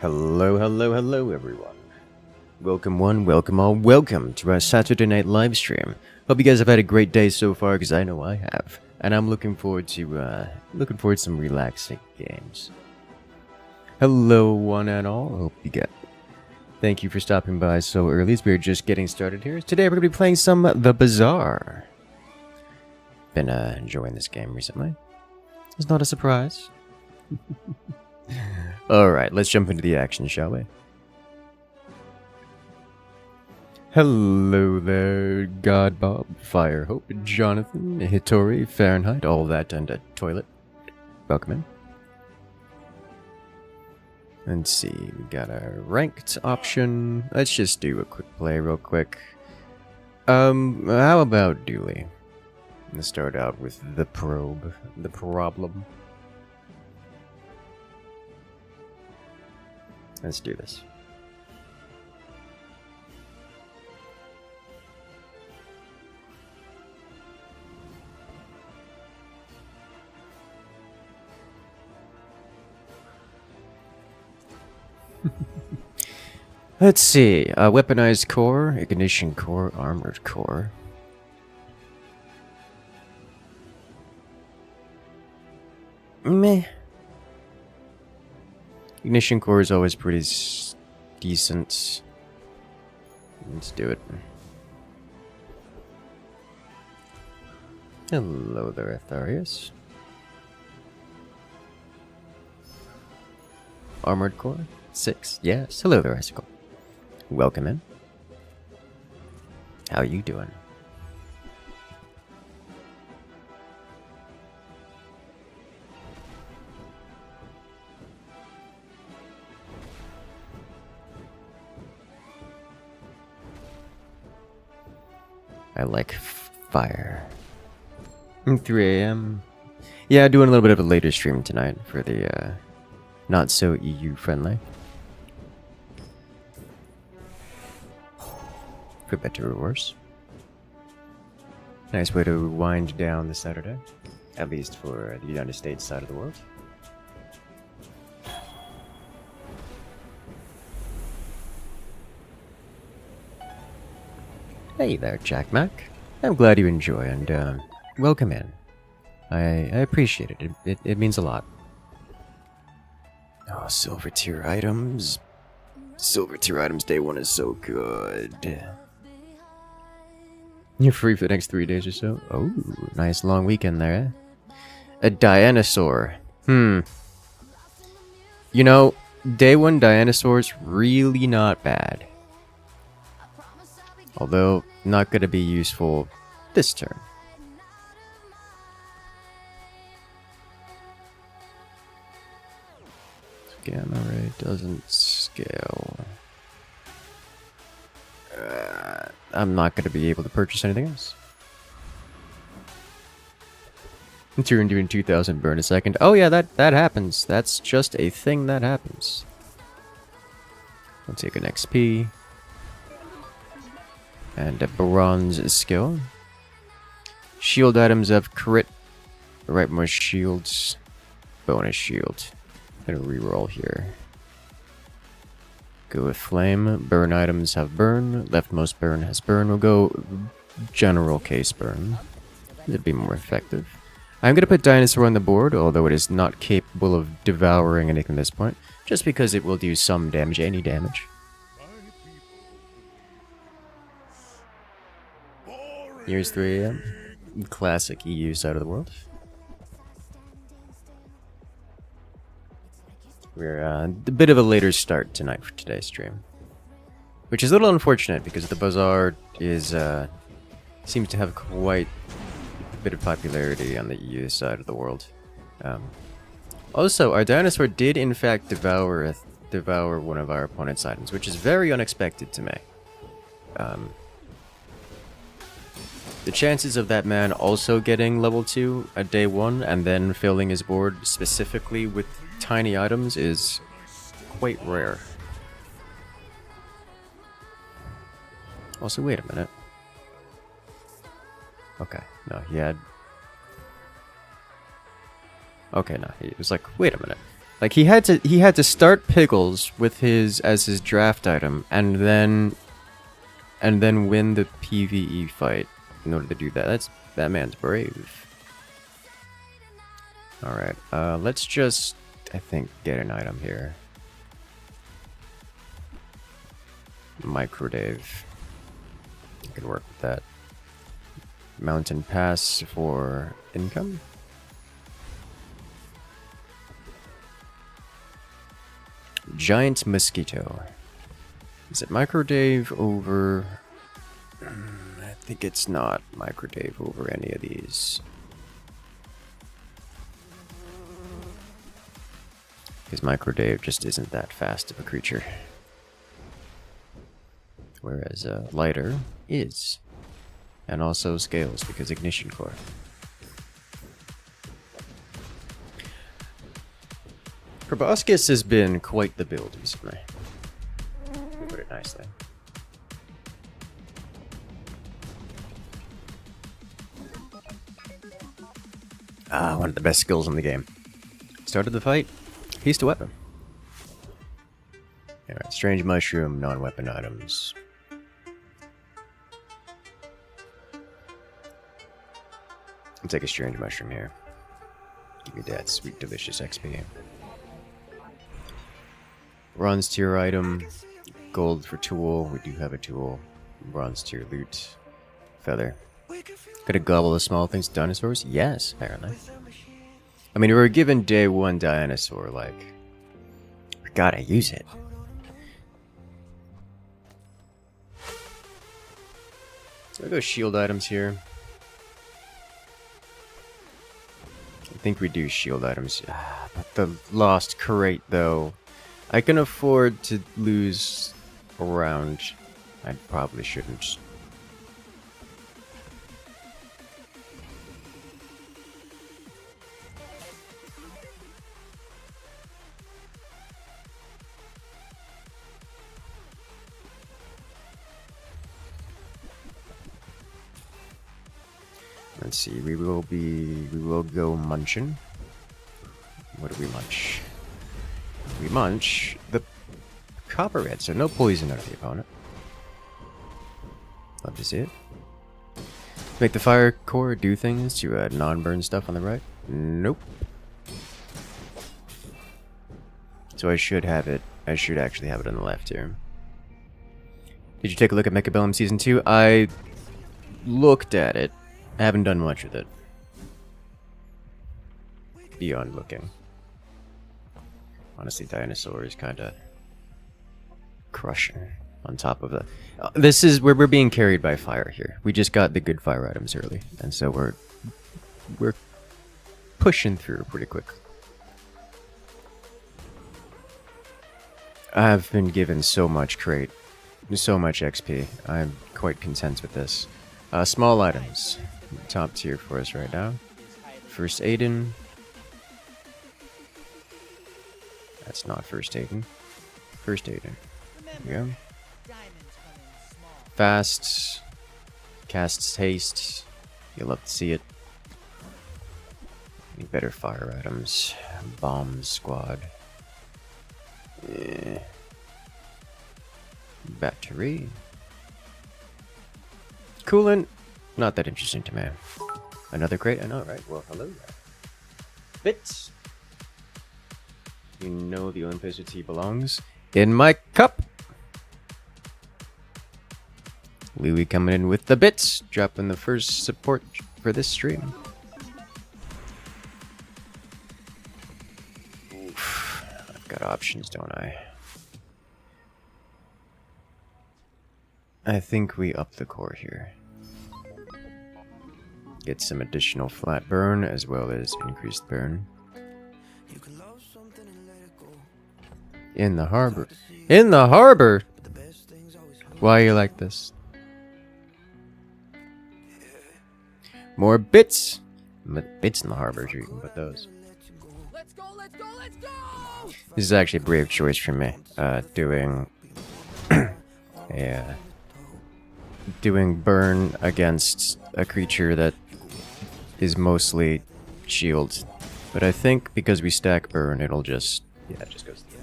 Hello, hello, hello, everyone. Welcome one, welcome all, welcome to our Saturday night live stream. Hope you guys have had a great day so far, because I know I have. And I'm looking forward to some relaxing games. Hello, one and all. Hope you get. Thank you for stopping by so early as we're just getting started here. Today we're going to be playing some The Bazaar. Been enjoying this game recently. It's not a surprise. Alright, let's jump into the action, shall we? Hello there, God Bob, Fire Hope, Jonathan, Hitori, Fahrenheit, all that and a toilet. Welcome in. Let's see, we got our ranked option. Let's just do a quick play real quick. How about Dooley? Let's start out with the problem. Let's do this. Let's see. Weaponized core, ignition core, armored core. Meh. Ignition core is always pretty decent. Let's do it. Hello there, Atharius. Armored core? 6. Yes. Hello there, Icicle. Welcome in. How you doing? I like fire. 3 a.m. Yeah, doing a little bit of a later stream tonight for the not so EU friendly. For better or worse. Nice way to wind down the Saturday, at least for the United States side of the world. Hey there, Jack Mac. I'm glad you enjoy and welcome in. I appreciate it. It means a lot. Oh, silver tier items. Silver tier items day 1 is so good. You're free for the next 3 days or so? Oh, nice long weekend there, eh? A dinosaur. You know, day 1 dinosaur's really not bad. Although, not gonna be useful this turn. Gamma ray doesn't scale. I'm not gonna be able to purchase anything else. Turn doing 2,000 burn a second. Oh yeah, that happens. That's just a thing that happens. I'll take an XP. And a bronze skill. Shield items have crit. Right, more shields. Bonus shield. Gonna reroll here. Go with flame. Burn items have burn. Leftmost burn has burn. We'll go general case burn. It'd be more effective. I'm gonna put dinosaur on the board, although it is not capable of devouring anything at this point. Just because it will do some damage, any damage. Here's 3 a.m. Classic EU side of the world. We're a bit of a later start tonight for today's stream. Which is a little unfortunate because the Bazaar is seems to have quite a bit of popularity on the EU side of the world. Also, our dinosaur did in fact devour one of our opponent's items, which is very unexpected to me. The chances of that man also getting level 2 at day 1 and then filling his board specifically with tiny items is quite rare. Also, wait a minute. Okay, no, he had... Okay, no, he was like, wait a minute. Like he had to start Pickles with his as his draft item, and then win the PvE fight in order to do that. That man's brave. All right, let's just I think get an item here. Microdave. You can work with that. Mountain Pass for income. Giant Mosquito. Is it Microdave over... I think it's not Microdave over any of these. Because Microdave just isn't that fast of a creature. Whereas Lighter is. And also Scales, because Ignition Core. Proboscis has been quite the build recently. To put it nicely. One of the best skills in the game. Started the fight, pieced a weapon. Alright, Strange Mushroom, non-weapon items. I'll take a Strange Mushroom here. Give me that sweet, delicious XP. Bronze tier item, gold for tool. We do have a tool. Bronze tier loot, feather. Could it gobble the small things, dinosaurs? Yes, apparently. I mean, we were given day 1 dinosaur, like, we gotta use it. So we go shield items here. I think we do shield items. But the lost crate, though. I can afford to lose a round. I probably shouldn't. Let's see, we will go munching. What do we munch? We munch the copperhead, so no poison out of the opponent. Love to see it. Make the fire core do things to non-burn stuff on the right? Nope. So I should have it. I should actually have it on the left here. Did you take a look at Mechabellum Season 2? I looked at it. I haven't done much with it. Beyond looking. Honestly, Dinosaur is kind of crushing on top of the... this is where we're being carried by fire here. We just got the good fire items early, and so we're pushing through pretty quick. I've been given so much crate, so much XP. I'm quite content with this. Small items, top tier for us right now. First Aiden. That's not First Aiden. First Aiden. There we go. Fast. Casts haste. You'll love to see it. Any better fire items? Bomb squad. Yeah. Battery. Coolant. Not that interesting to me. Another crate? I know, right? Well, hello there. Bits. You know the only place where tea belongs. In my cup! Louie coming in with the bits. Dropping the first support for this stream. Oof. I've got options, don't I? I think we up the core here. Get some additional flat burn as well as increased burn. In the harbor. In the harbor? Why are you like this? More bits. Bits in the harbor, sure you can put those. Let's go, let's go, let's go! This is actually a brave choice for me. Doing doing burn against a creature that is mostly shield. But I think because we stack burn, it'll just Yeah, it just goes through.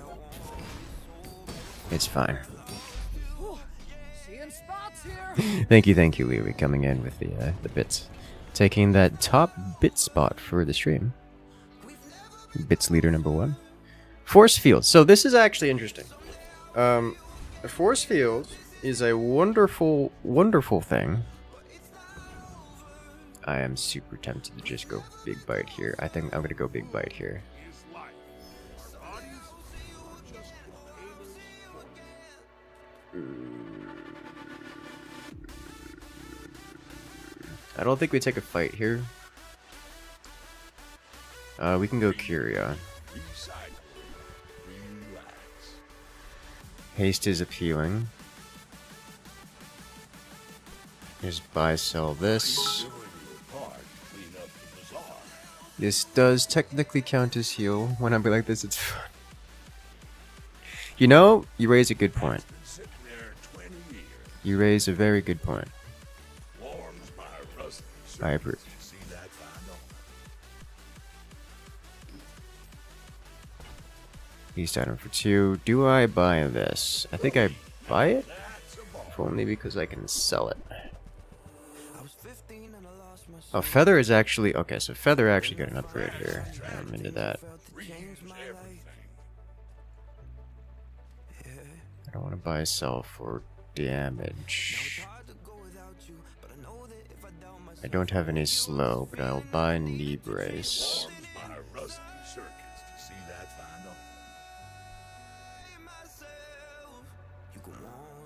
It's fine. Whew. Seeing spots here. Thank you, Liwi, coming in with the bits. Taking that top bit spot for the stream. Bits leader number 1. Force field. So this is actually interesting. A force field is a wonderful, wonderful thing. I am super tempted to just go big bite here. I think I'm gonna go big bite here. I don't think we take a fight here. We can go Curia. Haste is appealing. Just buy, sell this. This does technically count as heal. When I be like this, it's fun. You know, you raise a good point. You raise a very good point. I approve. East item for 2. Do I buy this? I think I buy it? If only because I can sell it. Oh, Feather is actually... Okay, so Feather actually got an upgrade here. I'm into that. I don't want to buy sell for damage. I don't have any slow, but I'll buy knee brace.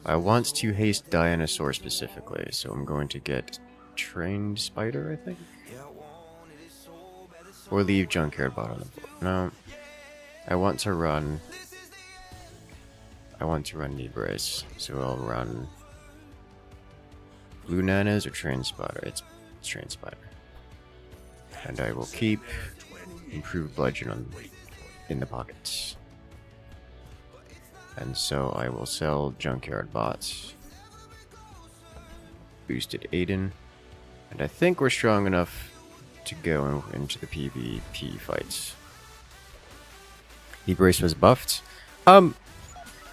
I want to haste dinosaur specifically, so I'm going to get trained spider, I think? Or leave junkyard bot on the board. No. I want to run knee brace, so I'll run blue nanas or train spider. It's train spider. And I will keep improved bludgeon in the pockets. And so I will sell junkyard bots. Boosted Aiden. And I think we're strong enough to go into the PvP fights. Knee brace was buffed.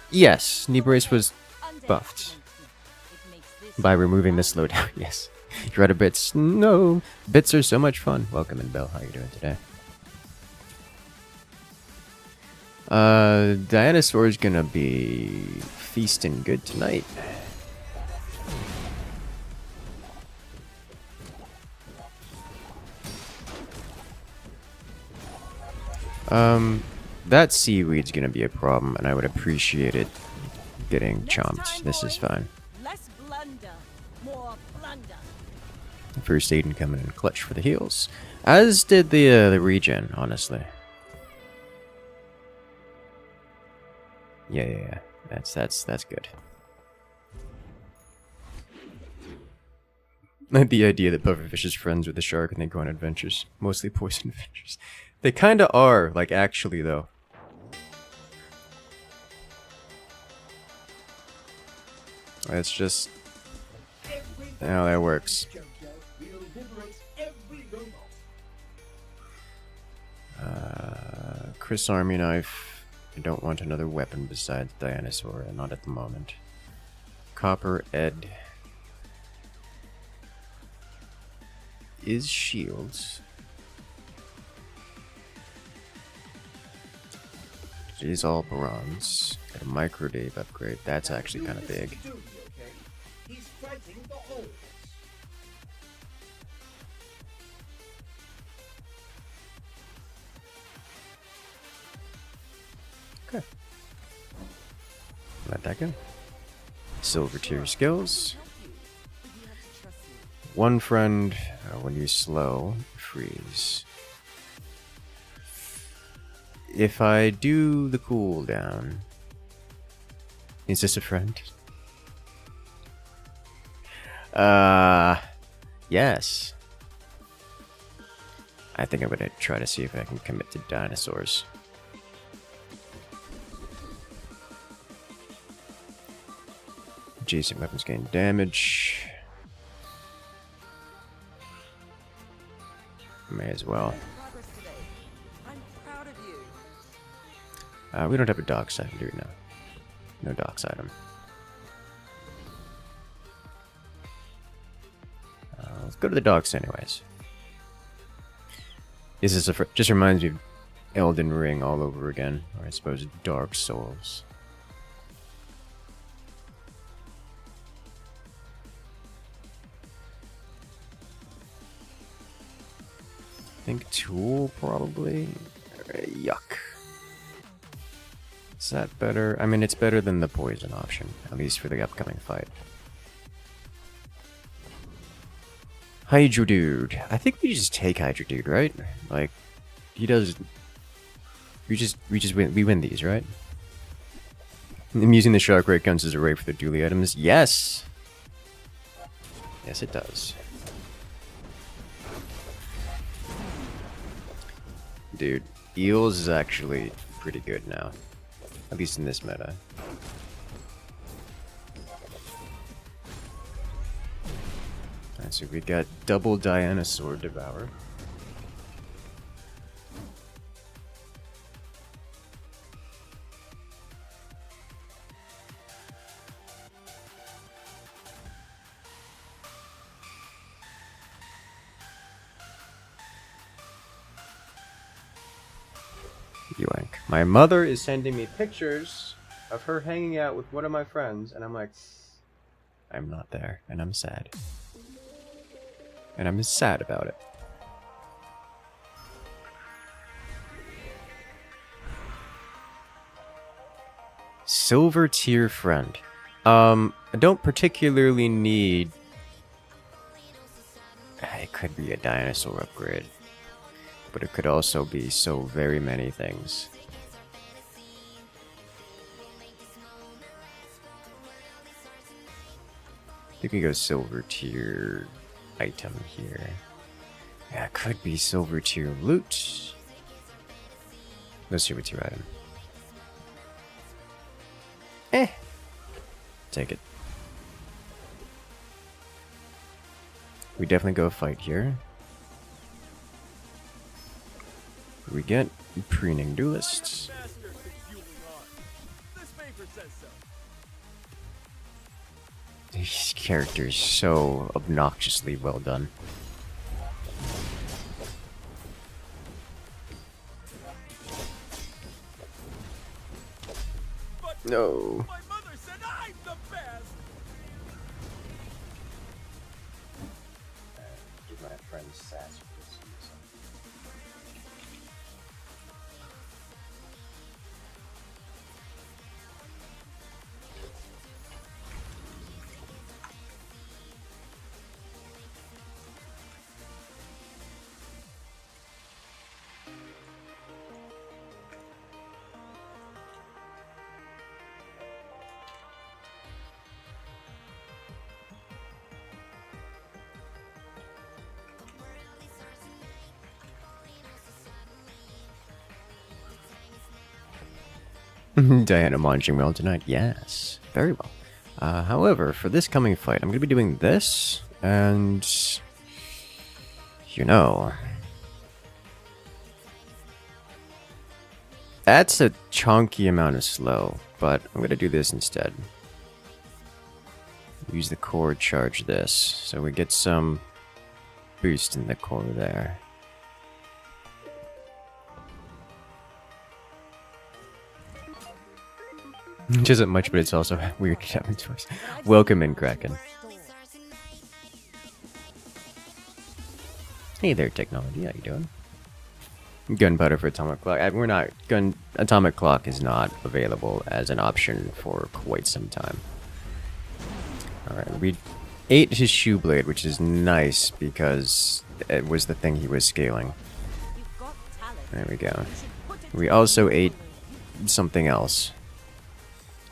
Yes, knee brace was buffed. By removing the slowdown, yes. You're out of bits. No! Bits are so much fun. Welcome in, Belle. How you doing today? Dinosaur's gonna be feasting good tonight. That seaweed's gonna be a problem, and I would appreciate it getting chomped. This is fine. Less blunder, more plunder. First Aiden coming in clutch for the heals, as did the regen, honestly. Yeah. That's good. The idea that Pufferfish is friends with the shark and they go on adventures, mostly poison adventures. They kinda are, like, actually, though. It's just how that works. Chris Army Knife. I don't want another weapon besides Dinosaur, not at the moment. Copper Ed. Is shields. It is all bronze. Got a micro Dave upgrade. That's actually kind of big. Okay. Let that go. Silver tier skills. One friend when you slow, freeze. If I do the cooldown, is this a friend? Yes. I think I'm gonna try to see if I can commit to dinosaurs. Adjacent weapons gain damage. May as well. We don't have a docks item, do we? No. No docks item. Let's go to the docks anyways. This is just reminds me of Elden Ring all over again, or I suppose Dark Souls. I think tool probably. Yuck. Is that better? I mean, it's better than the poison option, at least for the upcoming fight. Hydrate. I think we just take Hydrate, right? Like, he does. We win these, right? I'm using the shark ray guns as a ray for the dually items. Yes. Yes, it does. Dude, eels is actually pretty good now, at least in this meta. Alright, so we got double dinosaur devour. Yoink. My mother is sending me pictures of her hanging out with one of my friends, and I'm like, I'm not there, and I'm sad. And I'm sad about it. Silver tier friend. I don't particularly need... It could be a dinosaur upgrade. But it could also be so very many things. I think we go silver tier item here. Yeah, it could be silver tier loot. Let's see what's your item. Take it. We definitely go fight here. We get preening duelists. These characters so obnoxiously well done. No. My mother said I'm the best. Give my friend sass for this. Diana munching well tonight. Yes, very well. However, for this coming fight, I'm going to be doing this, and you know, that's a chunky amount of slow, but I'm going to do this instead. Use the core, charge this, so we get some boost in the core there. Which isn't much, but it's also weird to have a choice. Welcome in, Kraken. Hey there, technology. How you doing? Gunpowder for atomic clock. We're not atomic clock is not available as an option for quite some time. All right, we ate his shoe blade, which is nice because it was the thing he was scaling. There we go. We also ate something else.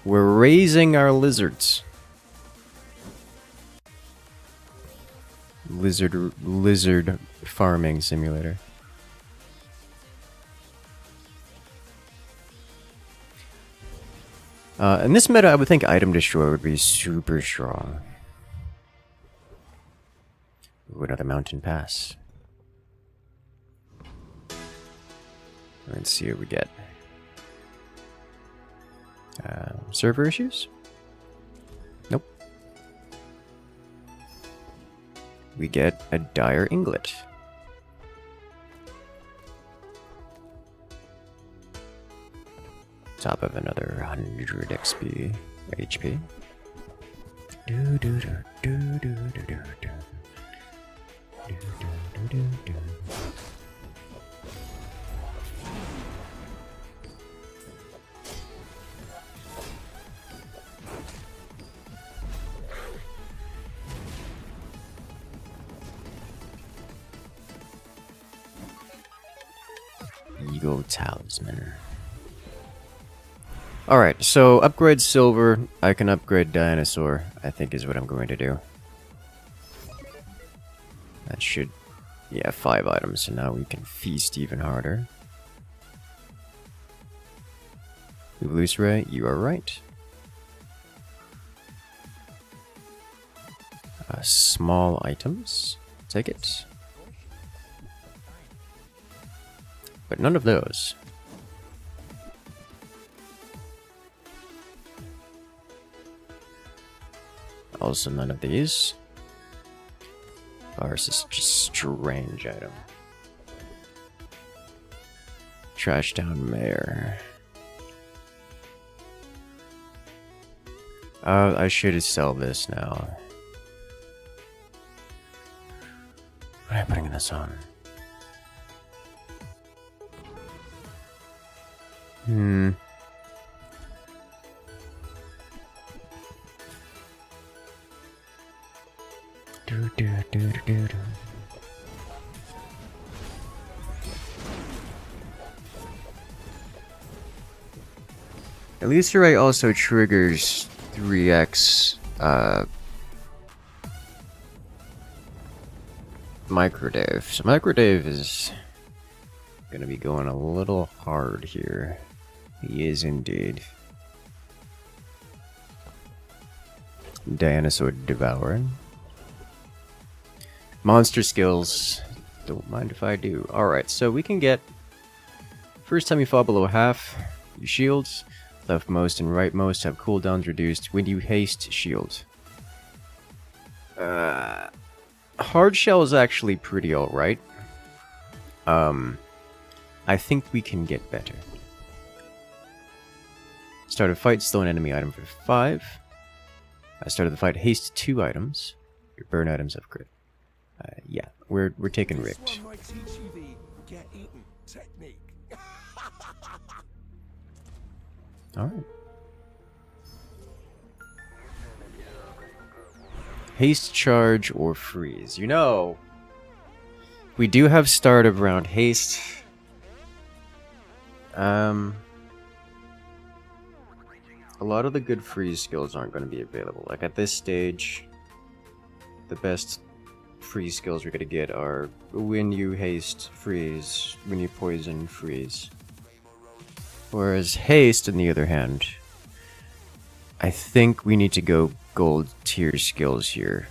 We're raising our lizards. Lizard farming simulator. In this meta, I would think item destroy would be super strong. Ooh, another mountain pass. Let's see what we get. Server issues? Nope. We get a dire inglet. Top of another 100 XP HP. Do do do do do do do do. Do do do do do. Eagle Talisman. Alright, so upgrade silver, I can upgrade dinosaur, I think is what I'm going to do. That should... yeah, 5 items, so now we can feast even harder. Loose Ray, you are right. Small items, take it. But none of those. Also none of these. Ours is just strange item. Trash down mayor. I should sell this now. What am I putting this on? Do. Elisa Ray also triggers 3x Microdave. So Microdave is gonna be going a little hard here. He is indeed. Dinosaur devouring. Monster skills. Don't mind if I do. Alright, so we can get... first time you fall below half, your shields, leftmost and rightmost have cooldowns reduced when you haste shield. Hard shell is actually pretty alright. I think we can get better. Start a fight, slow an enemy item for 5. Started the fight, haste 2 items. Your burn items have crit. Yeah, we're taking ripped. Alright. Haste, charge, or freeze. You know, we do have start of round haste. A lot of the good freeze skills aren't going to be available. Like at this stage, the best freeze skills we're going to get are when you haste, freeze, when you poison, freeze. Whereas haste, on the other hand, I think we need to go gold tier skills here.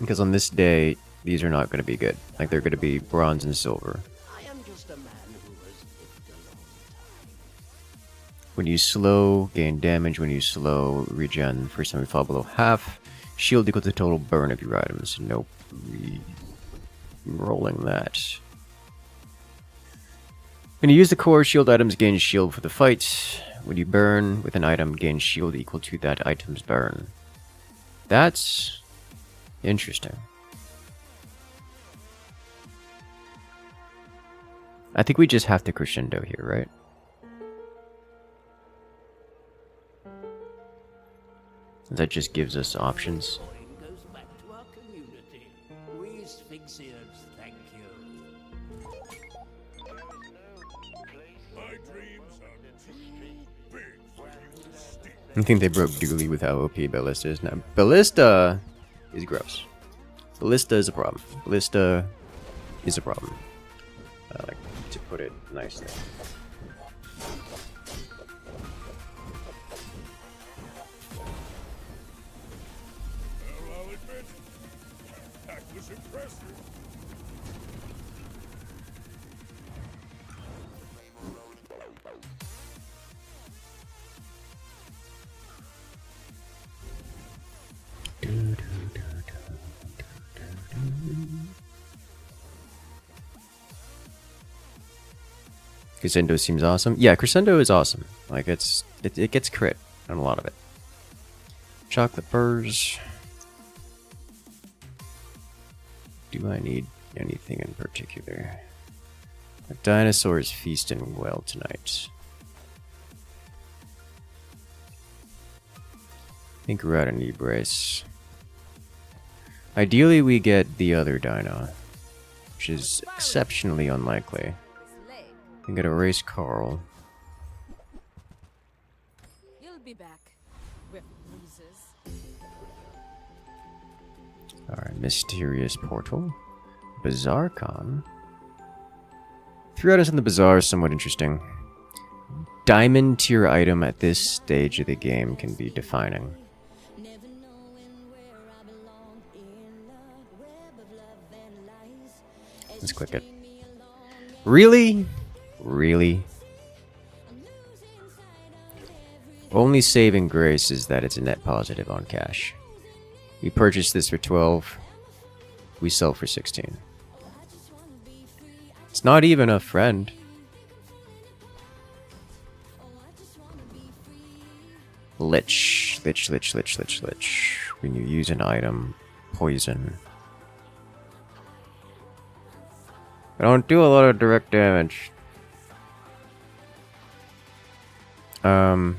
Because on this day, these are not going to be good. Like they're going to be bronze and silver. When you slow, gain damage. When you slow, regen. First time we fall below half. Shield equal to total burn of your items. Nope. Rolling that. When you use the core, shield items gain shield for the fight. When you burn with an item, gain shield equal to that item's burn. That's interesting. I think we just have to crescendo here, right? That just gives us options. I think they broke Dooley with how OP Ballista is now. Ballista is gross. Ballista is a problem. Ballista is a problem. I like to put it nicely. Crescendo seems awesome. Yeah, Crescendo is awesome. Like it gets crit on a lot of it. Chocolate burrs. Do I need anything in particular? The dinosaur is feasting well tonight. I think we're at a knee brace. Ideally, we get the other dino, which is exceptionally unlikely. I'm gonna erase Carl. You'll be back with bruises. Alright, mysterious portal. Bazaar con. 3 items in the bazaar is somewhat interesting. Diamond tier item at this stage of the game can be defining. Let's click it. Really? Really? Only saving grace is that it's a net positive on cash. We purchased this for 12. We sell for 16. It's not even a friend. Lich. Lich, lich, lich, lich, lich. When you use an item, poison. I don't do a lot of direct damage. I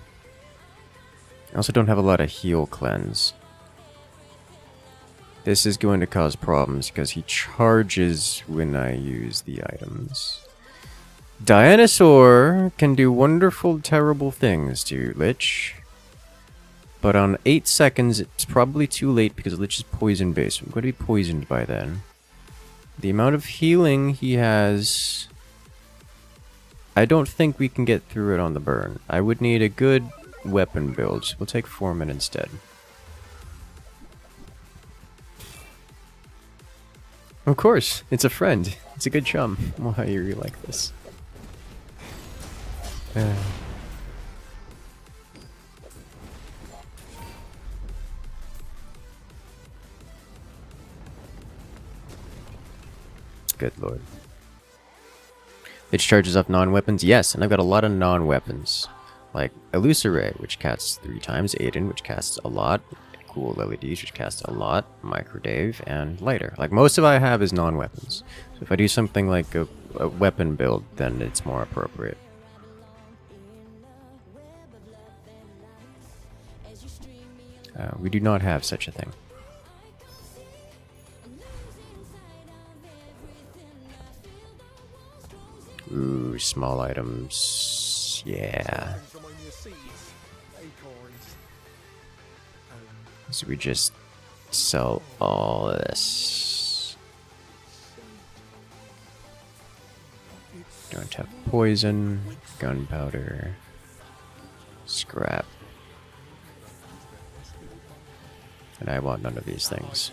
also don't have a lot of heal cleanse. This is going to cause problems because he charges when I use the items. Dinosaur can do wonderful, terrible things to Lich. But on 8 seconds, it's probably too late because Lich is poison based. I'm going to be poisoned by then. The amount of healing he has... I don't think we can get through it on the burn. I would need a good weapon build. So we'll take Foreman instead. Of course, it's a friend. It's a good chum. Why are you like this? Good lord. It charges up non-weapons? Yes, and I've got a lot of non-weapons. Like Illusoray, which casts 3 times, Aiden, which casts a lot, Cool LEDs, which casts a lot, Microdave, and Lighter. Like, most of I have is non-weapons. So if I do something like a weapon build, then it's more appropriate. We do not have such a thing. Ooh, small items. Yeah. So we just sell all of this. Don't have poison, gunpowder, scrap. And I want none of these things.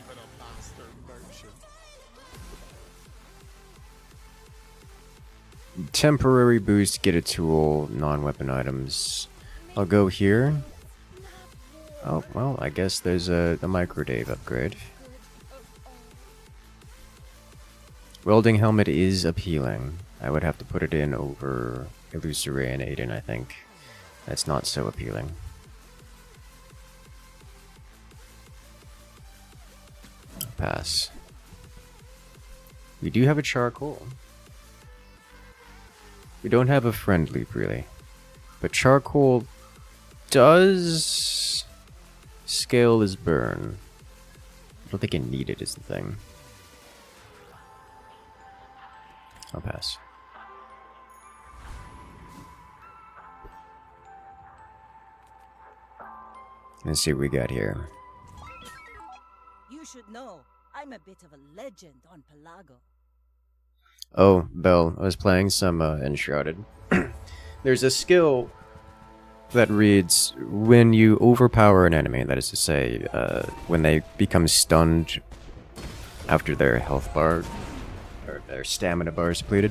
Temporary boost, get a tool, non-weapon items. I'll go here. Oh, well, I guess there's a Microdave upgrade. Welding helmet is appealing. I would have to put it in over Illusoray and Aiden, I think. That's not so appealing. Pass. We do have a charcoal. We don't have a friend loop, really. But charcoal does scale as burn. I don't think I need it is the thing. I'll pass. Let's see what we got here. You should know, I'm a bit of a legend on Pelago. Oh, Belle, I was playing some Enshrouded. There's a skill that reads, when you overpower an enemy, that is to say, when they become stunned after their health bar, or their stamina bar is depleted,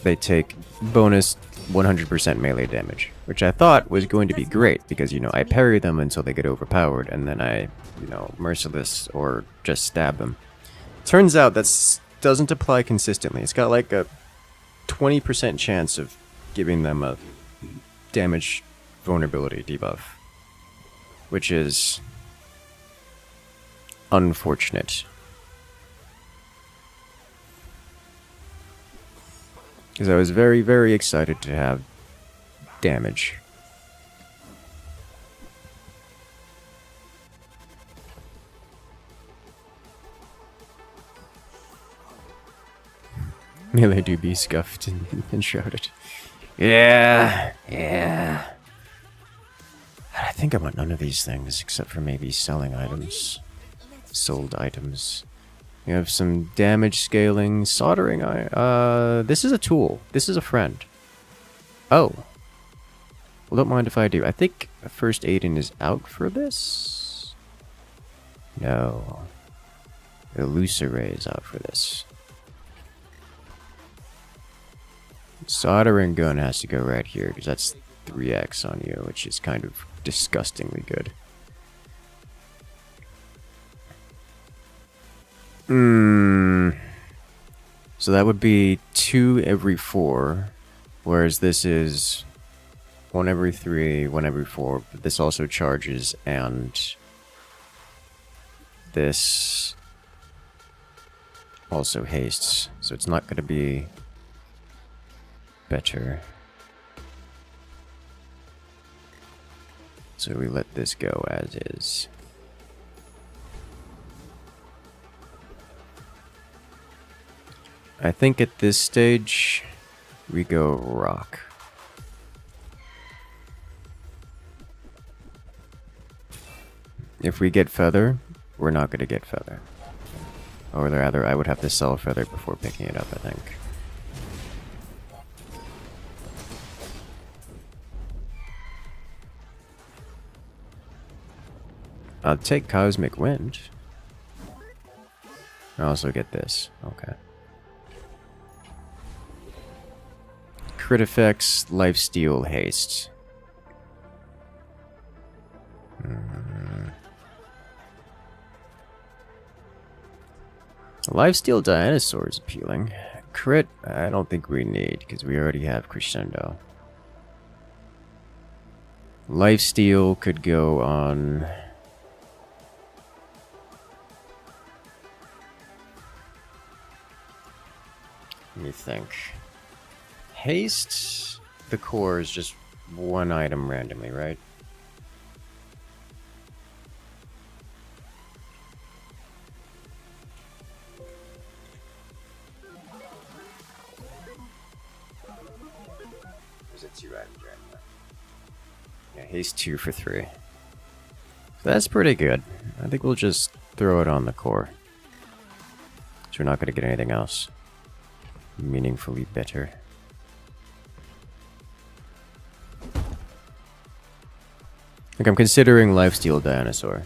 they take bonus 100% melee damage, which I thought was going to be great, because, you know, I parry them until they get overpowered, and then I, you know, merciless or just stab them. Turns out that doesn't apply consistently. It's got like a 20% chance of giving them a damage vulnerability debuff, which is unfortunate. Because I was very, very excited to have damage. Melee do be scuffed and shrouded. Yeah. I think I want none of these things except for maybe selling items. Sold items. We have some damage scaling, soldering. This is a tool. This is a friend. Oh. Well, don't mind if I do. I think first aiding is out for this. No. Illusoray is out for this. Soldering gun has to go right here, because that's 3x on you, which is kind of disgustingly good. So that would be 2 every 4, whereas this is 1 every 3, 1 every 4, but this also charges, and this also hastes, so it's not going to be better. So we let this go as is. I think at this stage we go rock. If we get feather, we're not going to get feather. Or rather, I would have to sell feather before picking it up, I think. I'll take Cosmic Wind. I also get this. Okay. Crit effects, lifesteal, haste. Lifesteal dinosaur is appealing. Crit, I don't think we need, because we already have Crescendo. Lifesteal could go on... Let me think. Haste, the core is just one item randomly, right? Is it 2 items right now? Yeah, haste 2 for 3. So that's pretty good. I think we'll just throw it on the core. So we're not going to get anything else meaningfully better. Like, I'm considering lifesteal dinosaur.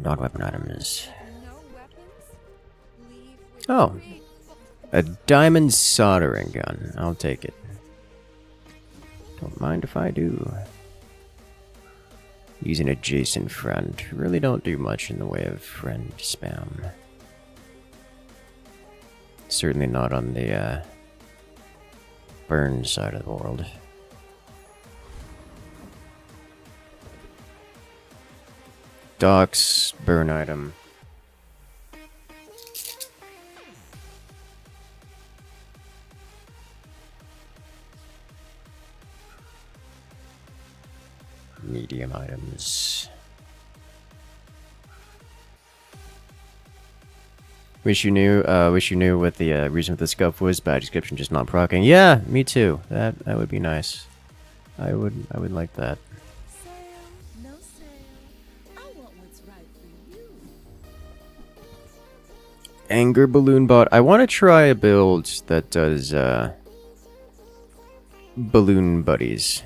Dog weapon items. No weapons? Leave with Oh. me. A diamond soldering gun. I'll take it. Don't mind if I do. Use an adjacent friend. Really don't do much in the way of friend spam. Certainly not on the burn side of the world. Docks, burn item. Medium items. Wish you knew what the reason for the scuff was. Bad description, just not proccing. Yeah, me too. That would be nice. I would like that. Anger balloon bot. I want to try a build that does balloon buddies.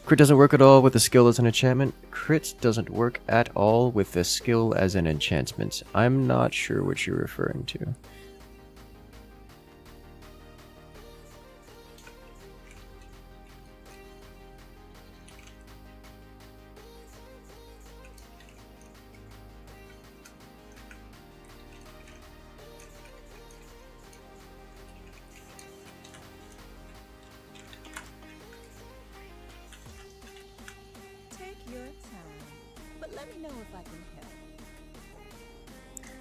Crit doesn't work at all with the skill as an enchantment. Crit doesn't work at all with the skill as an enchantment. I'm not sure what you're referring to. Take your time, but let me know if I can help.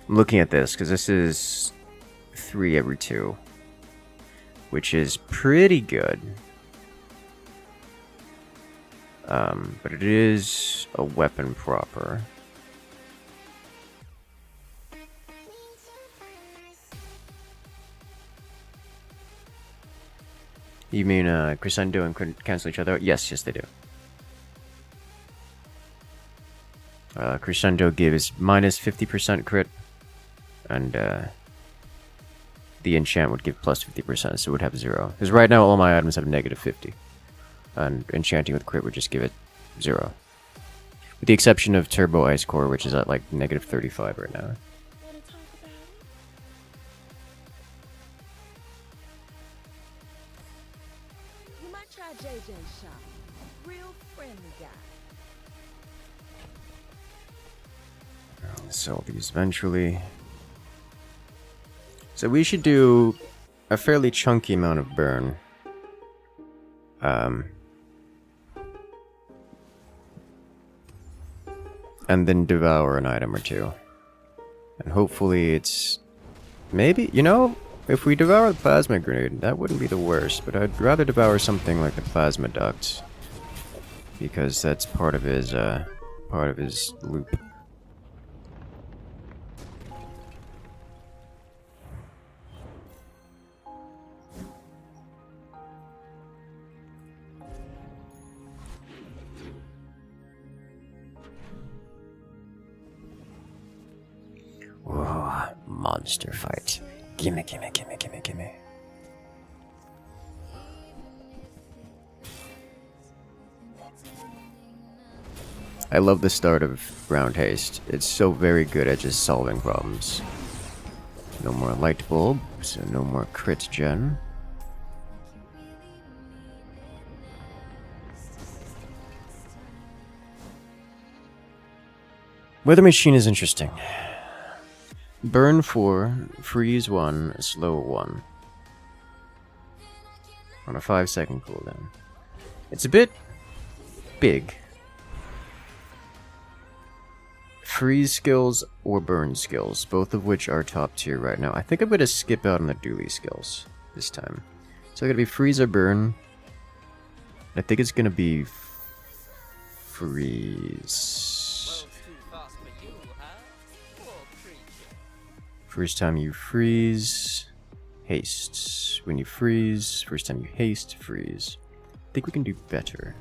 I'm looking at this because this is 3 every 2, which is pretty good. But it is a weapon proper. You mean Crescendo and cancel each other out? Yes, they do. Crescendo gives minus 50% crit, and the enchant would give plus 50%, so it would have 0. Because right now all my items have negative 50, and enchanting with crit would just give it 0. With the exception of Turbo Ice Core, which is at like negative 35 right now. Wanna talk about it? You might try JJ's shop. Real friendly guy. Sell these eventually. So we should do a fairly chunky amount of burn. And then devour an item or two. And hopefully it's... Maybe, you know, if we devour the plasma grenade, that wouldn't be the worst, but I'd rather devour something like the plasma duct. Because that's part of his loop. Whoa, monster fight. Gimme, gimme, gimme, gimme, gimme. I love the start of Round Haste. It's so very good at just solving problems. No more light bulb, so no more crit gen. Weather Machine is interesting. Burn 4, freeze 1, slow 1. On a 5-second cooldown. It's a bit big. Freeze skills or burn skills, both of which are top tier right now. I think I'm going to skip out on the dually skills this time. So it's going to be freeze or burn. I think it's going to be freeze. First time you freeze, haste. When you freeze, first time you haste, freeze. I think we can do better.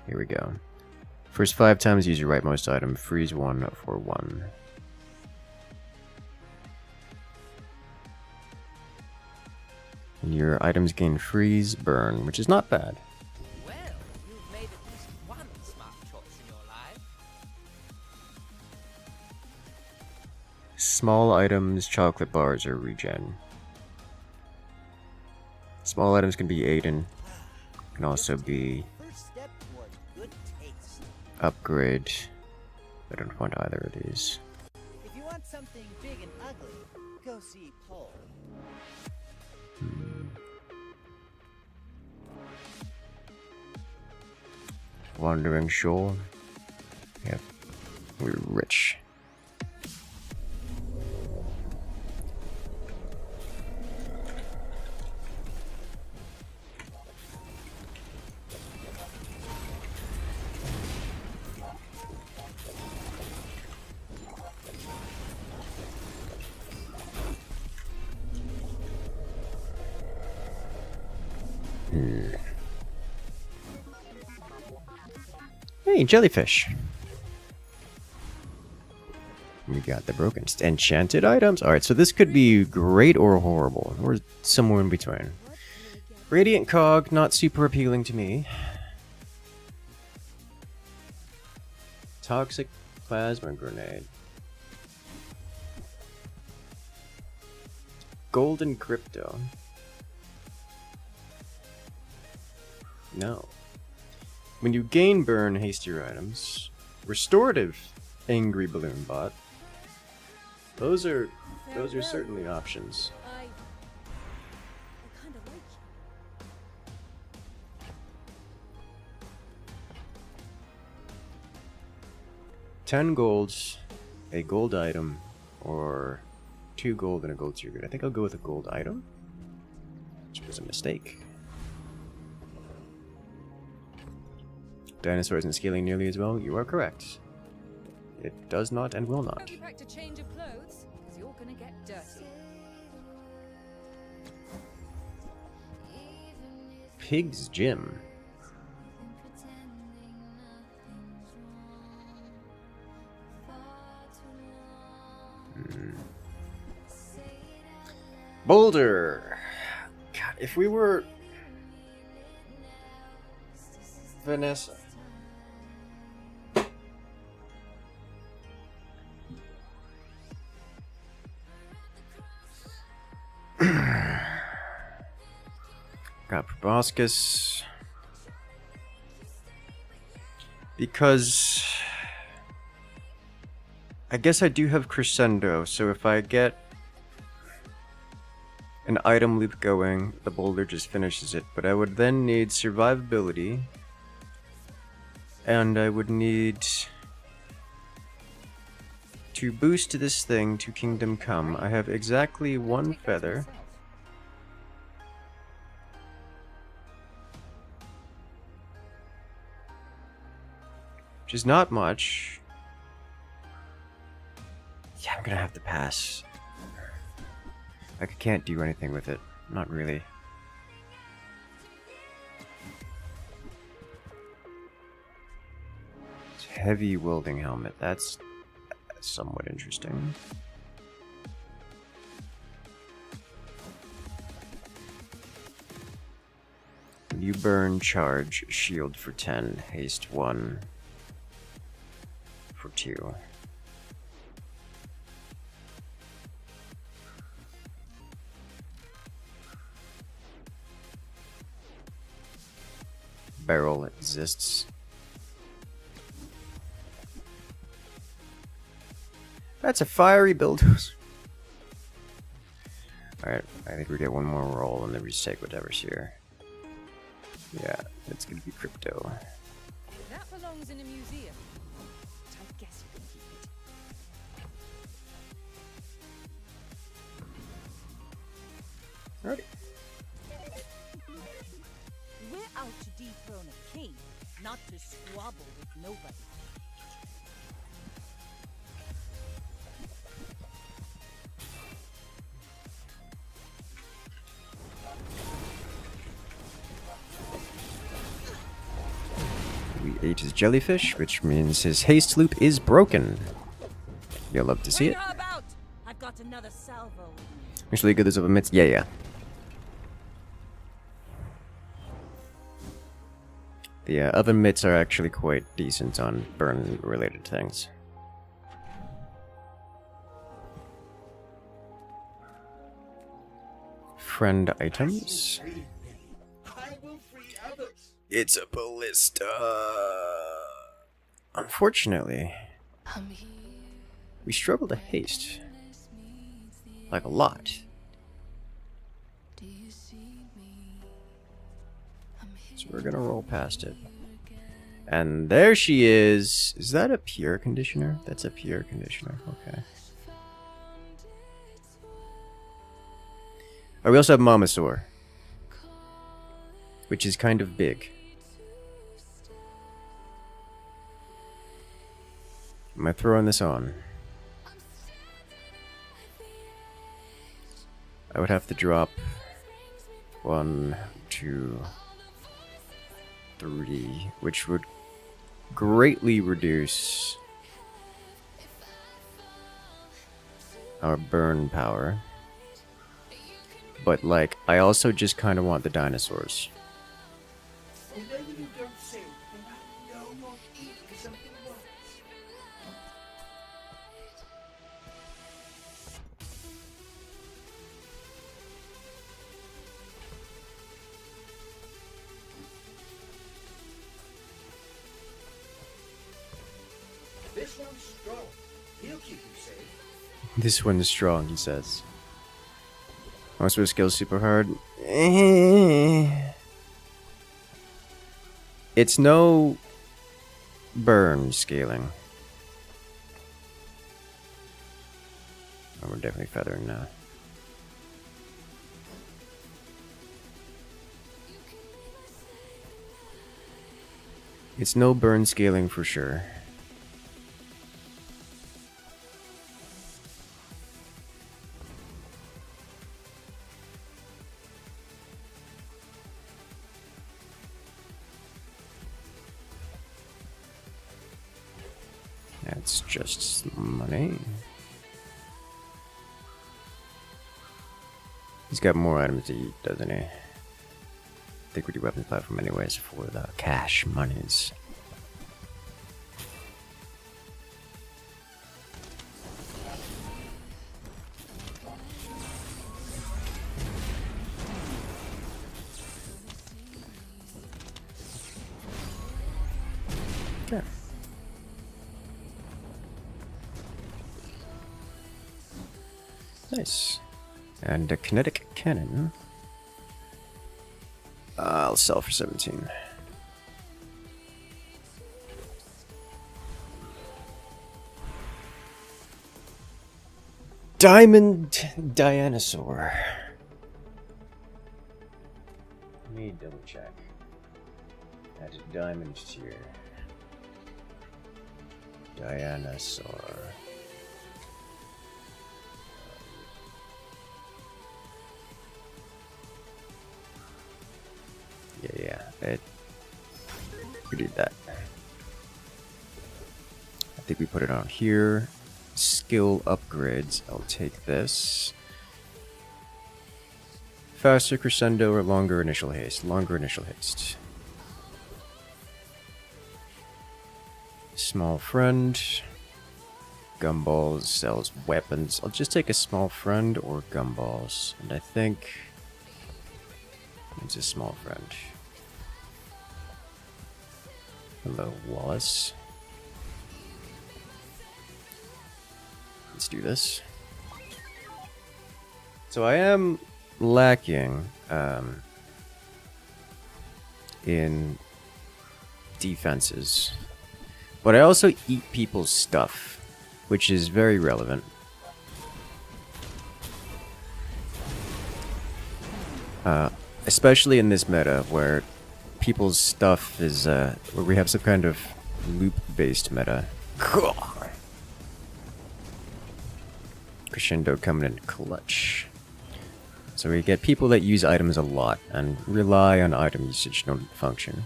Here we go. First 5 times use your rightmost item, freeze 1 for 1. And your items gain freeze, burn, which is not bad. Well, you've made at least one smart choice in your life. Small items, chocolate bars, or regen. Small items can be Aiden. Can also be First step towards good taste. upgrade. I don't want either of these. If you want something big and ugly, go see Paul. Wandering Shore. Yep. We're rich. Hey, jellyfish. got the broken enchanted items. Alright, so this could be great or horrible, or somewhere in between. Radiant Cog, not super appealing to me. Toxic Plasma Grenade. Golden Crypto. No. When you gain burn, haste your items. Restorative Angry Balloon Bot. Those are certainly options. I kind of like you. 10 golds, a gold item, or 2 gold and a gold secret. I think I'll go with a gold item, which was a mistake. Dinosaur isn't scaling nearly as well. You are correct. It does not and will not. Hope you packed a change of clothes, because you're gonna get dirty. Pig's Gym. Boulder. God, if we were Vanessa. Got Proboscis. Because I guess I do have Crescendo, so if I get an item loop going, the boulder just finishes it. But I would then need survivability, and I would need to boost this thing to Kingdom Come. I have exactly 1 feather. Which is not much. Yeah, I'm gonna have to pass. Like, I can't do anything with it. Not really. It's heavy welding helmet. That's somewhat interesting. You burn, charge, shield for 10, haste 1 for 2. Barrel exists. That's a fiery bulldozer. Alright, I think we get 1 more roll and then we just take whatever's here. Yeah, it's gonna be crypto. That belongs in a museum. But I guess you can keep it. Alrighty. We're out to dethrone a king, not to squabble with nobody. We ate his jellyfish, which means his haste loop is broken. You'll love to see it. Bring her about. I've got another salvo. Actually, good as of admits. Yeah. The oven mitts are actually quite decent on burn-related things. Friend items. It's a ballista. Unfortunately, we struggle to haste. Like a lot. So we're gonna roll past it. And there she is. Is that a pure conditioner? That's a pure conditioner. Okay. Oh, we also have Mamasaur, which is kind of big. Am I throwing this on? I would have to drop 1, 2, 3, which would greatly reduce our burn power. But, like, I also just kind of want the dinosaurs. This one's strong. He'll keep you safe. This one's strong, he says. Most of the skills super hard. It's no burn scaling. Oh, we're definitely feathering now. It's no burn scaling for sure. That's just money. He's got more items to eat, doesn't he? I think we do weapons platform anyways for the cash monies. Yeah. Nice. And a kinetic cannon. I'll sell for 17. Diamond dinosaur. Let me double check. That's a diamond tier. Dinosaur. Yeah, we did that. I think we put it on here. Skill upgrades, I'll take this. Faster crescendo or longer initial haste? Longer initial haste. Small friend. Gumballs sells weapons. I'll just take a small friend or gumballs. And I think it's a small friend. Hello, Wallace. Let's do this. So I am lacking in defenses, but I also eat people's stuff, which is very relevant. Especially in this meta where people's stuff is where we have some kind of loop-based meta. Crescendo coming in clutch. So we get people that use items a lot and rely on item usage, not function.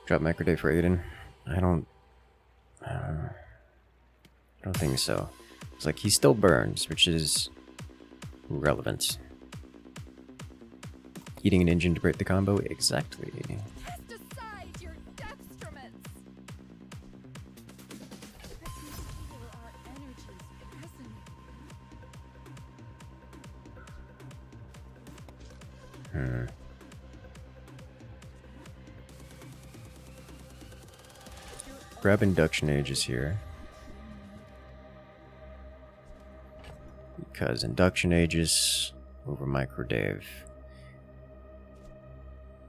Drop macro day for Aiden? I don't think so. It's like he still burns, which is relevant. Eating an engine to break the combo? Exactly. Cast aside your dextroments. Let me feel our energies resonate. Grab induction ages here. Because induction ages over microdave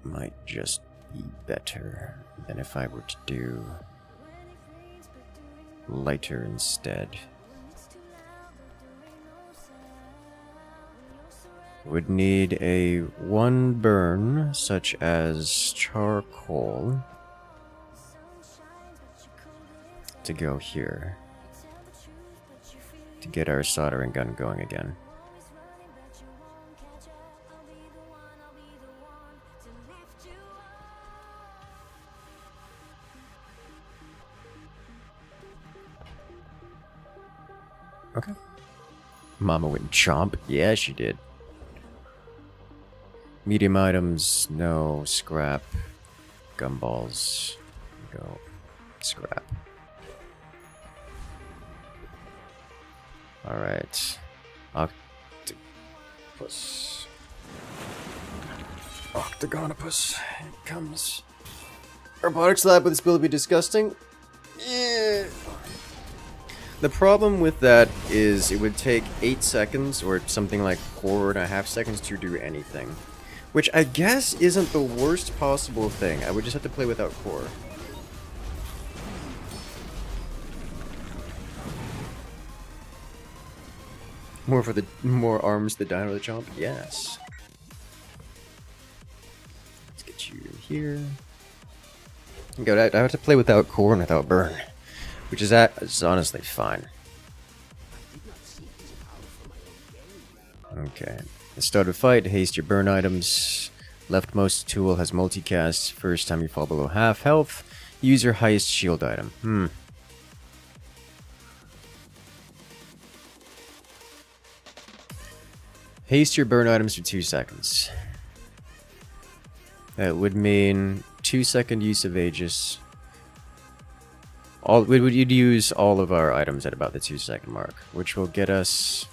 might just be better than if I were to do lighter instead. Would need a 1 burn, such as charcoal, to go here to get our soldering gun going again. Mama went chomp. Yeah, she did. Medium items, no. Scrap. Gumballs. Go. Scrap. Alright. Octopus. Octagonopus. Here it comes. Robotics lab with this build would be disgusting. Yeah. The problem with that is it would take 8 seconds or something like 4.5 seconds to do anything. Which I guess isn't the worst possible thing. I would just have to play without core. More arms the dino the chomp? Yes. Let's get you in here. I have to play without core and without burn. Which is honestly fine. Okay. The start of fight, haste your burn items. Leftmost tool has multicast. First time you fall below half health, use your highest shield item. Haste your burn items for 2 seconds. That would mean 2-second use of Aegis. We'd use all of our items at about the 2-second mark, which will get us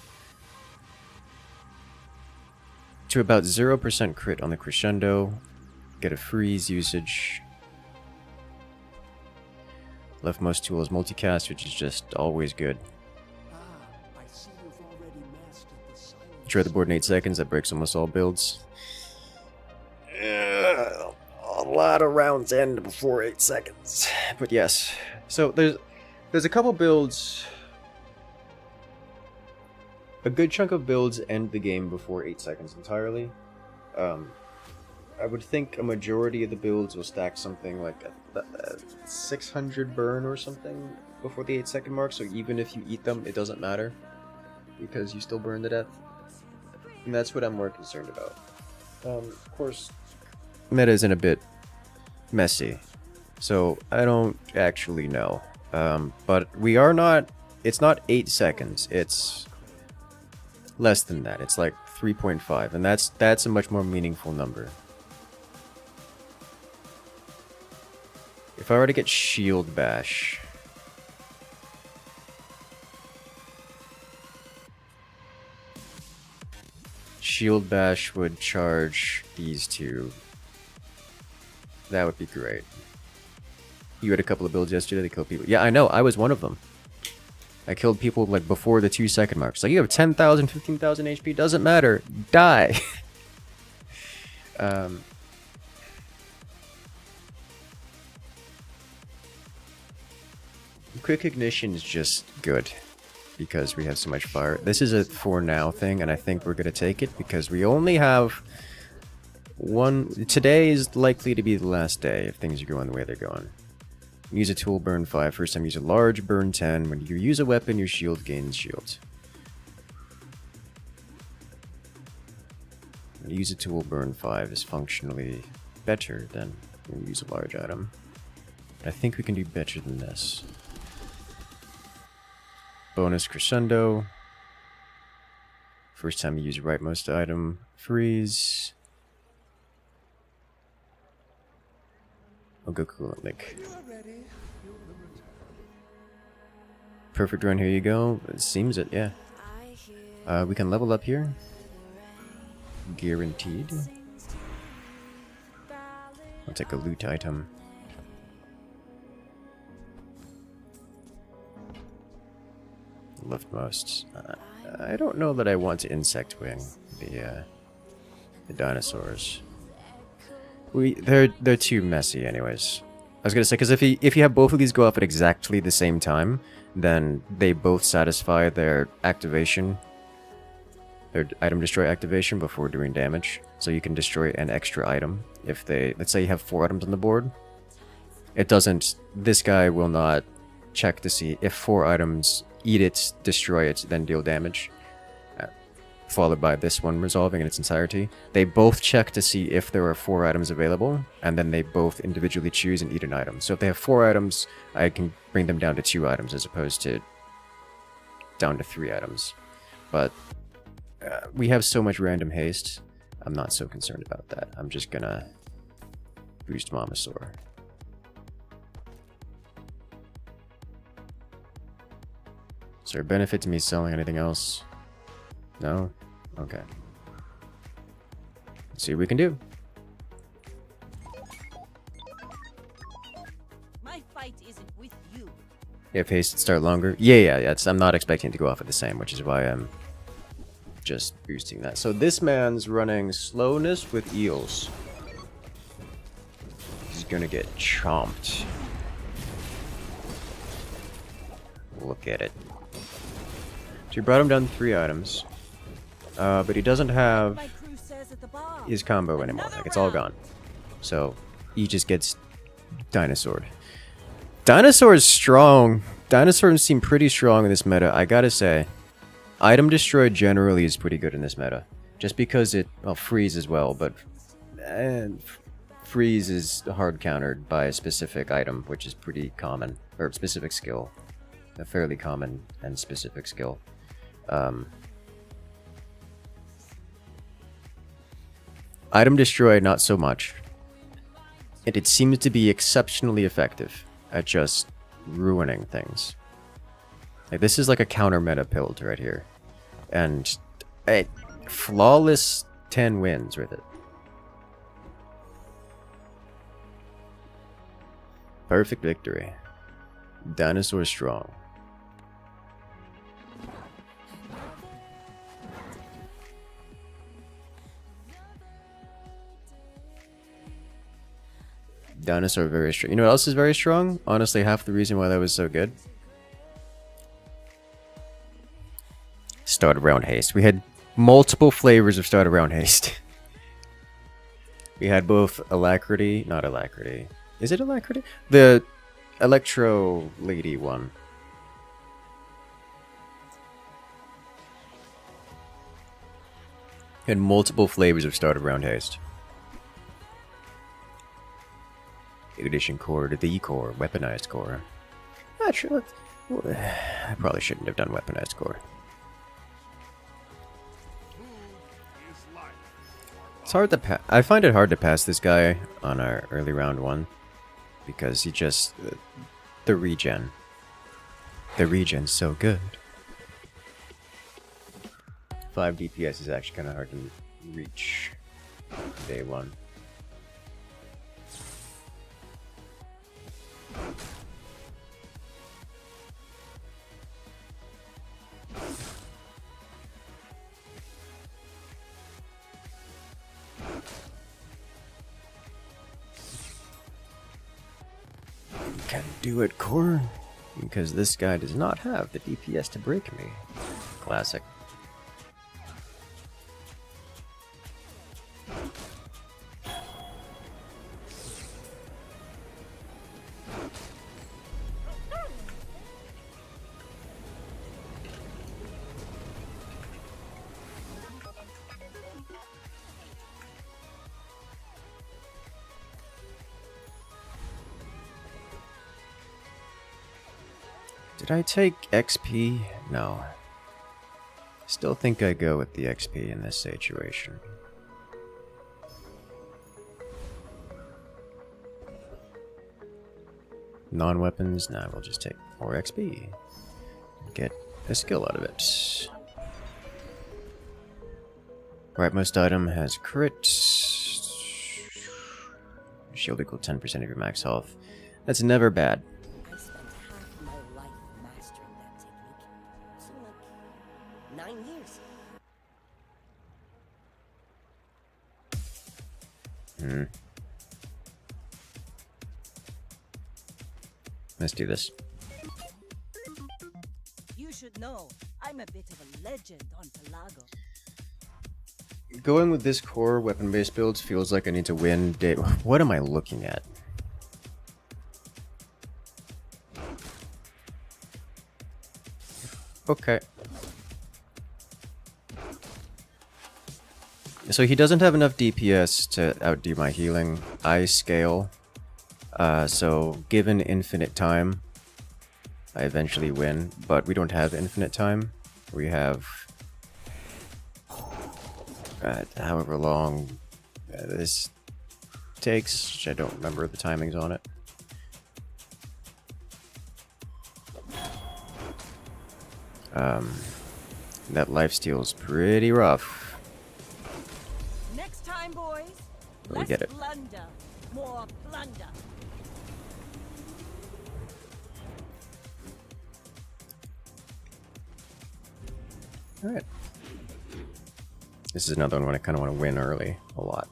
to about 0% crit on the crescendo. Get a freeze usage. Leftmost tool is multicast, which is just always good. I see you've already mastered the silence. Destroy the board in 8 seconds, that breaks almost all builds. A lot of rounds end before 8 seconds. But yes. So there's a couple builds. A good chunk of builds end the game before 8 seconds entirely. I would think a majority of the builds will stack something like a 600 burn or something before the 8-second mark, so even if you eat them, it doesn't matter, because you still burn to death. And that's what I'm more concerned about. Of course, meta isn't a bit messy, so I don't actually know. But we are not... It's not 8 seconds, it's less than that. It's like 3.5, and that's a much more meaningful number. If I were to get Shield Bash... Shield Bash would charge these two. That would be great. You had a couple of builds yesterday to kill people. Yeah, I know, I was one of them. I killed people like before the 2-second mark. It's like, you have 10,000, 15,000 HP, doesn't matter. Die! Quick Ignition is just good, because we have so much fire. This is a for now thing, and I think we're going to take it, because we only have one... Today is likely to be the last day, if things are going the way they're going. Use a tool, burn 5. First time use a large, burn 10. When you use a weapon, your shield gains shield. When you use a tool, burn 5 is functionally better than when you use a large item. I think we can do better than this. Bonus crescendo. First time you use rightmost item, freeze. I'll go coolant link. Perfect run, here you go. It seems it, yeah. We can level up here. Guaranteed. I'll take a loot item. Leftmost. I don't know that I want to insect wing the dinosaurs. They're too messy, anyways. I was gonna say, because if you have both of these go off at exactly the same time, then they both satisfy their activation, their item destroy activation before doing damage. So you can destroy an extra item if they, let's say you have 4 items on the board. It doesn't. This guy will not check to see if 4 items. Eat it, destroy it, then deal damage. Followed by this one resolving in its entirety. They both check to see if there are 4 items available, and then they both individually choose and eat an item. So if they have 4 items, I can bring them down to 2 items as opposed to down to 3 items. But we have so much random haste, I'm not so concerned about that. I'm just gonna boost Mamasaur. Is there a benefit to me selling anything else? No? Okay. Let's see what we can do. My fight isn't with you. If haste start longer? Yeah, I'm not expecting it to go off at the same, which is why I'm just boosting that. So this man's running slowness with eels. He's gonna get chomped. Look at it. So he brought him down to 3 items. But he doesn't have My crew says at the bar. his combo anymore. Like, it's all gone. So he just gets dinosaured. Dinosaur is strong. Dinosaurs seem pretty strong in this meta, I gotta say. Item Destroy generally is pretty good in this meta. Just because it, well, freeze as well, but freeze is hard countered by a specific item, which is pretty common, or specific skill. A fairly common and specific skill. Item Destroy, not so much. And it seems to be exceptionally effective at just ruining things. Like, this is like a counter meta build right here. And a flawless 10 wins with it. Perfect victory. Dinosaur strong. Dinosaur very strong. You know what else is very strong? Honestly, half the reason why that was so good. Started round haste. We had multiple flavors of started round haste. We had both alacrity, not alacrity. Is it alacrity? The electro lady one. Had multiple flavors of started round haste. Ignition core to the core, weaponized core. Not sure. I probably shouldn't have done weaponized core. It's hard to I find it hard to pass this guy on our early round 1 because he just the regen. The regen's so good. 5 DPS is actually kind of hard to reach day 1. Can do it, core, because this guy does not have the DPS to break me. Classic. Did I take XP? No. Still think I go with the XP in this situation. Non-weapons? Nah, we'll just take more XP. Get a skill out of it. Rightmost item has crit. Shield equal 10% of your max health. That's never bad. I spent half my life mastering that technique. So like 9 years. Let's do this. You should know, I'm a bit of a legend on Pelago. Going with this core weapon-based builds feels like I need to win day... What am I looking at? Okay. So he doesn't have enough DPS to outdo my healing. I scale. So given infinite time, I eventually win. But we don't have infinite time. We have however long this takes, which I don't remember the timings on it. That lifesteal's pretty rough. Next time, boys. We get it. Blunder. More blunder. Alright. This is another one I kind of want to win early. A lot.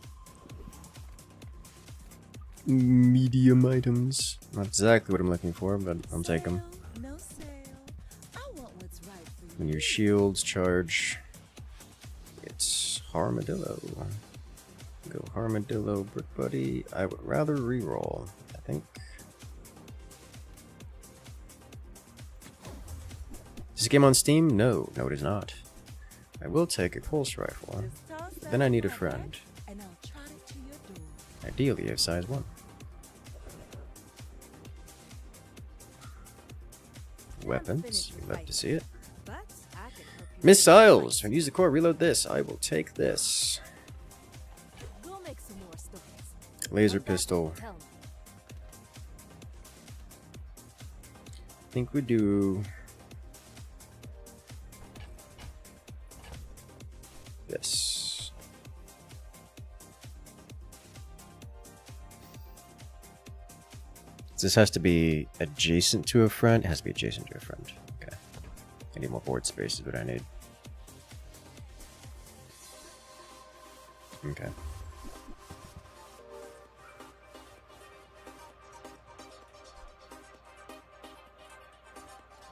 Medium items. Not exactly what I'm looking for, but I'll take them. No sale. I want what's right for you. When your shields charge, it's Armadillo. Go Armadillo, Brick Buddy. I would rather reroll, I think. Is this game on Steam? No, it is not. I will take a pulse rifle. Just toss that Then I need a in my friend. bag, and I'll trot it to your door. Ideally of size 1. Weapons, you love to see it. But I can help you. Missiles! When you use the core, reload this. I will take this. Go make some more stories. Laser Come back and pistol. tell me. I think we do this. This has to be adjacent to a friend. It has to be adjacent to a friend. Okay. I need more board space is what I need. Okay.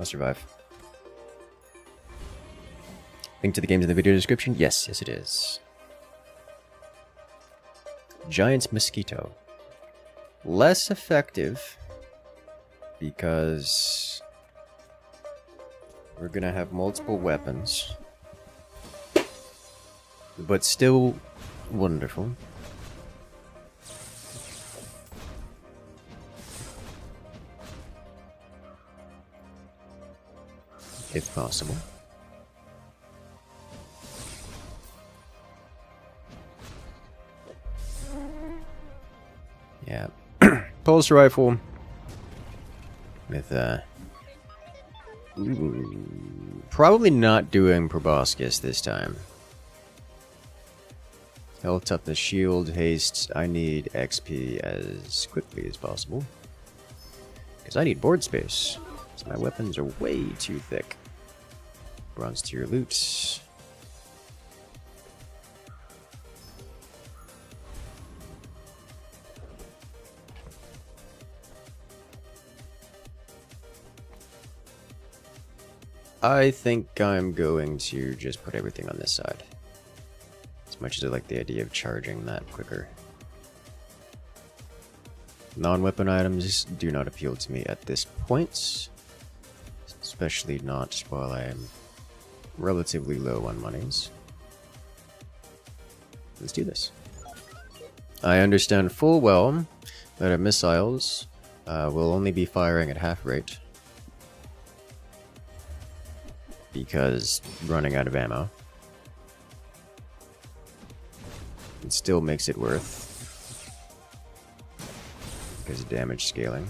I'll survive. Link to the game's in the video description? Yes, it is. Giant Mosquito. Less effective because we're gonna have multiple weapons, but still wonderful. If possible. Yeah. Pulse rifle with probably not doing proboscis this time. Health toughness, shield, haste. I need XP as quickly as possible because I need board space. So my weapons are way too thick. Bronze tier loot. I think I'm going to just put everything on this side. As much as I like the idea of charging that quicker. Non-weapon items do not appeal to me at this point. Especially not while I am relatively low on monies. Let's do this. I understand full well that our missiles will only be firing at half rate. Because running out of ammo. It still makes it worth. Because of damage scaling.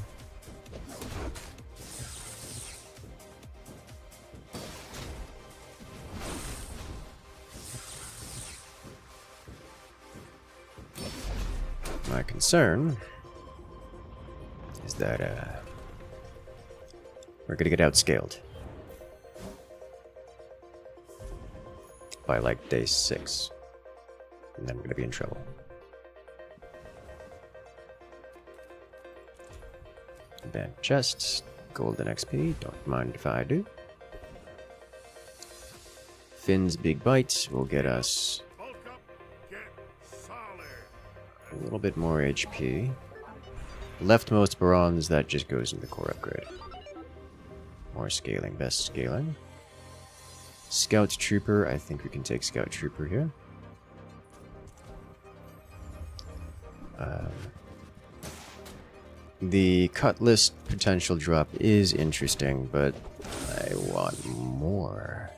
My concern is that we're gonna get outscaled. By like day 6. And then I'm gonna be in trouble. Bad chests, golden XP, don't mind if I do. Finn's big bite will get us a little bit more HP. Leftmost bronze, that just goes into core upgrade. More scaling, best scaling. Scout Trooper, I think we can take Scout Trooper here. The Cutlass potential drop is interesting, but I want more.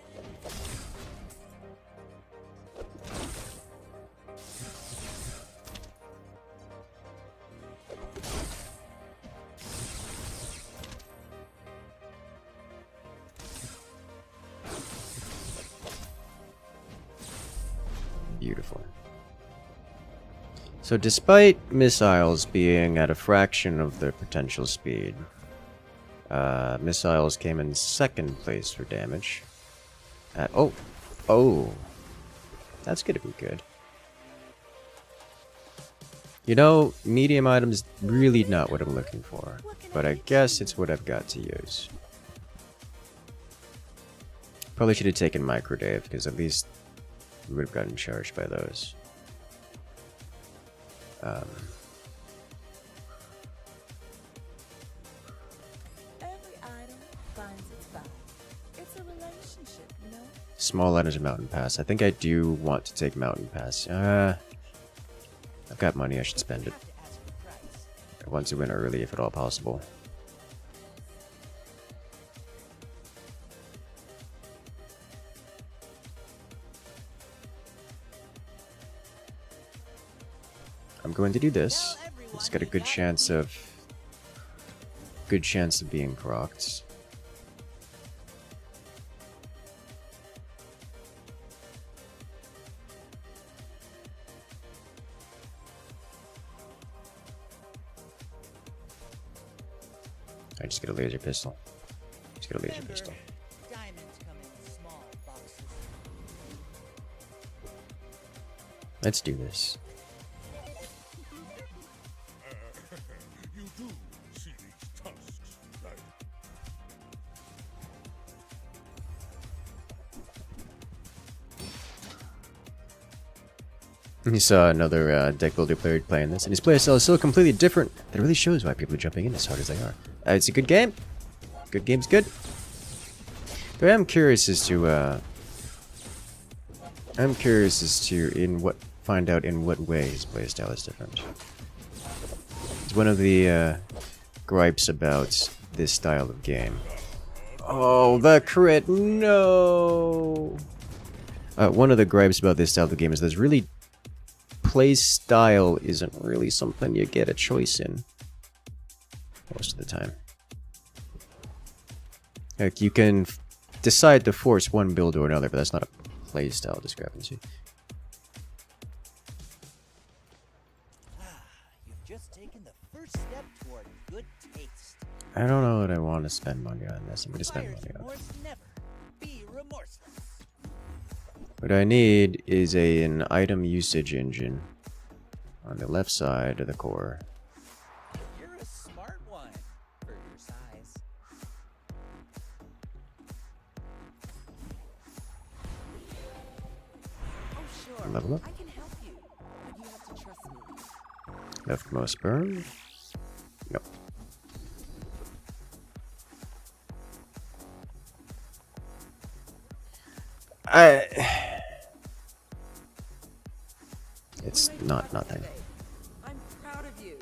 Beautiful. So despite missiles being at a fraction of their potential speed, missiles came in second place for damage. Oh, that's gonna be good. You know, medium items really not what I'm looking for, but I guess it's what I've got to use. Probably should have taken Microdave, because at least we would have gotten charged by those. Every item finds its value. It's a relationship, you know? Small items of Mountain Pass. I think I do want to take Mountain Pass. I've got money, I should spend it. Have to ask for price. I want to win early if at all possible. I'm going to do this. It's got a good chance of being procced. I just get a laser pistol. Just get a laser pistol. Diamonds come in small boxes. Let's do this. You do see these tusks, right? You saw another deck builder player playing this, and his playstyle is so completely different that it really shows why people are jumping in as hard as they are. It's a good game. Good game's good. But I'm curious as to find out in what way his playstyle is different. It's one of the gripes about this style of game. Oh, the crit! No. One of the gripes about this style of game is there's really play style isn't really something you get a choice in most of the time. Like, you can decide to force one build or another, but that's not a play style discrepancy. You've just taken the first step toward good taste. I don't know what I want to spend money on this. I'm going to spend money on it. Remorse never. Be remorseless. What I need is an item usage engine on the left side of the core. You're a smart one for your size. Oh, sure. Level up. I can help you, but you have to trust me. Leftmost burn. No. It's not nothing. I'm proud of you.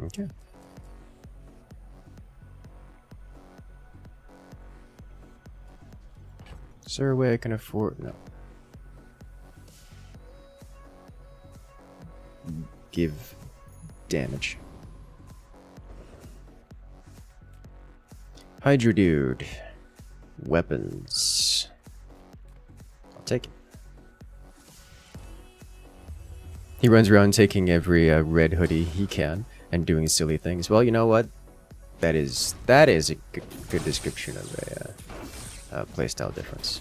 Okay. Is there a way I can afford? No. Give damage. Hydra dude. Weapons. I'll take it. He runs around taking every red hoodie he can and doing silly things. Well, you know what? That is a good description of a playstyle difference.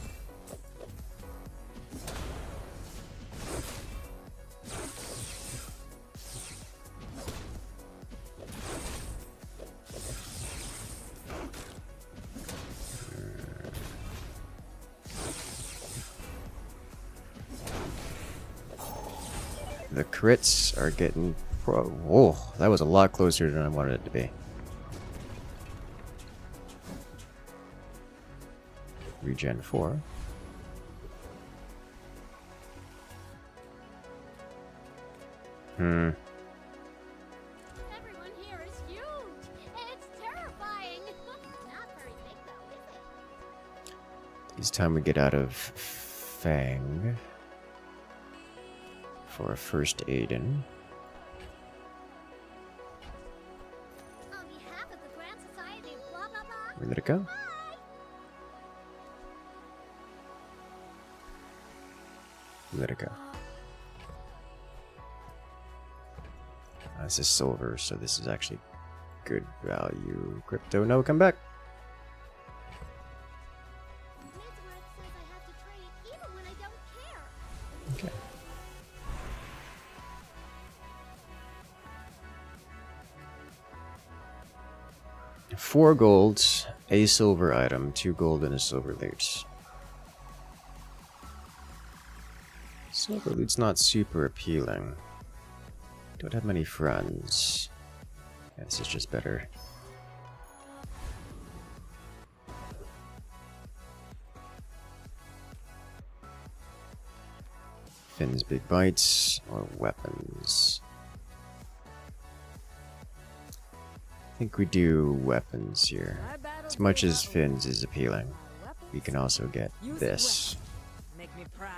The crits are getting oh, that was a lot closer than I wanted it to be. Regen 4. Everyone here is huge. It's terrifying. Not very big though, is it? It's time we get out of Fang for a first aid in. On behalf of the Grand Society of blah blah blah. Where did it go? Bye. Let it go. This is silver, so this is actually good value. Crypto, no, come back. Wizard says I have to trade even when I don't care. Okay. Four golds, a silver item, 2 gold, and a silver loot. Silver loot's not super appealing. Don't have many friends. Yeah, this is just better. Finn's big bites or weapons. I think we do weapons here. As much as Finn's is appealing, we can also get this. Make me proud.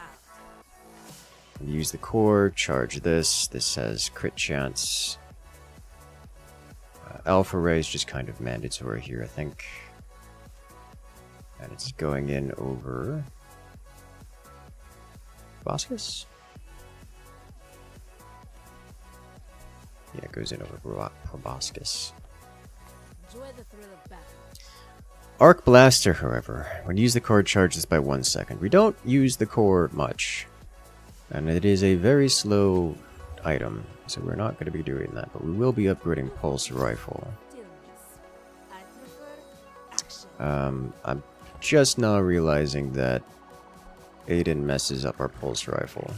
Use the core, charge this. This has crit chance. Alpha ray is just kind of mandatory here, I think. And it's going in over Proboscis? Yeah, it goes in over Proboscis. Enjoy the thrill of battle. Arc Blaster, however, when you use the core, charge this by 1 second. We don't use the core much. And it is a very slow item, so we're not going to be doing that, but we will be upgrading Pulse Rifle. I prefer action. I'm just now realizing that Aiden messes up our Pulse Rifle.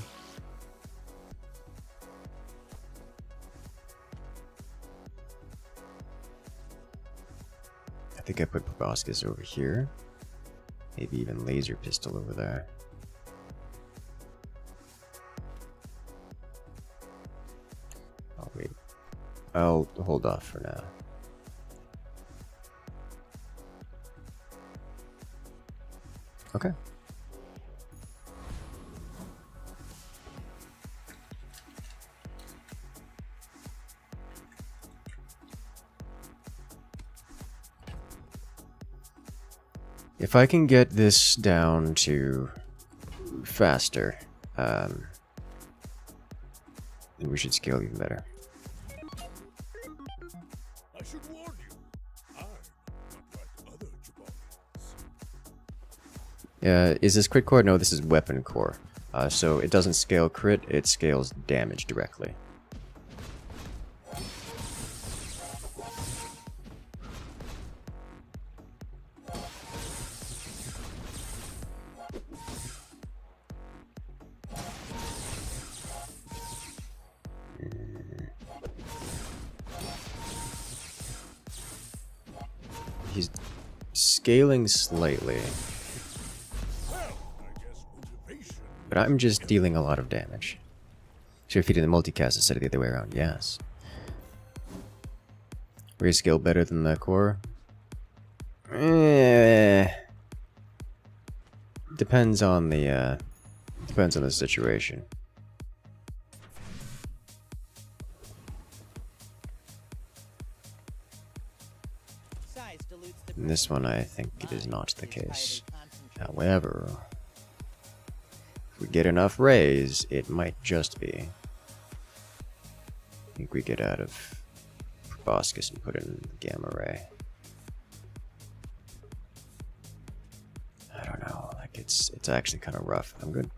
I think I put Proboscis over here. Maybe even Laser Pistol over there. Oh wait, I'll hold off for now. Okay. If I can get this down to faster, then we should scale even better. I should warn you, I'm not like other Jabalians. Is this crit core? No, this is weapon core. So it doesn't scale crit, it scales damage directly. He's scaling slightly, Well, I guess motivation. but I'm just dealing a lot of damage. So if you did the multicast instead of the other way around, yes. Rescale better than the core? Depends on the situation. Size dilutes the In this one, I think it is not the case. However, if we get enough rays, it might just be. I think we get out of Proboscis and put in the gamma ray. I don't know, like it's actually kind of rough. I'm good.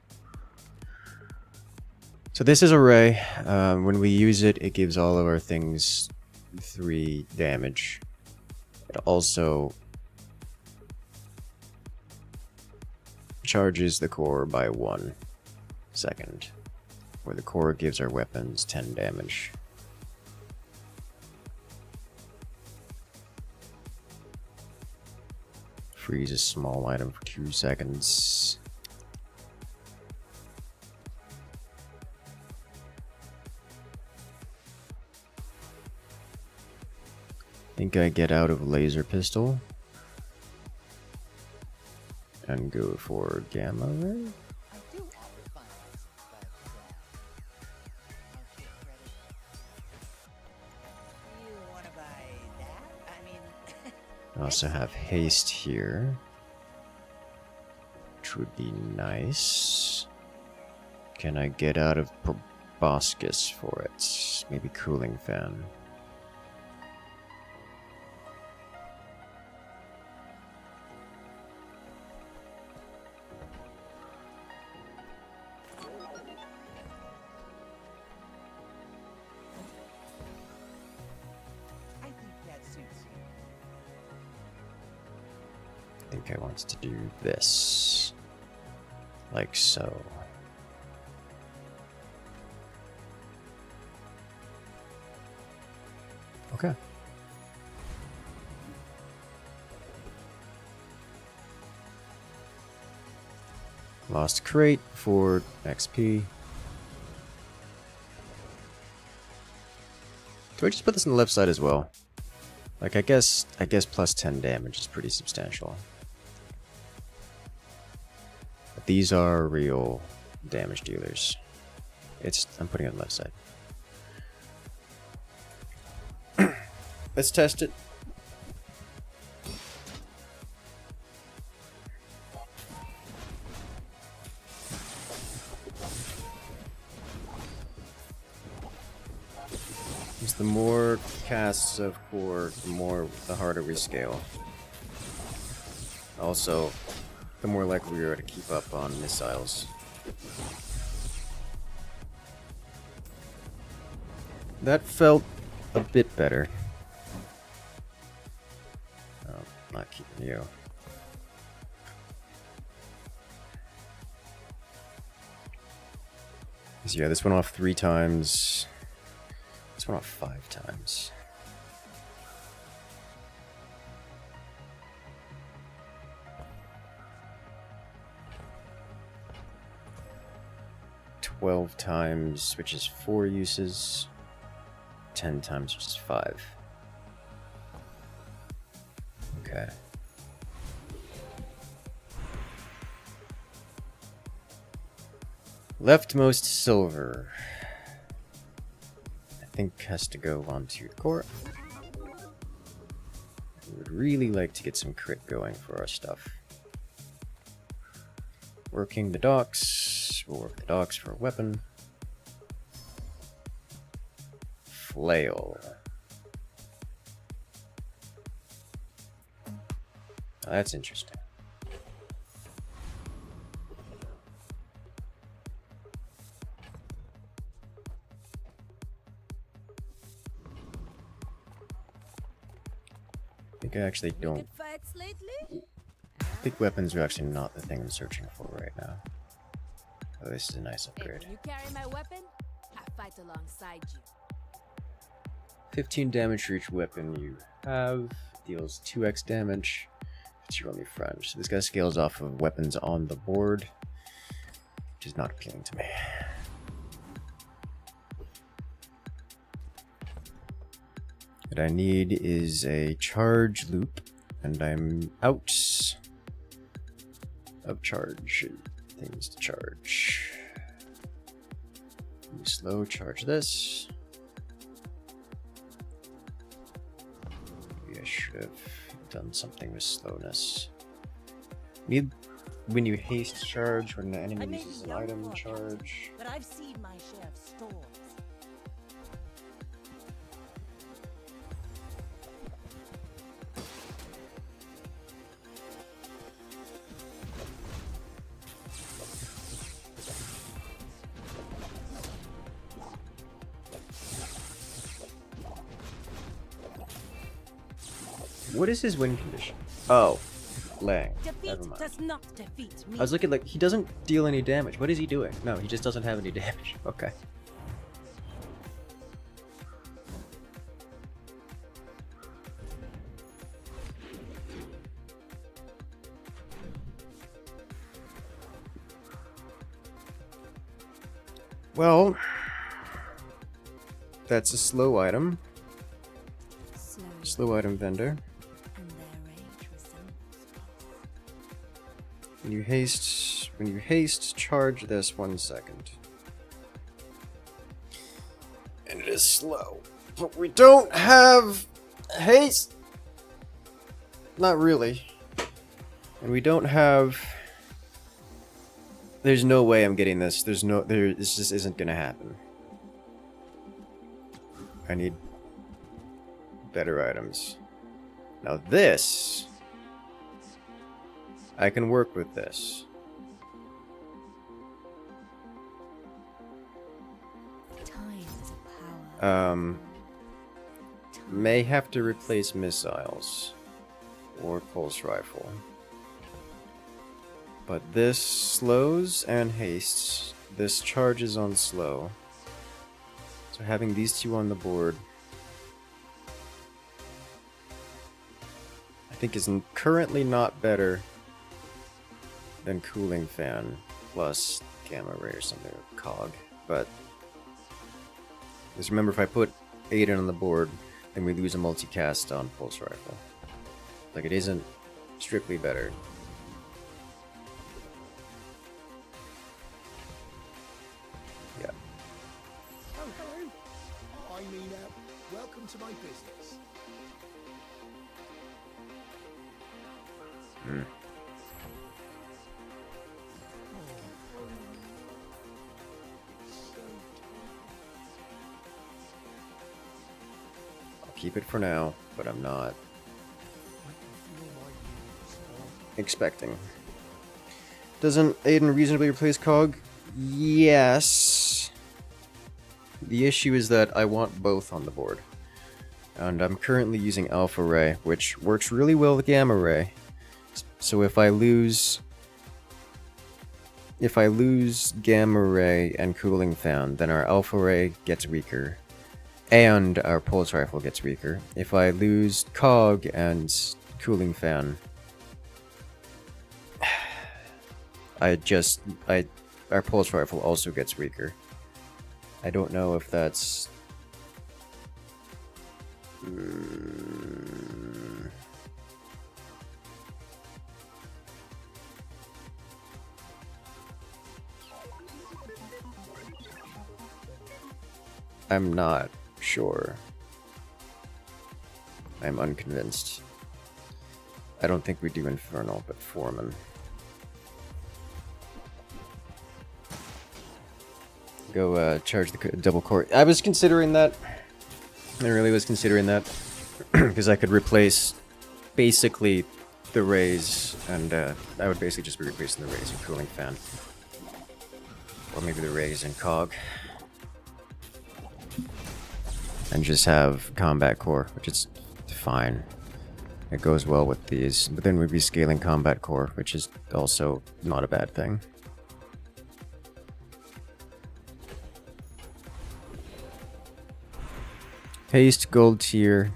So this is a ray. When we use it, it gives all of our things 3 damage. It also charges the core by 1 second, where the core gives our weapons 10 damage. Freeze a small item for 2 seconds. I think I get out of laser pistol. and go for gamma ray. I do offer finance, but I'll take credit. You wanna buy that? I mean, I also have haste here, which would be nice. Can I get out of proboscis for it? Maybe cooling fan. I think that suits you. I think I want to do this. Like so. Okay. Lost crate for XP. Do I just put this on the left side as well? Like I guess plus 10 damage is pretty substantial. But these are real damage dealers. I'm putting it on the left side. Let's test it. Because the more casts of core, the harder we scale. Also, the more likely we are to keep up on missiles. That felt a bit better. Oh, not keeping you. So yeah, this went off 3 times. This went off 5 times. $12 times, which is 4 uses. 10 times, which is 5. Okay. Leftmost silver. I think has to go onto the core. We would really like to get some crit going for our stuff. Working the docks. We'll work the docks for a weapon. Flail. Oh, that's interesting. I think I actually don't. Good fights lately? I think weapons are actually not the thing I'm searching for right now. Oh, this is a nice Hey, upgrade. when you carry my weapon, I fight alongside you. 15 damage for each weapon you have. Deals 2x damage. It's your only friend. So this guy scales off of weapons on the board, which is not appealing to me. What I need is a charge loop, and I'm out of charge things to charge. Let me slow charge this. Maybe I should have done something with slowness. Need when you haste charge, when the I enemy may uses be an young item for a charge. captain, but I've seen my share of storms. What is his win condition? Oh, Lang. Defeat Never mind. does not defeat me. I was looking like he doesn't deal any damage. What is he doing? No, he just doesn't have any damage. Okay. Well, that's a slow item. Slow item vendor. And their rage resembles When you haste, charge this 1 second. And it is slow. But we don't have haste! Not really. And we don't have... There's no way I'm getting this. This just isn't gonna happen. I need better items. Now this... I can work with this. Time is a power. May have to replace missiles. Or pulse rifle. But this slows and hastes. This charges on slow. So having these two on the board, I think is currently not better than cooling fan plus gamma ray or something, or cog. But just remember, if I put Aiden on the board, then we lose a multicast on pulse rifle. Like, it isn't strictly better. Yeah. Oh, hello. I mean, welcome to my business. I'll keep it for now, but I'm not expecting. Doesn't Aiden reasonably replace Cog? Yes. The issue is that I want both on the board. And I'm currently using Alpha Ray, which works really well with Gamma Ray. So if I lose Gamma Ray and Cooling Fan, then our Alpha Ray gets weaker. And our Pulse Rifle gets weaker. If I lose Cog and Cooling Fan, our Pulse Rifle also gets weaker. I don't know if that's... I'm not sure. I'm unconvinced. I don't think we do Infernal, but Foreman. Go charge the double core. I was considering that. I really was considering that. Because I could replace basically the rays, and I would basically just be replacing the rays and Cooling Fan. Or maybe the rays and Cog. And just have Combat Core, which is fine. It goes well with these. But then we'd be scaling Combat Core, which is also not a bad thing. Haste, gold tier,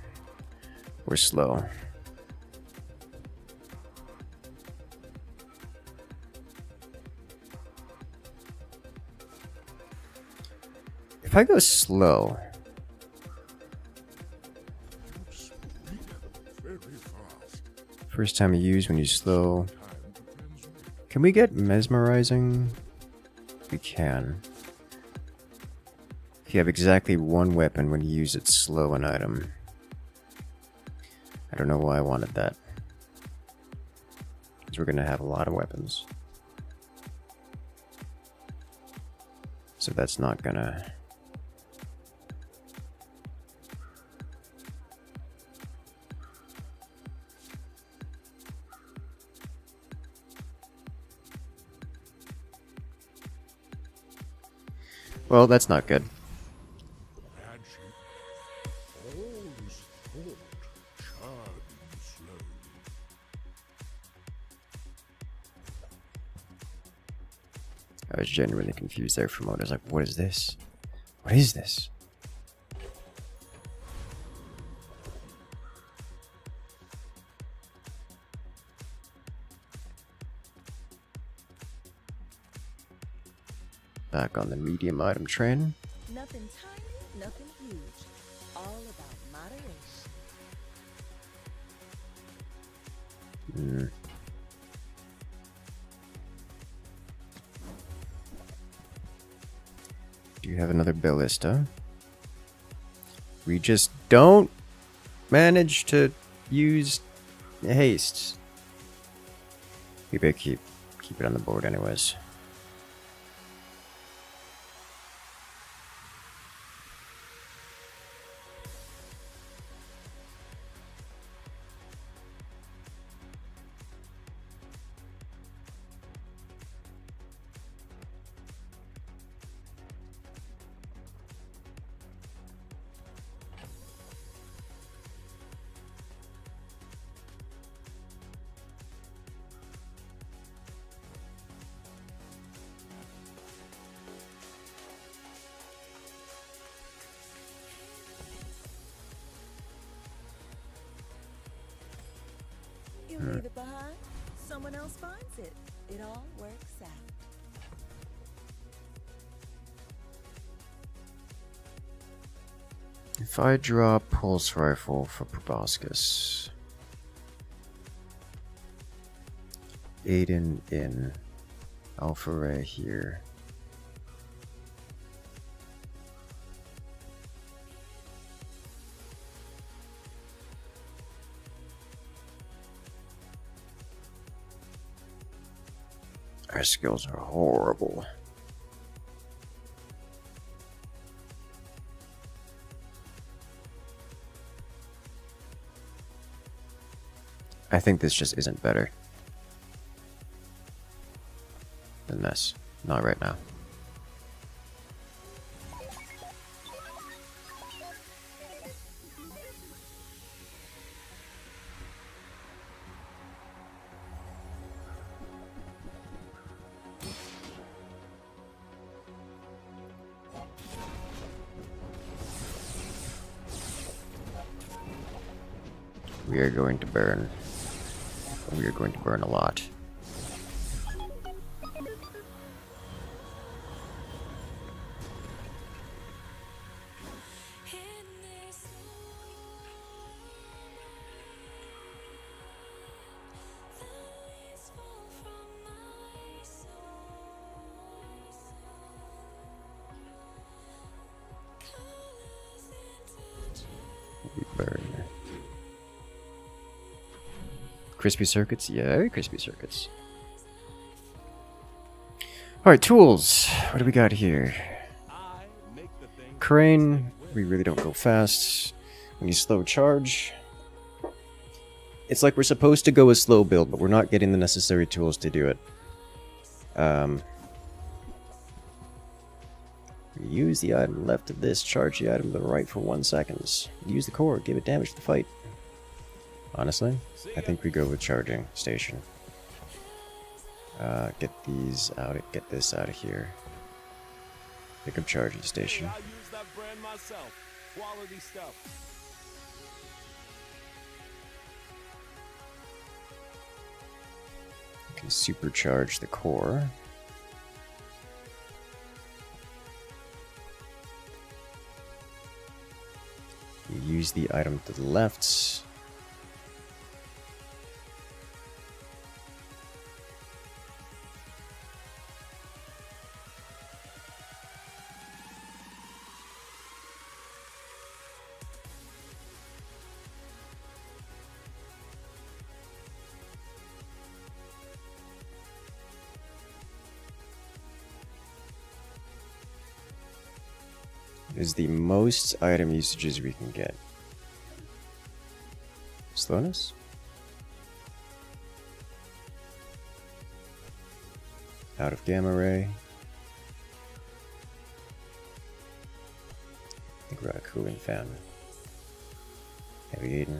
or slow. If I go slow, first time you use when you slow. Can we get mesmerizing? We can. If you have exactly one weapon when you use it, slow an item. I don't know why I wanted that. Because we're gonna have a lot of weapons. So that's not gonna... Well, that's not good. I was genuinely confused there for a moment. I was like, what is this? What is this? Back on the medium item train. Nothing tiny, nothing huge. All about moderation. We have another ballista. We just don't manage to use haste. We better keep it on the board anyways. You leave it behind, someone else finds it. It all works out. If I draw pulse rifle for proboscis, Aiden in, Alpha Ray here. Our skills are horrible. I think this just isn't better than this. Not right now. We are going to burn. We are going to burn a lot. We burn. Crispy circuits? Yeah, crispy circuits. Alright, tools. What do we got here? Crane. We really don't go fast. When you slow charge. It's like we're supposed to go a slow build, but we're not getting the necessary tools to do it. Use the item left of this, charge the item to the right for 1 second. Use the core, give it damage to the fight. Honestly, I think we go with charging station. Get these out, get this out of here. Pick up charging station. I use that brand myself. Quality stuff. Can supercharge the core. You use the item to the left. Is the most item usages we can get. Slowness? Out of gamma ray. I think we're out of cooling fan. Heavy Aiden.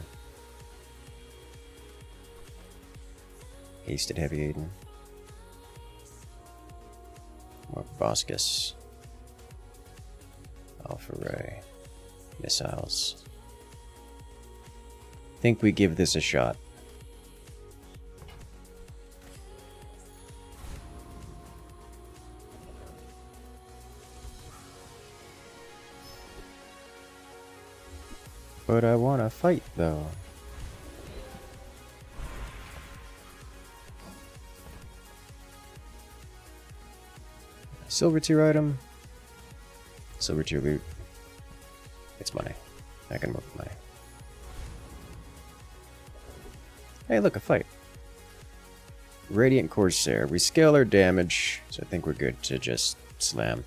Hasted Heavy Aiden. More Boscus. Alpha Ray. Missiles. Think we give this a shot. But I want to fight though. Silver tier item. Silver 2 loot. It's money. I can move money. Hey, look, a fight. Radiant Corsair. We scale our damage, so I think we're good to just slam.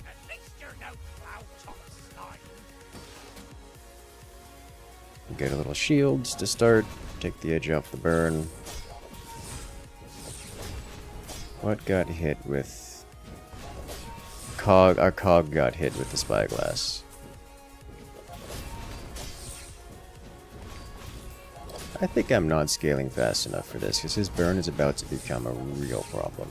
At least you're no cloud top slime. Get a little shields to start. Take the edge off the burn. What got hit with... Cog? Our cog got hit with the spyglass. I think I'm not scaling fast enough for this, because his burn is about to become a real problem.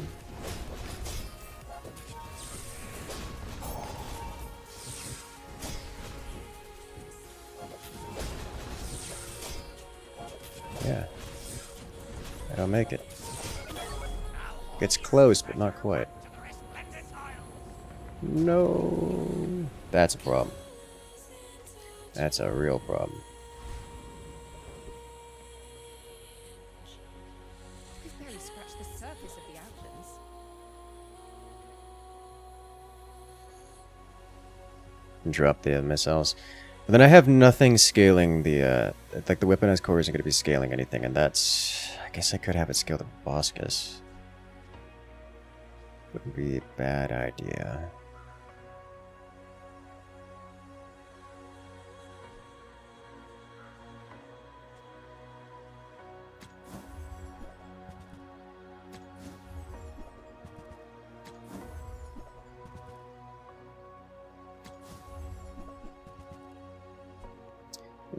Yeah. I don't make it. Gets close, but not quite. No. That's a problem. That's a real problem. We've barely scratched the surface of the outlands. Drop the missiles. But then I have nothing scaling the, like the weaponized core isn't going to be scaling anything, and that's... I guess I could have it scale the Boscus. Wouldn't be a bad idea.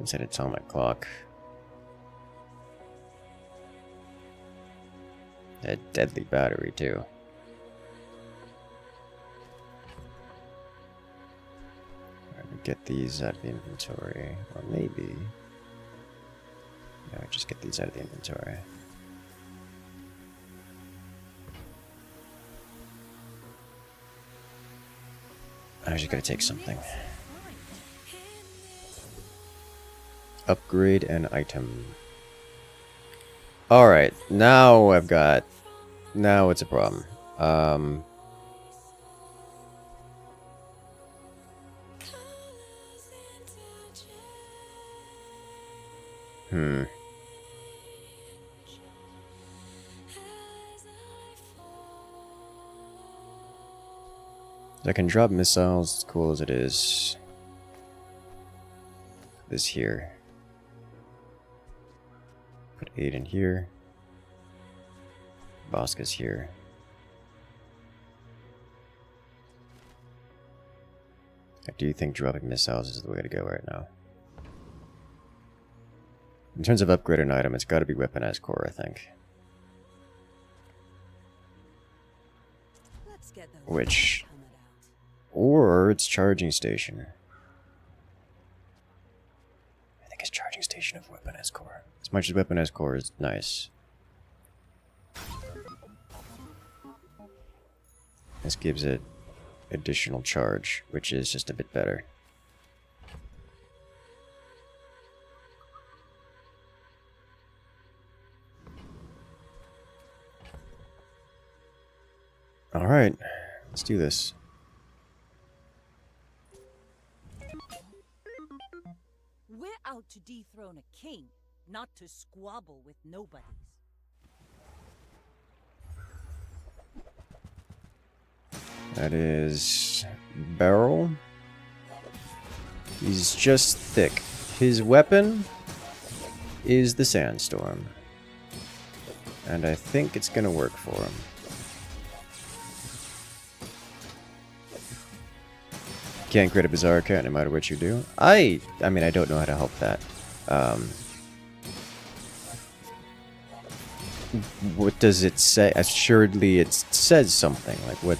Set atomic clock. A deadly battery too. Get these out of the inventory, or maybe... Yeah, just get these out of the inventory. I was just gonna take something. Upgrade an item. Alright, now I've got... Now it's a problem. I can drop missiles, as cool as it is. This here. Put 8 in here. Bosca's here. I do think dropping missiles is the way to go right now. In terms of upgrade an item, it's got to be weaponized core, I think. Let's get those Which... hammered out. Or it's charging station. I think it's charging station of weaponized core. As much as weaponized core is nice. This gives it additional charge, which is just a bit better. Alright, let's do this. We're out to dethrone a king, not to squabble with nobodies. That is... Barrel. He's just thick. His weapon is the Sandstorm. And I think it's gonna work for him. Can't create a Bazaar account no matter what you do. I mean, I don't know how to help that. What does it say? Assuredly, it says something. Like,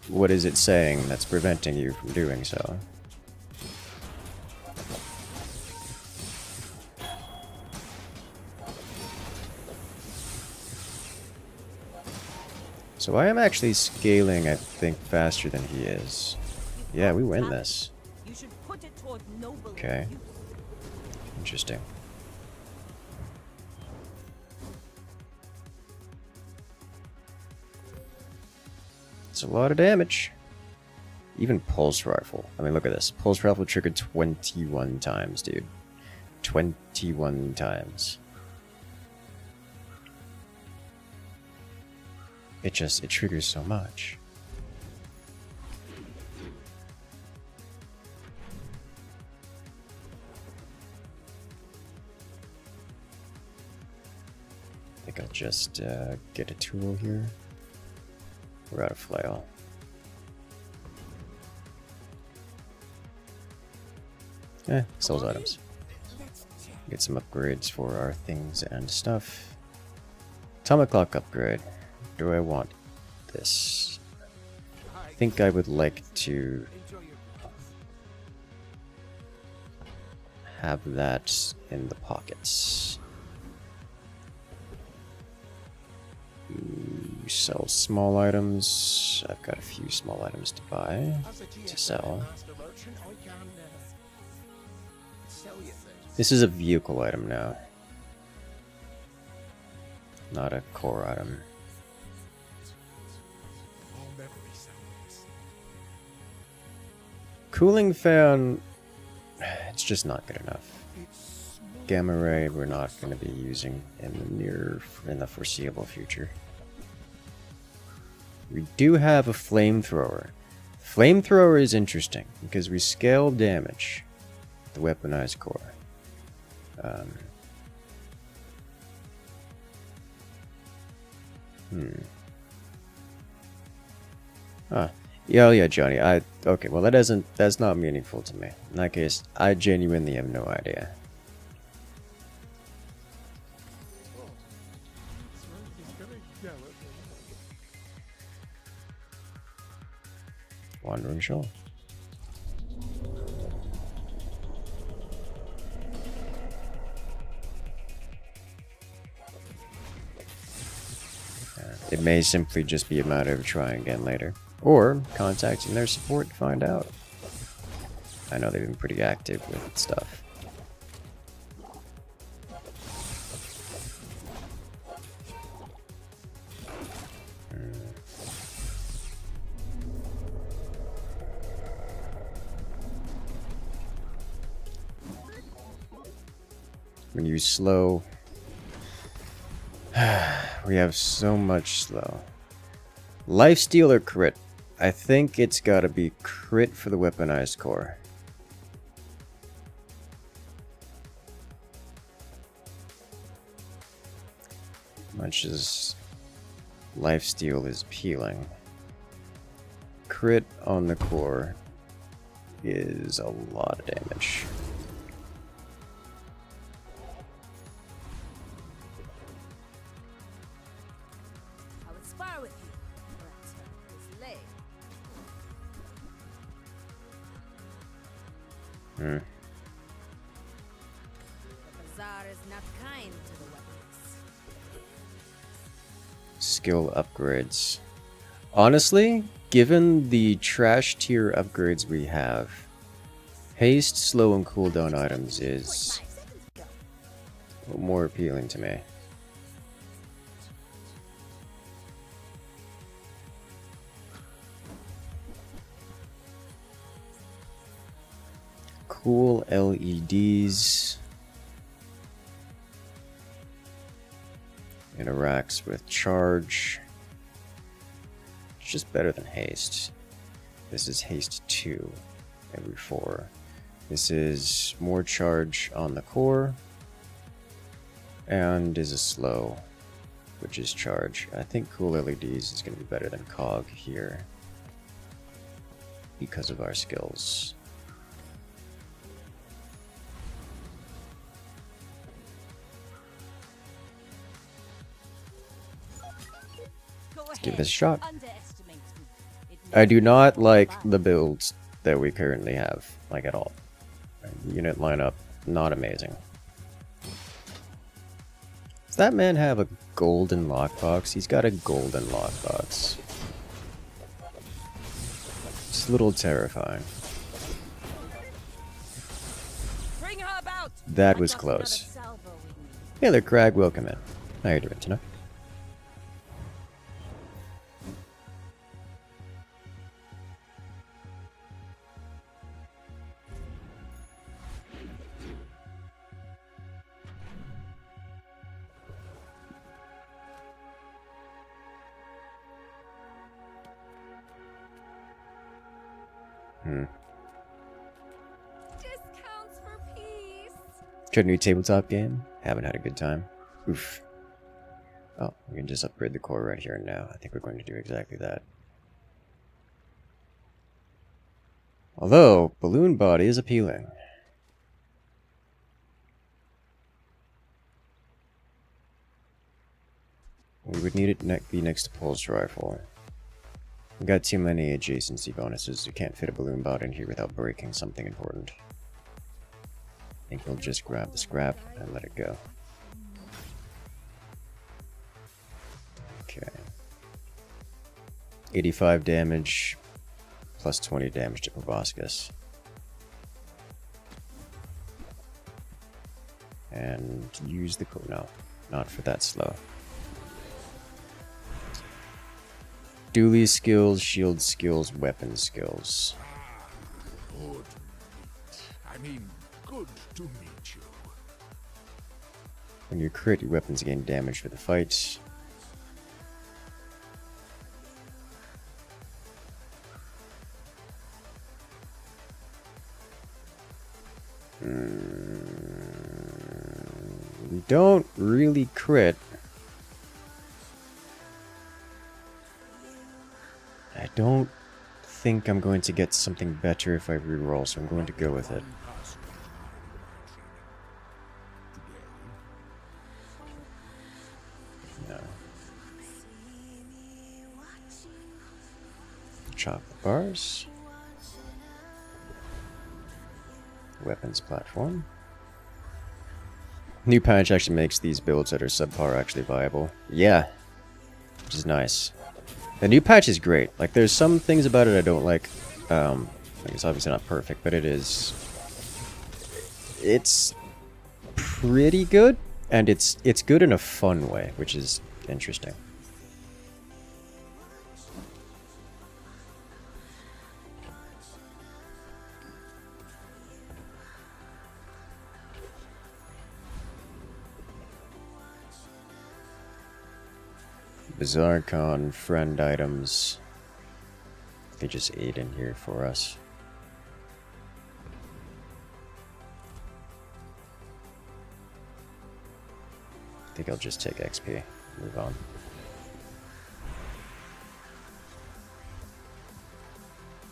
what is it saying that's preventing you from doing so? So I am actually scaling, I think, faster than he is. Yeah, we win this. You should put it toward noble Okay. use. Interesting. It's a lot of damage. Even pulse rifle. I mean, look at this. Pulse rifle triggered 21 times, dude. 21 times. It triggers so much. I think I'll just get a tool here. We're out of flail. Sells items. Get some upgrades for our things and stuff. Atomic clock upgrade. Do I want this? I think I would like to have that in the pockets. Ooh, sell small items. I've got a few small items to buy, to sell. This is a vehicle item now, not a core item. Cooling fan, it's just not good enough. Gamma ray, we're not going to be using in the foreseeable future. We do have a flamethrower. Flamethrower is interesting because we scale damage with the weaponized core. Yeah, Johnny. Okay, well that's not meaningful to me. In that case, I genuinely have no idea. Wandering Shoal. It may simply just be a matter of trying again later. Or contacting their support to find out. I know they've been pretty active with stuff. When you slow... we have so much slow. Lifesteal or crit? I think it's gotta be crit for the weaponized core. Much as lifesteal is appealing, crit on the core is a lot of damage. I would spar with you, but it's late. Hmm. The Bazaar is not kind to the weapons. Skill upgrades. Honestly, given the trash tier upgrades we have, haste, slow, and cooldown items is more appealing to me. Cool LEDs. Interacts with charge. It's just better than haste. This is haste 2 every 4. This is more charge on the core and is a slow, which is charge. I think cool LEDs is going to be better than cog here because of our skills. Let's give this a shot. I do not like the builds that we currently have, like at all. Unit lineup, not amazing. Does that man have a golden lockbox? He's got a golden lockbox. It's a little terrifying. That was close. Hey there, Crag, welcome in. How you doing tonight? Discounts for peace. Tried a new tabletop game. Haven't had a good time. Oof. Oh, we can just upgrade the core right here and now. I think we're going to do exactly that. Although, balloon body is appealing. We would need it be next to pulse rifle. We got too many adjacency bonuses. We can't fit a balloon bot in here without breaking something important. I think we'll just grab the scrap and let it go. Okay. 85 damage, plus 20 damage to proboscis. And use the code. No, not for that slow. Dually skills, shield skills, weapon skills. Good. I mean, good to meet you. When you crit, your weapons gain damage for the fight. We don't really crit. I don't think I'm going to get something better if I reroll, so I'm going to go with it. No. Chocolate bars. Weapons platform. New patch actually makes these builds that are subpar actually viable. Yeah. Which is nice. The new patch is great. Like, there's some things about it I don't like. Like, it's obviously not perfect, but it is... It's pretty good, and it's good in a fun way, which is interesting. Bazaar con friend items. They just ate in here for us. I think I'll just take XP. Move on.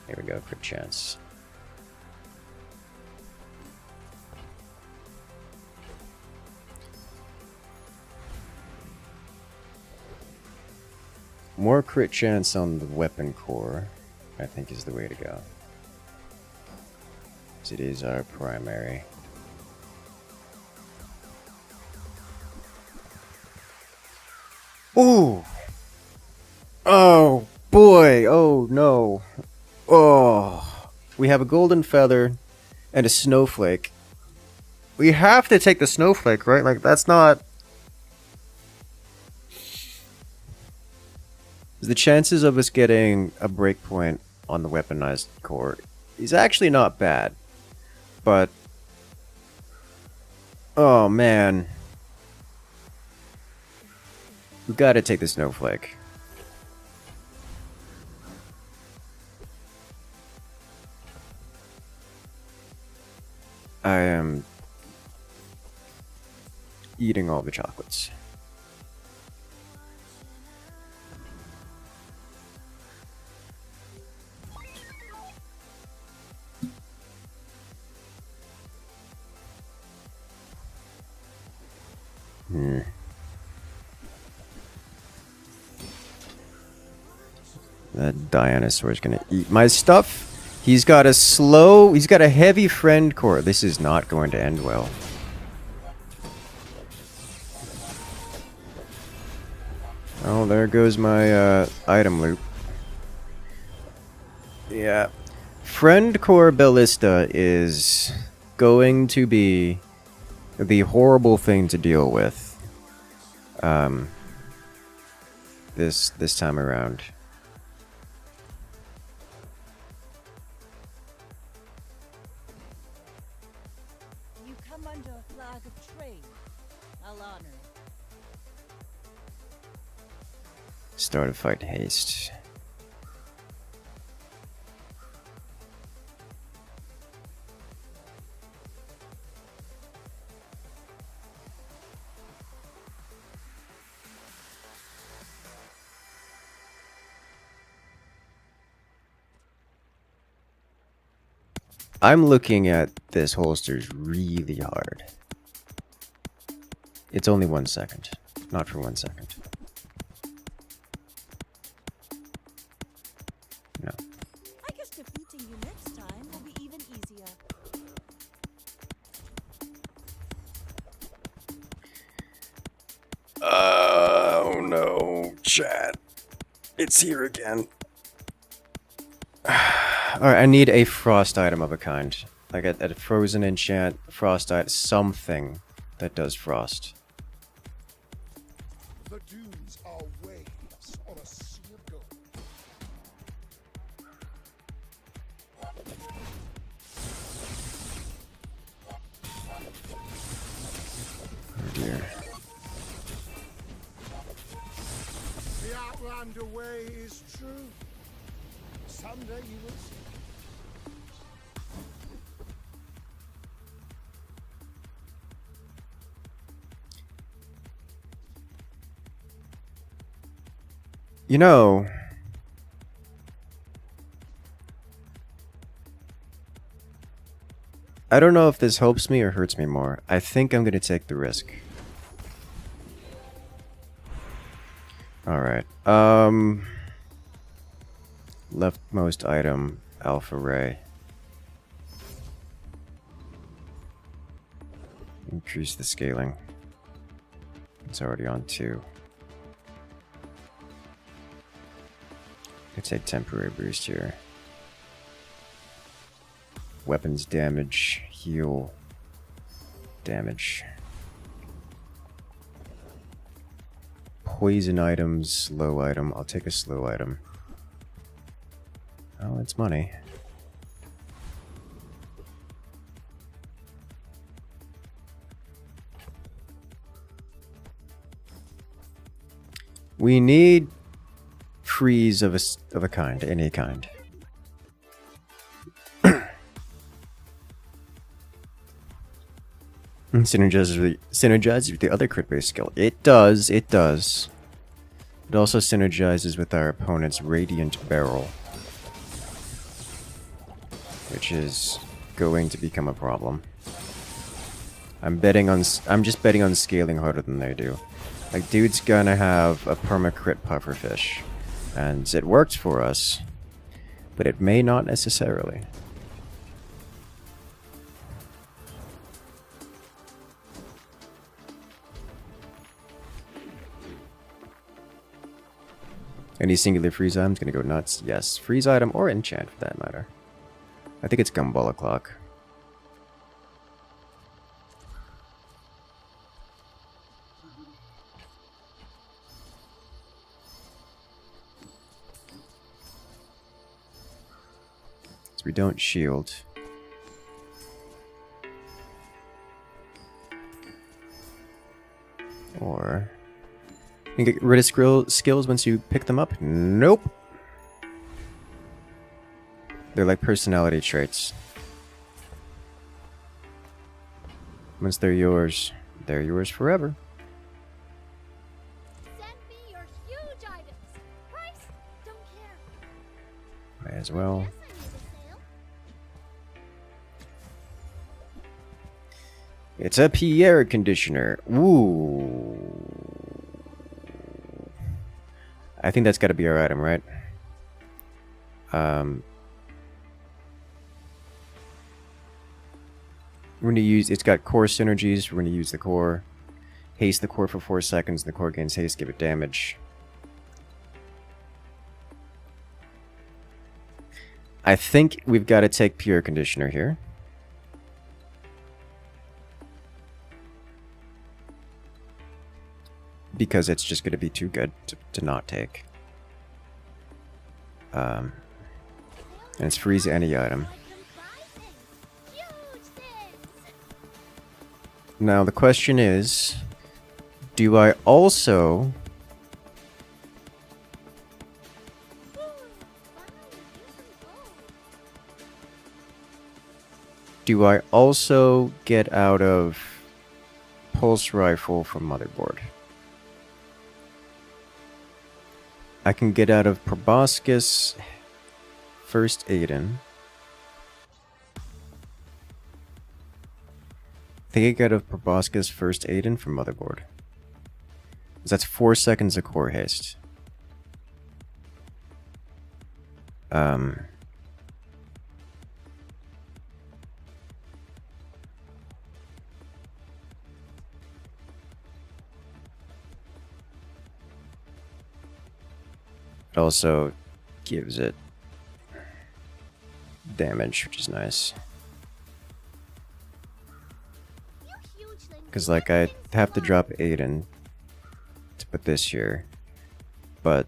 Here we go, quick chance. More crit chance on the weapon core, I think, is the way to go. As it is our primary. Ooh! Oh, boy! Oh, no. Oh. We have a golden feather and a snowflake. We have to take the snowflake, right? Like, that's not... The chances of us getting a breakpoint on the weaponized core is actually not bad. But... oh, man. We gotta take the snowflake. I am eating all the chocolates. That dinosaur is gonna eat my stuff. He's got a heavy friend core. This is not going to end well. Oh, there goes my item loop. Yeah. Friend core ballista is going to be the horrible thing to deal with. This time around. You come under a flag of trade. I'll honor it. Start a fight haste. I'm looking at this holsters really hard. It's only 1 second. Not for 1 second. No. I guess defeating you next time will be even easier. Oh no, chat. It's here again. Alright, I need a frost item of a kind. Like a frozen enchant, frost item, something that does frost. The dunes are waves on a sea of gold. Oh dear. The Outlander way is true. Someday you will see. You know, I don't know if this helps me or hurts me more. I think I'm gonna take the risk. Alright, leftmost item, Alpha Ray. Increase the scaling. It's already on 2. I take temporary boost here. Weapons damage, heal, damage. Poison items, slow item. I'll take a slow item. Oh, it's money. We need freeze of a kind, any kind. Synergizes with the other crit-based skill. It does, it does. It also synergizes with our opponent's Radiant Barrel, which is going to become a problem. I'm just betting on scaling harder than they do. Like, dude's gonna have a perma-crit pufferfish, and it worked for us, but it may not necessarily. Any singular freeze item's gonna go nuts. Yes, freeze item or enchant for that matter. I think it's Gumball Clock. So we don't shield. Or you can get rid of skills once you pick them up? Nope. They're like personality traits. Once they're yours forever. Send me your huge items. Price? Don't care. May as well. Yes, I need a sale. It's a Pierre conditioner. Ooh. I think that's got to be our item, right? We're going to use... It's got core synergies. We're going to use the core. Haste the core for 4 seconds. The core gains haste. Give it damage. I think we've got to take Pure Conditioner here. Because it's just going to be too good to not take. And it's freeze any item. Huge things. Now the question is, do I also... Do I also get out of Pulse Rifle from Motherboard? I can get out of Proboscis, First Aiden. think I got a Proboscis first Aiden from Motherboard. That's 4 seconds of core haste. It also gives it damage, which is nice. Because, like, I have to drop Aiden to put this here. But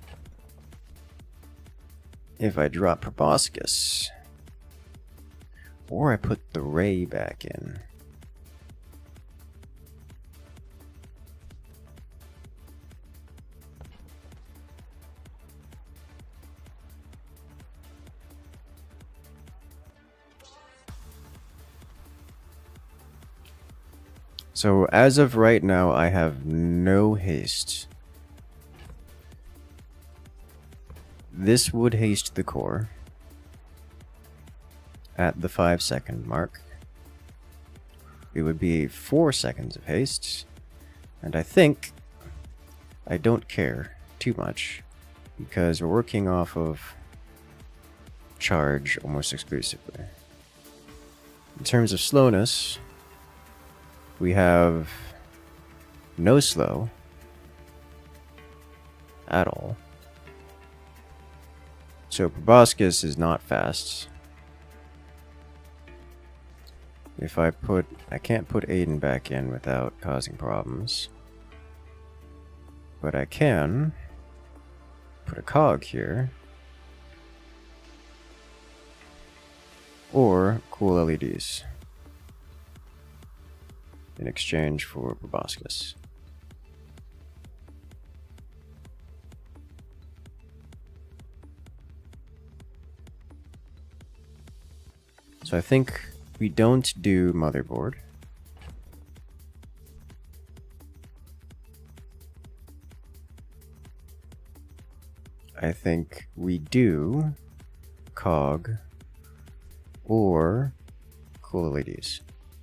if I drop Proboscis, or I put the Ray back in, so as of right now, I have no haste. This would haste the core at the 5-second mark. It would be 4 seconds of haste, and I think I don't care too much because we're working off of charge almost exclusively. In terms of slowness, we have no slow at all. So Proboscis is not fast. If I can't put Aiden back in without causing problems. But I can put a cog here. Or cool LEDs. In exchange for Proboscis. So I think we don't do Motherboard. I think we do cog or cool LEDs.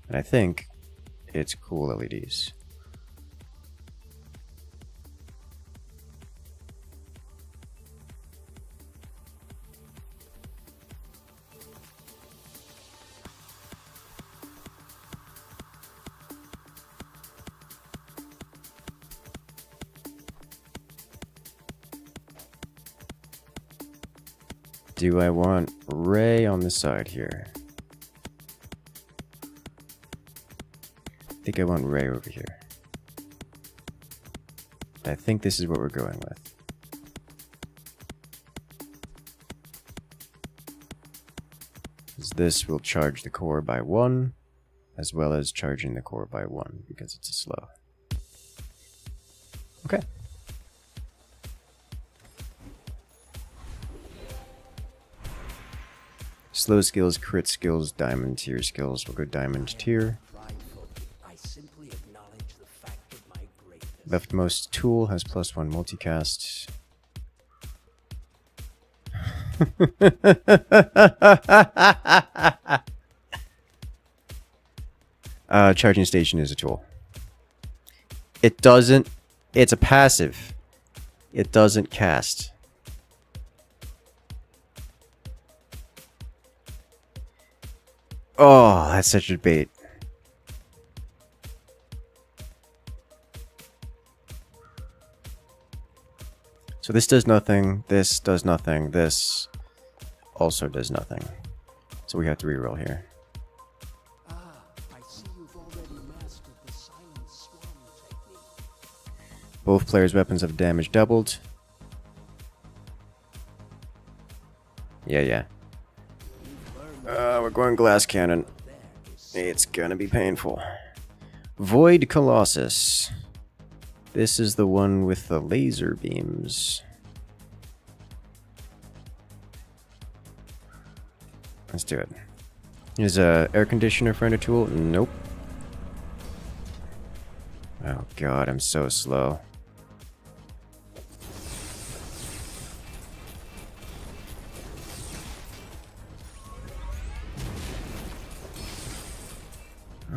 And I think it's cool LEDs. Do I want Ray on the side here? I think I want Ray over here. I think this is what we're going with. This will charge the core by 1, as well as charging the core by 1, because it's a slow. Okay. Slow skills, crit skills, diamond tier skills. We'll go diamond tier. Leftmost tool has +1 multicast. Charging station is a tool. It doesn't. It's a passive. It doesn't cast. Oh, that's such a bait. So this does nothing, this does nothing, this also does nothing. So we have to reroll here. I see you've already mastered the silent swan technique. Both players' weapons have damage doubled. Yeah. We're going glass cannon. It's gonna be painful. Void Colossus. This is the one with the laser beams. Let's do it. Is a air conditioner friend a tool? Nope. Oh god, I'm so slow.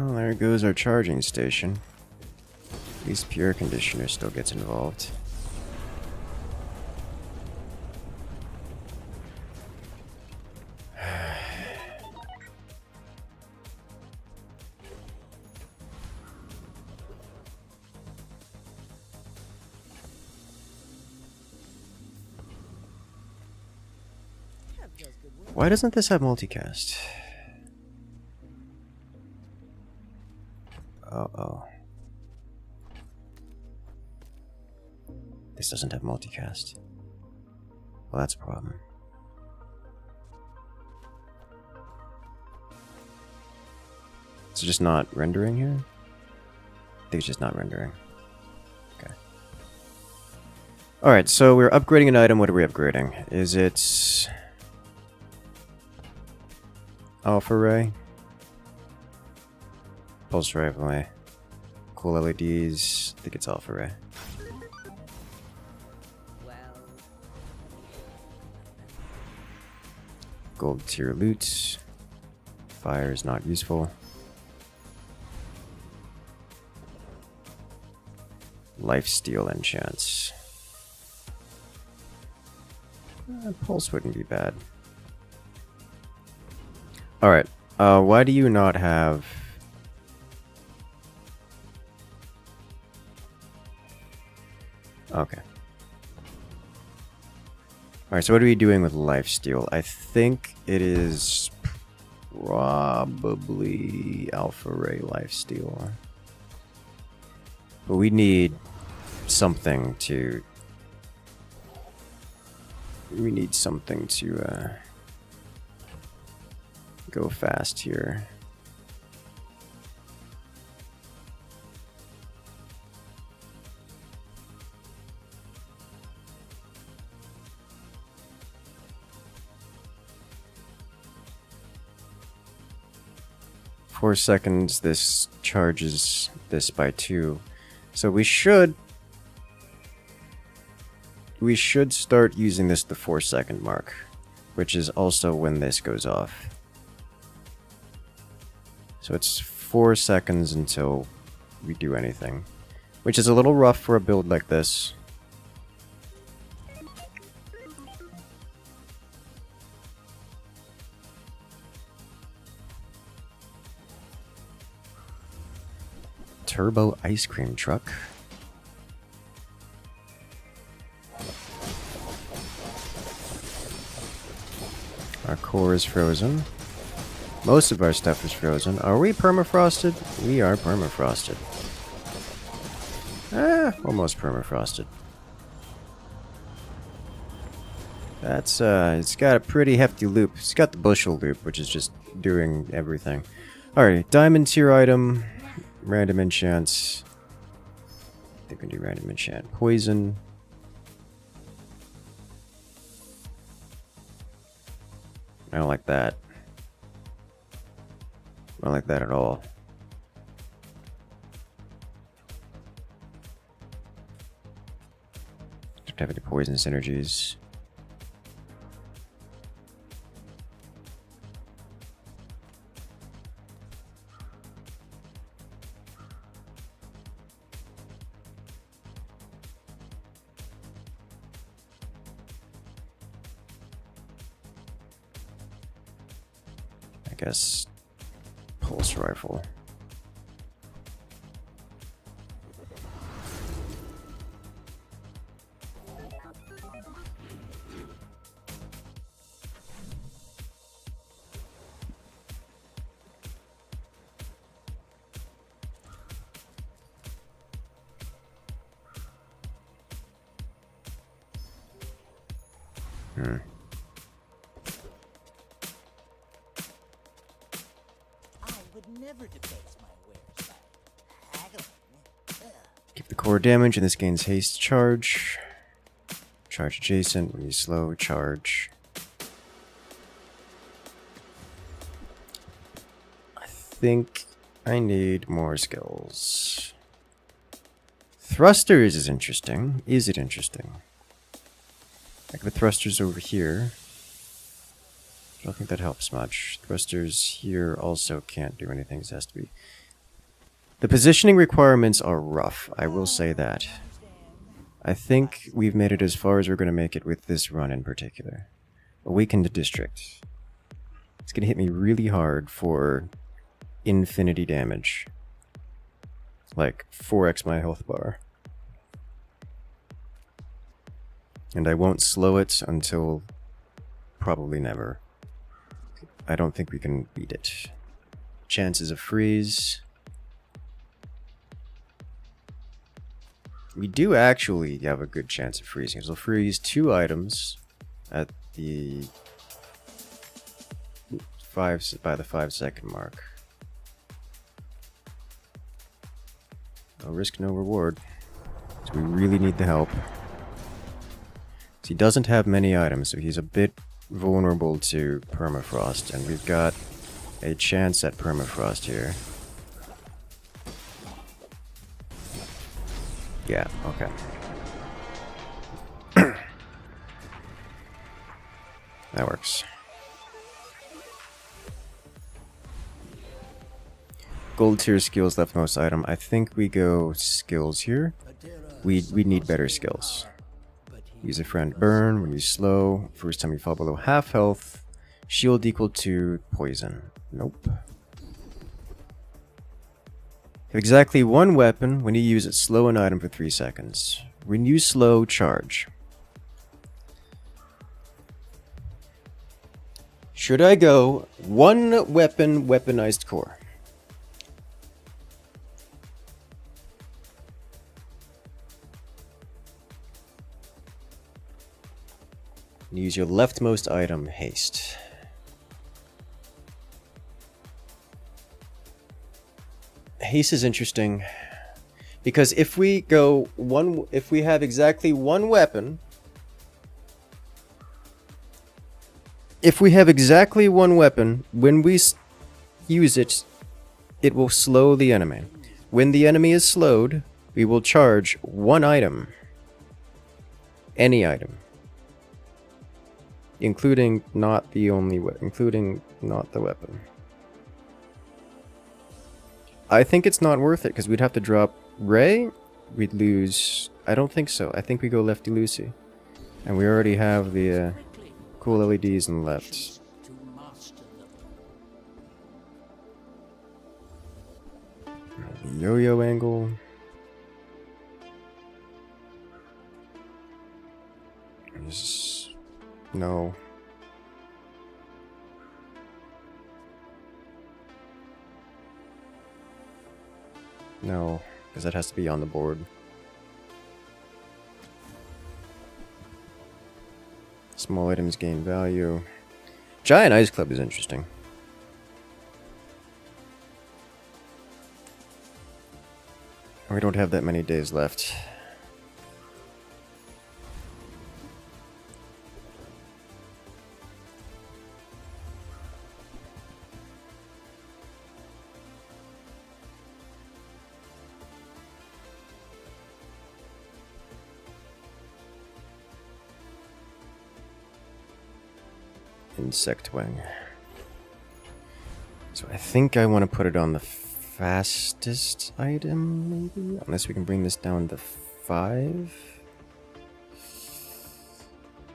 Oh, there There goes our charging station. At least pure conditioner still gets involved. Why doesn't this have multicast? Uh-oh. This doesn't have multicast. Well, that's a problem. Is it just not rendering here? I think it's just not rendering. Okay. Alright, so we're upgrading an item. What are we upgrading? Is it... Alpha Ray? Pulse Rifle. Cool LEDs. I think it's Alpha Ray. Well, Gold tier loot. Fire is not useful. Lifesteal enchants. Pulse wouldn't be bad. Alright. Why do you not have... Okay. Alright, so what are we doing with lifesteal? I think it is probably Alpha Ray lifesteal. But we need something to... We need something to go fast here. Four seconds, this charges this by 2. So we should start using this at the 4-second mark, which is also when this goes off. So it's 4 seconds until we do anything, which is a little rough for a build like this. Turbo ice cream truck. Our core is frozen. Most of our stuff is frozen. Are we permafrosted? We are permafrosted. Almost permafrosted. That's, it's got a pretty hefty loop. It's got the bushel loop, which is just doing everything. Alright, diamond tier item. Random enchants. I think we can do random enchant. Poison. I don't like that. I don't like that at all. Don't have any poison synergies. I guess pulse rifle. I would never debase my wares by haggling. Ugh. Keep the core damage, and this gains haste charge. Charge adjacent when you slow, charge. I think I need more skills. Thrusters is interesting. Is it interesting? Like the thrusters over here. I don't think that helps much. Thrusters here also can't do anything. It has to be The positioning requirements are rough, I will say that. I think we've made it as far as we're going to make it with this run in particular. Awakened District. It's going to hit me really hard for infinity damage. Like 4x my health bar. And I won't slow it until probably never. I don't think we can beat it. Chances of freeze. We do actually have a good chance of freezing. So we'll freeze 2 items at the by the 5-second mark. No risk, no reward. So we really need the help. So he doesn't have many items, so he's a bit vulnerable to permafrost, and we've got a chance at permafrost here. Yeah, okay. That works. Gold tier skills, leftmost item. I think we go skills here. We need better skills. Use a friend burn when you slow. First time you fall below half health. Shield equal to poison. Nope. Have exactly 1 weapon. When you use it, slow an item for 3 seconds. When you slow, charge. Should I go 1 weapon, weaponized core? Use your leftmost item, haste. Haste is interesting because if we have exactly 1 weapon, when we use it, it will slow the enemy. When the enemy is slowed, we will charge 1 item. Any item. Including not the weapon. I think it's not worth it because we'd have to drop Ray. We'd lose. I don't think so. I think we go lefty loosey, and we already have the cool LEDs on the left. The yo-yo angle. No. No, because that has to be on the board. Small items gain value. Giant Ice Club is interesting. We don't have that many days left. Insect wing. So I think I want to put it on the fastest item, maybe? Unless we can bring this down to 5.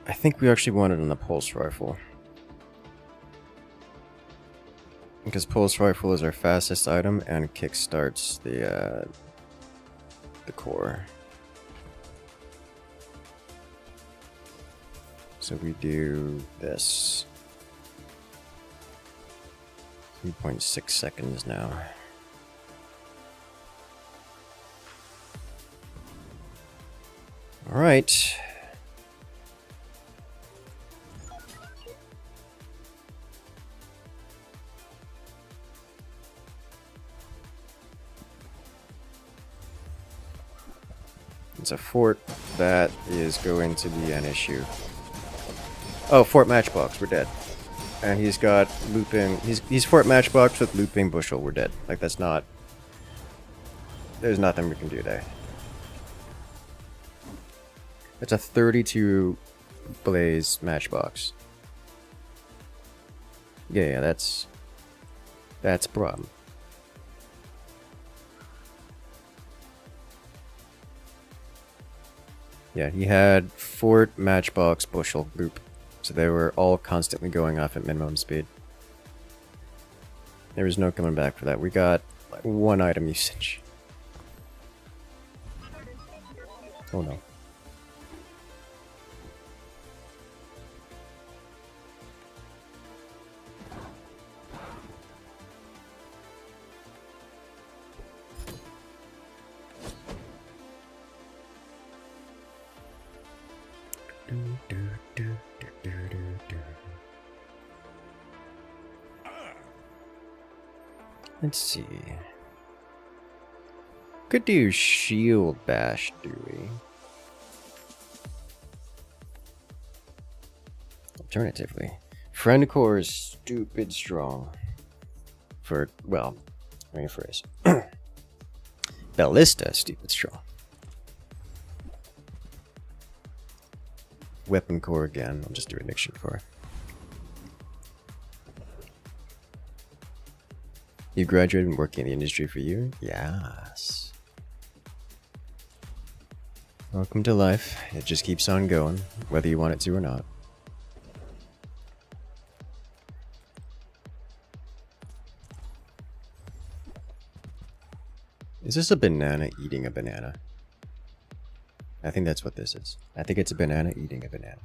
I think we actually want it on the pulse rifle. Because pulse rifle is our fastest item and kickstarts the core. So we do this. 3.6 seconds now. All right. It's a fort that is going to be an issue. Oh, Fort Matchbox, we're dead. And he's got looping. He's Fort Matchbox with looping bushel. We're dead. Like that's not. There's nothing we can do there. It's a 32 blaze matchbox. Yeah, that's a problem. Yeah, he had Fort, Matchbox, Bushel, Loop. So they were all constantly going off at minimum speed. There was no coming back for that. We got like 1 item usage. Oh no. Let's see. Could do shield bash, do we? Alternatively, friend core is stupid strong. For, well, rephrase. Ballista, stupid strong. Weapon core again. I'll just do addiction core. You graduated and working in the industry for a year? Yes. Welcome to life. It just keeps on going, whether you want it to or not. Is this a banana eating a banana? I think that's what this is. I think it's a banana eating a banana.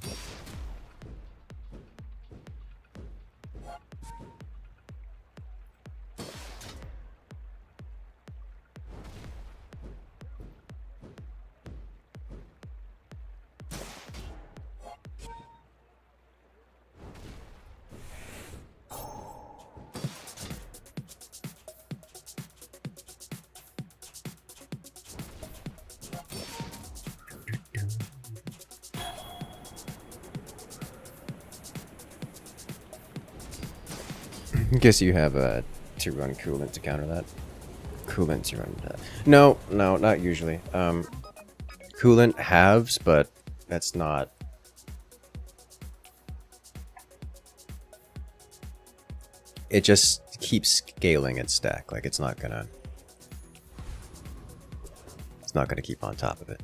I guess you have to run coolant to counter that. Coolant to run that. No, not usually. Coolant halves, but that's not. It just keeps scaling its stack. Like it's not gonna keep on top of it.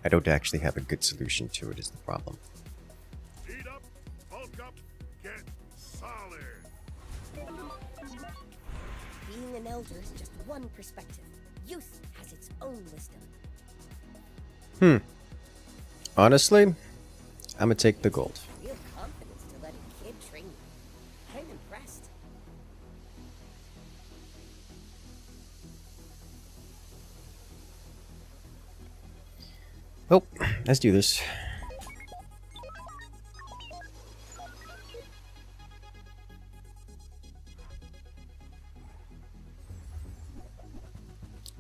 I don't actually have a good solution to it is the problem. Heat up, bulk up, get solid. Being an elder is just one perspective. Youth has its own wisdom. Honestly, I'm gonna take the gold. Real confidence to let a kid train you. I'm impressed. Oh, let's do this.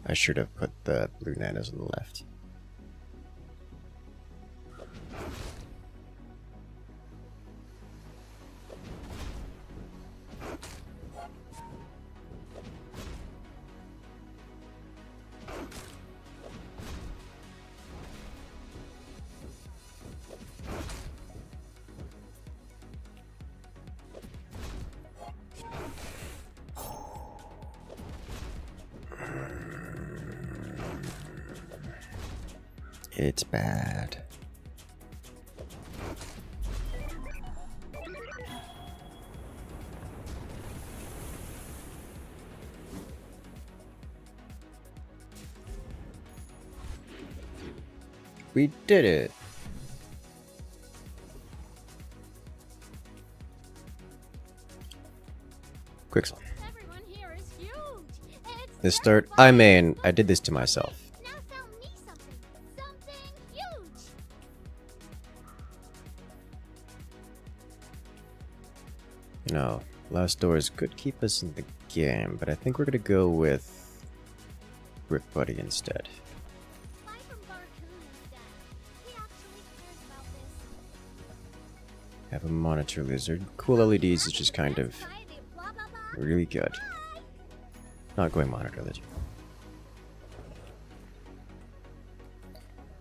I should have put the blue nanos on the left. It's bad. We did it. Quicksand. Everyone here is huge. It's This start. I mean, I did this to myself. now tell me something. Something huge. You know, last doors could keep us in the game, but I think we're gonna go with Brick Buddy instead. Buy from Barcoon instead. He actually cares about this. Have a monitor lizard. Cool LEDs is just kind of Society, blah, blah, blah. really good. Bye. Not going monitor lizard.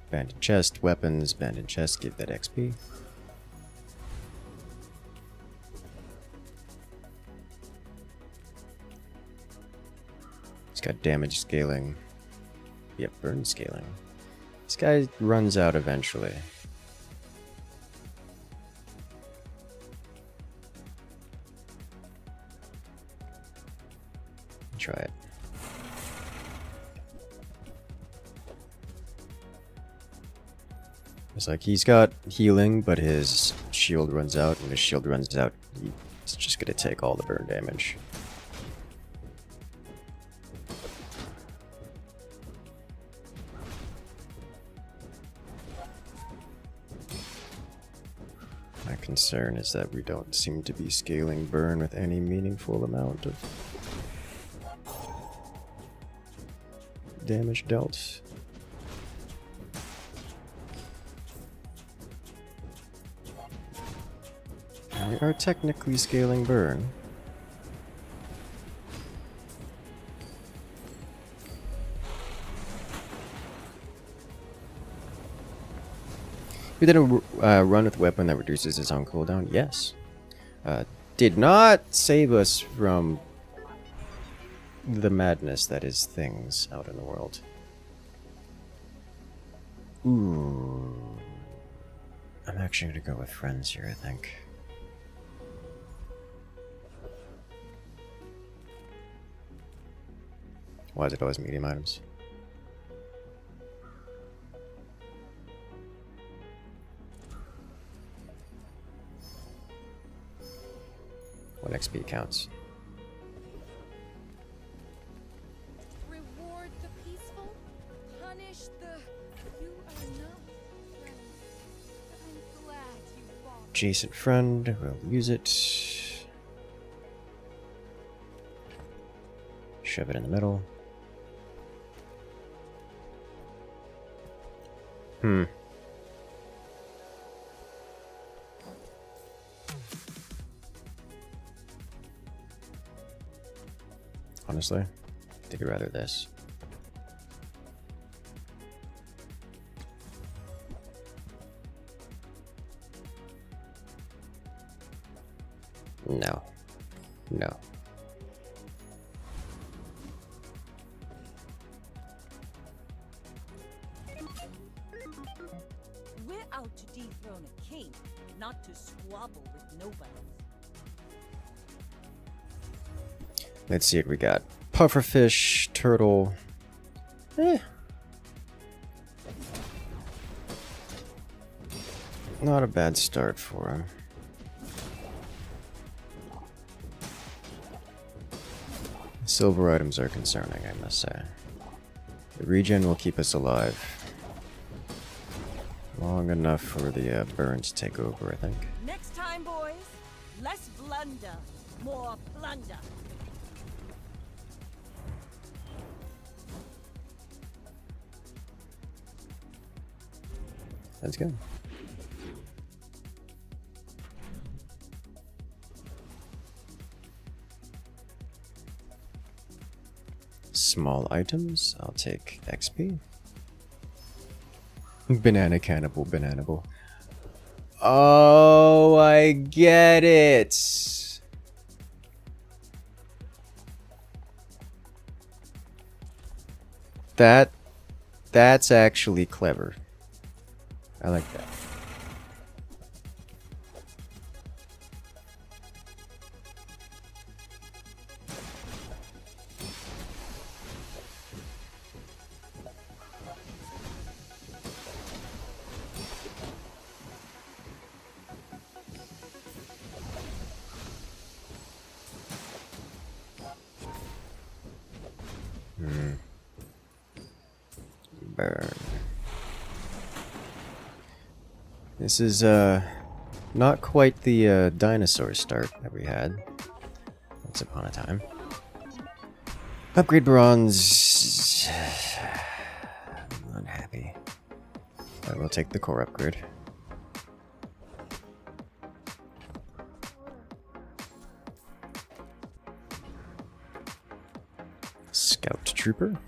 Abandoned chest, weapons, abandoned chest, give that XP. He's got damage scaling. Yep, burn scaling. This guy runs out eventually. Try it. It's like he's got healing, but his shield runs out. When his shield runs out, he's just gonna take all the burn damage. My concern is that we don't seem to be scaling burn with any meaningful amount of damage dealt. We are technically scaling burn. We did a run with weapon that reduces its own cooldown. Yes. Did not save us from the madness that is things out in the world. Ooh. I'm actually gonna go with friends here, I think. Why is it always medium items? What XP counts? Reward the peaceful, punish the. You are not friends. I'm glad you fought. Adjacent friend, we'll use it. Shove it in the middle. Honestly, I think I'd rather this. No. No. We're out to dethrone a king, not to squabble with nobody. Let's see what we got. Pufferfish, turtle. Not a bad start for him. Silver items are concerning, I must say. The regen will keep us alive long enough for the burn to take over, I think. Next time, boys, less blunder, more plunder. That's good. Small items, I'll take XP. Banana cannibal, bananable. Oh, I get it. That's actually clever. I like that. Burn. This is not quite the dinosaur start that we had once upon a time. Upgrade bronze. I'm unhappy. I will take the core upgrade. Scout trooper.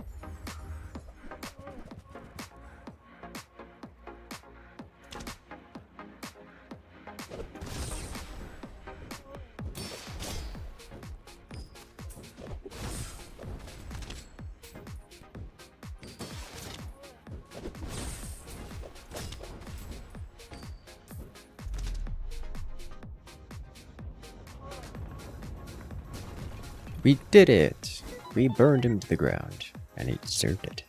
We did it! We burned him to the ground, and he deserved it.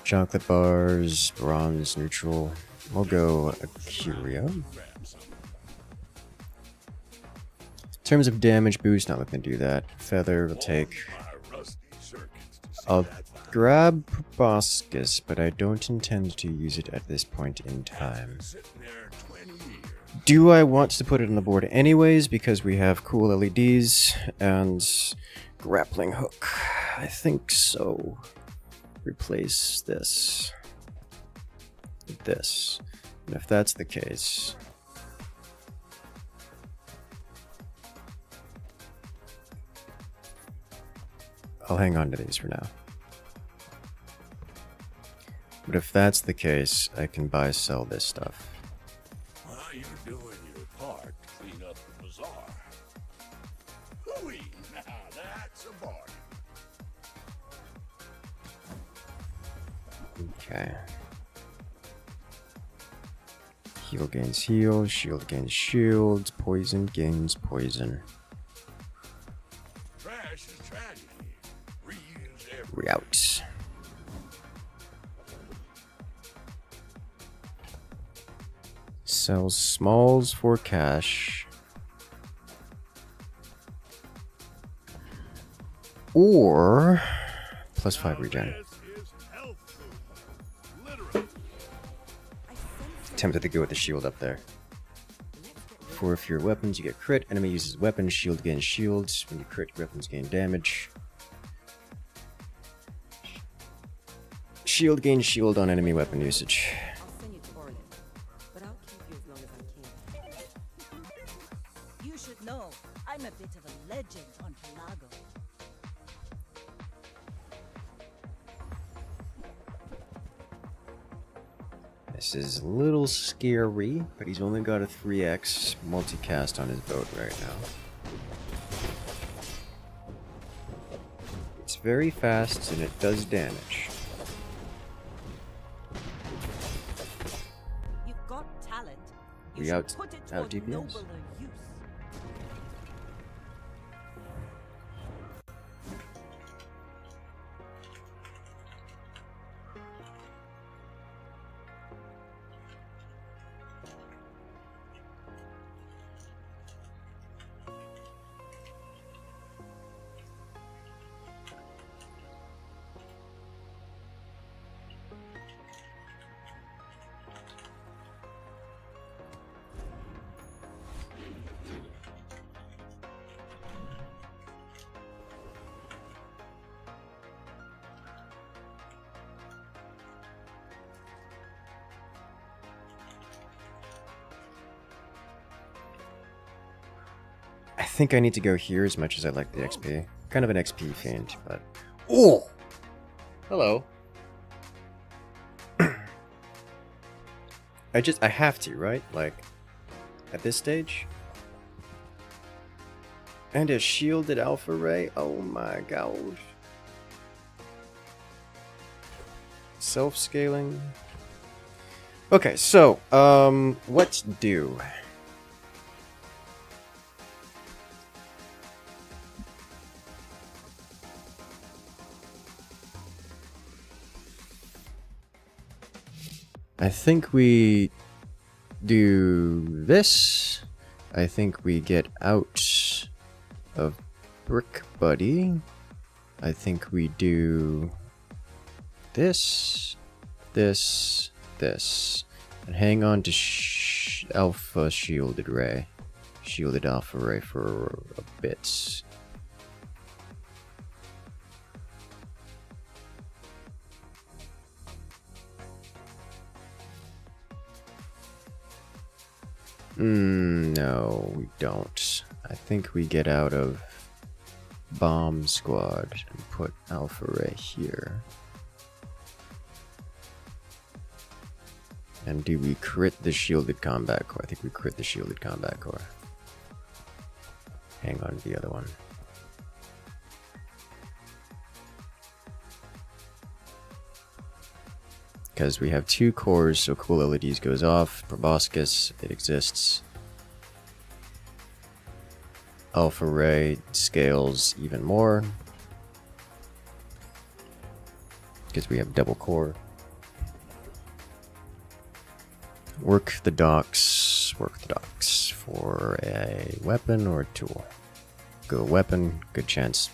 Chocolate bars, bronze, neutral. We'll go a curio. In terms of damage boost, not looking to do that. Feather will take. My rusty circuits to see I'll that grab proboscis, but I don't intend to use it at this point in time. sitting there 20 years. Do I want to put it on the board anyways because we have cool LEDs and grappling hook? I think so. Replace this with this. And if that's the case, I'll hang on to these for now. But if that's the case, I can sell this stuff. Well, you're doing your part to clean up the bazaar. Hooey! Now that's a bargain. Okay. Heal gains heal, shield gains shield, poison gains poison. Trash is tragedy. Reuse every. Route. Sells smalls for cash. Or +5 regen. This is health food. Literally. Tempted to go with the shield up there. For if your weapons, you get crit. Enemy uses weapon, shield gains shield. When you crit, weapons gain damage. Shield gains shield on enemy weapon usage. I'll send you to Orlin, but I'll keep you as long as I can. You should know, I'm a bit of a legend on Pelago. This is a little scary, but he's only got a 3x multicast on his boat right now. It's very fast and it does damage. You've got talent. You We should out put it to a DPS? nobler use. I think I need to go here as much as I like the XP. Kind of an XP fiend, but... Oh! Hello. I have to, right? Like, at this stage? And a shielded alpha ray? Oh my god. Self-scaling. Okay, so, what do? I think we do this. I think we get out of Brick Buddy. I think we do this, this, this. And hang on to Alpha Shielded Ray. Shielded Alpha Ray for a bit. No, we don't. I think we get out of Bomb Squad and put Alpha Ray here. And do we crit the Shielded Combat Core? I think we crit the Shielded Combat Core. Hang on to the other one. Because we have two cores, so cool LEDs goes off. Proboscis, it exists. Alpha Ray scales even more because we have double core. Work the docks for a weapon or a tool. Go weapon, good chance.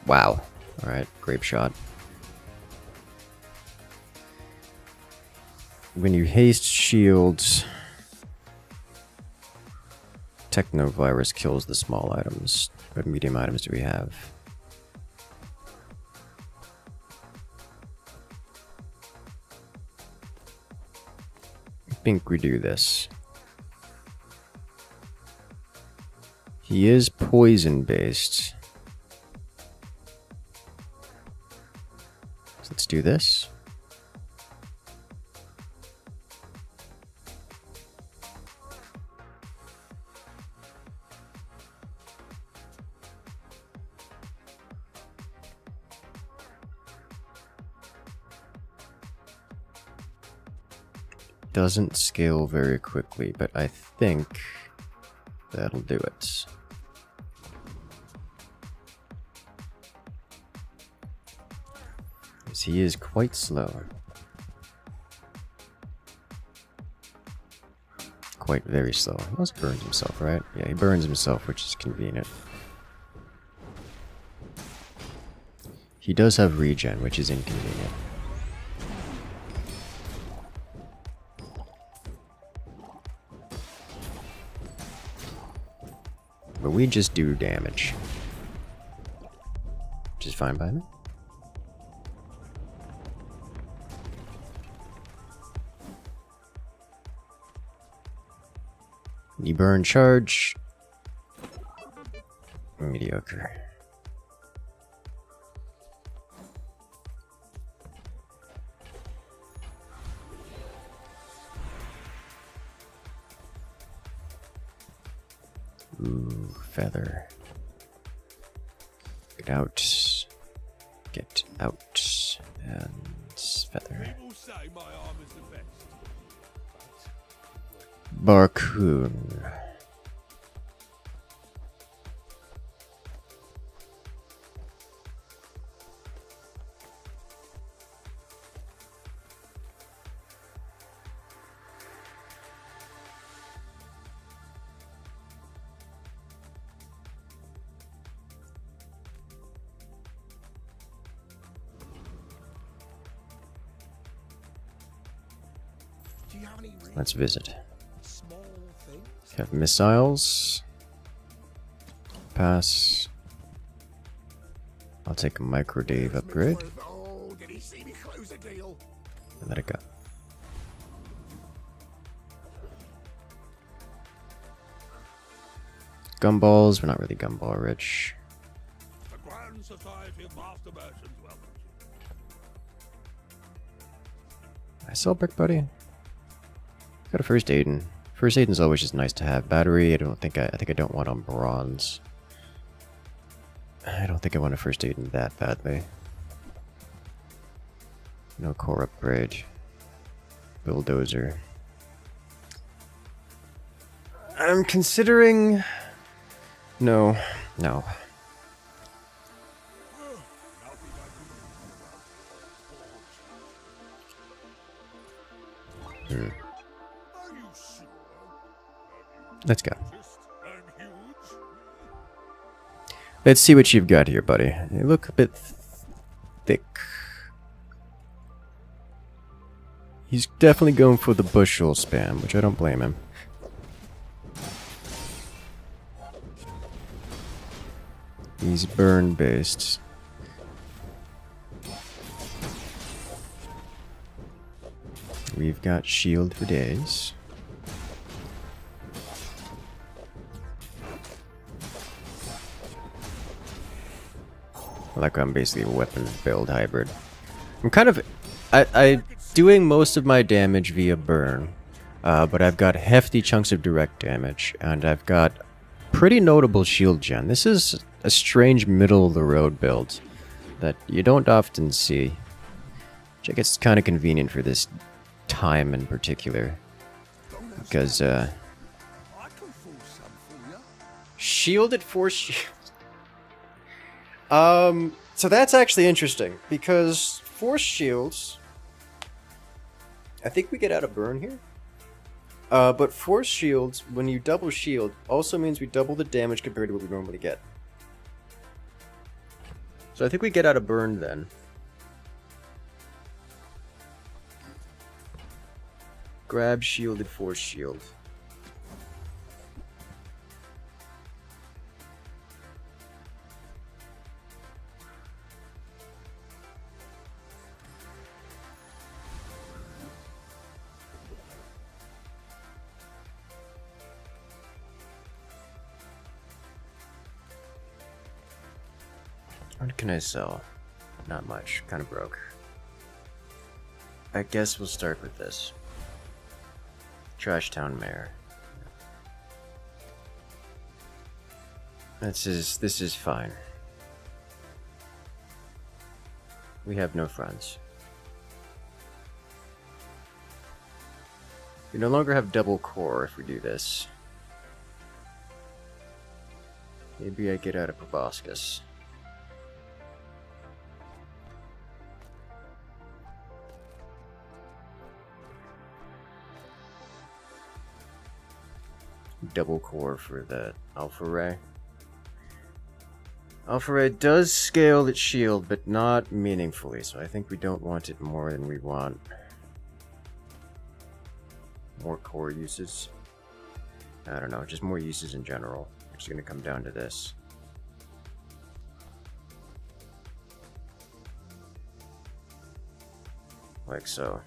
Wow. Alright, grape shot. When you haste shields, Technovirus kills the small items. What medium items do we have? I think we do this. He is poison based. So let's do this. Doesn't scale very quickly, but I think that'll do it. Because he is quite slow. Quite very slow. He also burns himself, right? Yeah, he burns himself, which is convenient. He does have regen, which is inconvenient. But we just do damage. Which is fine by me. You burn charge. Mediocre. Ooh, feather. Get out. Get out. And feather. People say my arm is the best. Barcoon. Do you have any Let's visit. small things? Have missiles. Pass. I'll take a micro Dave upgrade Oh, did he see me close a deal? and let it go. Gumballs, we're not really gumball rich. The Grand Society of Master Merchants welcomes you. I sell brick, buddy. Got a first aid, and first aid is always just nice to have. Battery, I think I don't want on bronze. I don't think I want a first aid in that badly. No core upgrade. Bulldozer. I'm considering. No. Are you sure? Let's go. I'm huge. Let's see what you've got here, buddy. You look a bit thick. He's definitely going for the bushel spam, which I don't blame him. He's burn based. We've got shield for days. Like I'm basically a weapon build hybrid. I'm kind of I doing most of my damage via burn, but I've got hefty chunks of direct damage, and I've got pretty notable shield gen. This is a strange middle of the road build that you don't often see, which I guess is kind of convenient for this time in particular, because I can fool some for you. Shielded force shield. So that's actually interesting because force shields. I think we get out of burn here. But force shields, when you double shield, also means we double the damage compared to what we normally get. So I think we get out of burn then. Grab shielded force shield. What can I sell? Not much. Kind of broke. I guess we'll start with this. Trash Town Mayor. This is fine. We have no friends. We no longer have double core if we do this. Maybe I get out of Proboscis. Double core for the Alpha Ray. Alpha Ray does scale its shield, but not meaningfully, so I think we don't want it more than we want more core uses. I don't know, just more uses in general. It's gonna come down to this. Like so.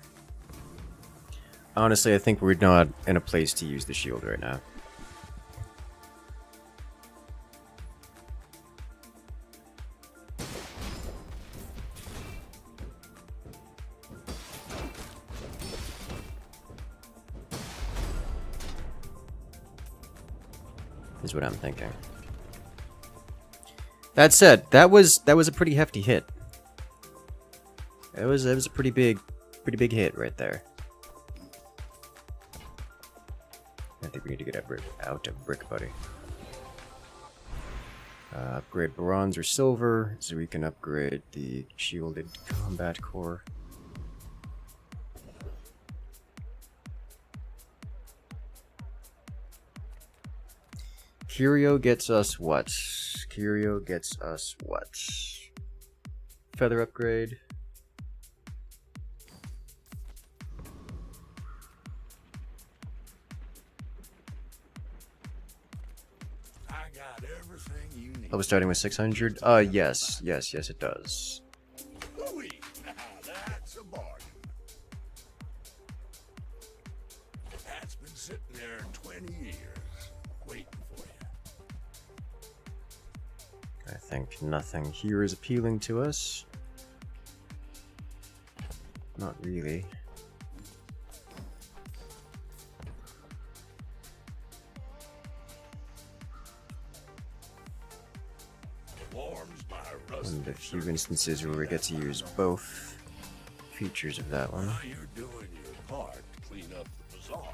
Honestly, I think we're not in a place to use the shield right now. Is what I'm thinking. That said, that was a pretty hefty hit. It was a pretty big hit right there. I think we need to get out of Brick Buddy. Upgrade bronze or silver so we can upgrade the shielded combat core. Curio gets us what? Curio gets us what? Feather upgrade. I got everything you need. Oh, we're starting with 600? Yes, it does. Hooey! Now that's a bargain. That's been sitting there 20 years, waiting for you. I think nothing here is appealing to us. Not really. Warms my One rusty of the few instances where we get to use both features of that one. Now you're doing your part to clean up the bazaar.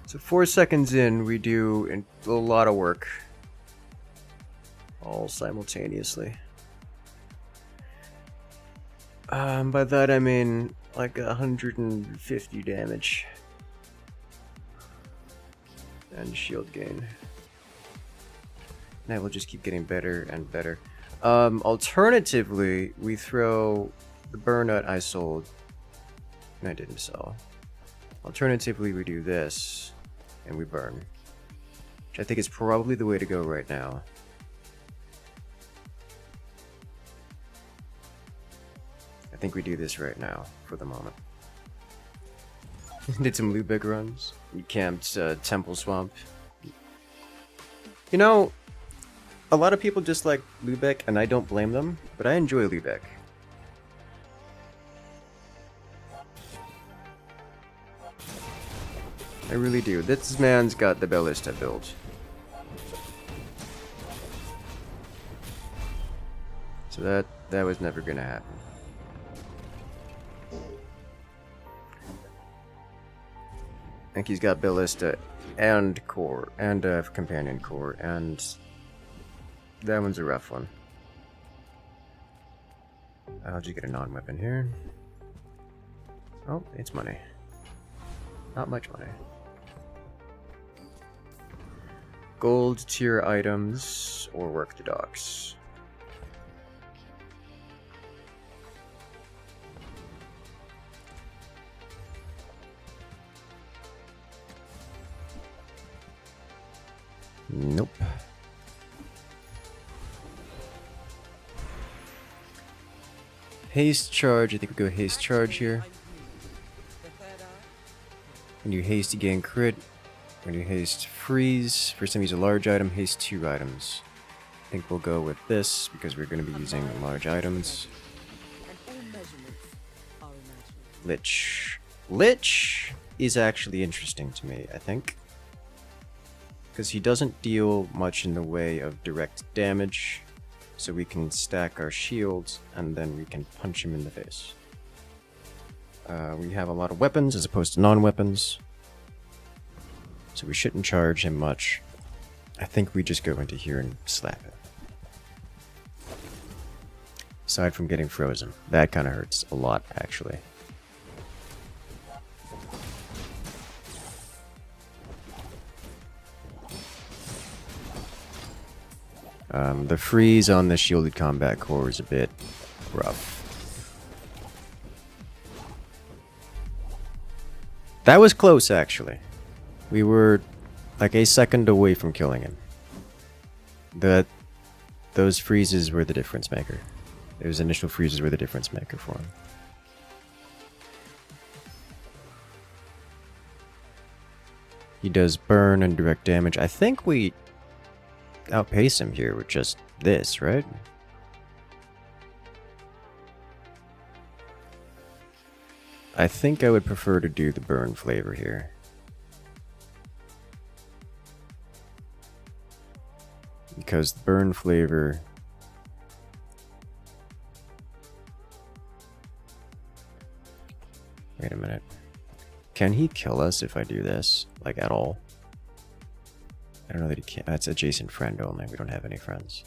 So 4 seconds in, we do a lot of work. All simultaneously. By that I mean like 150 damage. And shield gain. That will just keep getting better and better. Alternatively, we throw the burnout I sold. And I didn't sell. Alternatively, we do this. And we burn. Which I think is probably the way to go right now. I think we do this right now, for the moment. Did some Lubeck runs. We camped Temple Swamp. You know, a lot of people dislike Lubeck, and I don't blame them, but I enjoy Lubeck. I really do. This man's got the ballista build. So that was never gonna happen. I think he's got ballista and core and companion core, and that one's a rough one. I'll just get a non-weapon here. Oh, it's money. Not much money. Gold tier items or work the docks. Nope. Haste charge. I think we go haste charge here. When you haste, you gain crit. When you haste, freeze. First time you use a large item, haste 2 items. I think we'll go with this because we're going to be using large items. Lich. Lich is actually interesting to me, I think. Because he doesn't deal much in the way of direct damage, so we can stack our shields and then we can punch him in the face. We have a lot of weapons as opposed to non-weapons, so we shouldn't charge him much. I think we just go into here and slap him. Aside from getting frozen. That kind of hurts a lot, actually. The freeze on the shielded combat core is a bit rough. That was close, actually. We were like a second away from killing him. Those freezes were the difference maker. Those initial freezes were the difference maker for him. He does burn and direct damage. I think we outpace him here with just this, right? I think I would prefer to do the burn flavor here. Because the burn flavor... Wait a minute. Can he kill us if I do this? Like, at all? I don't know that he can. That's adjacent friend only. We don't have any friends.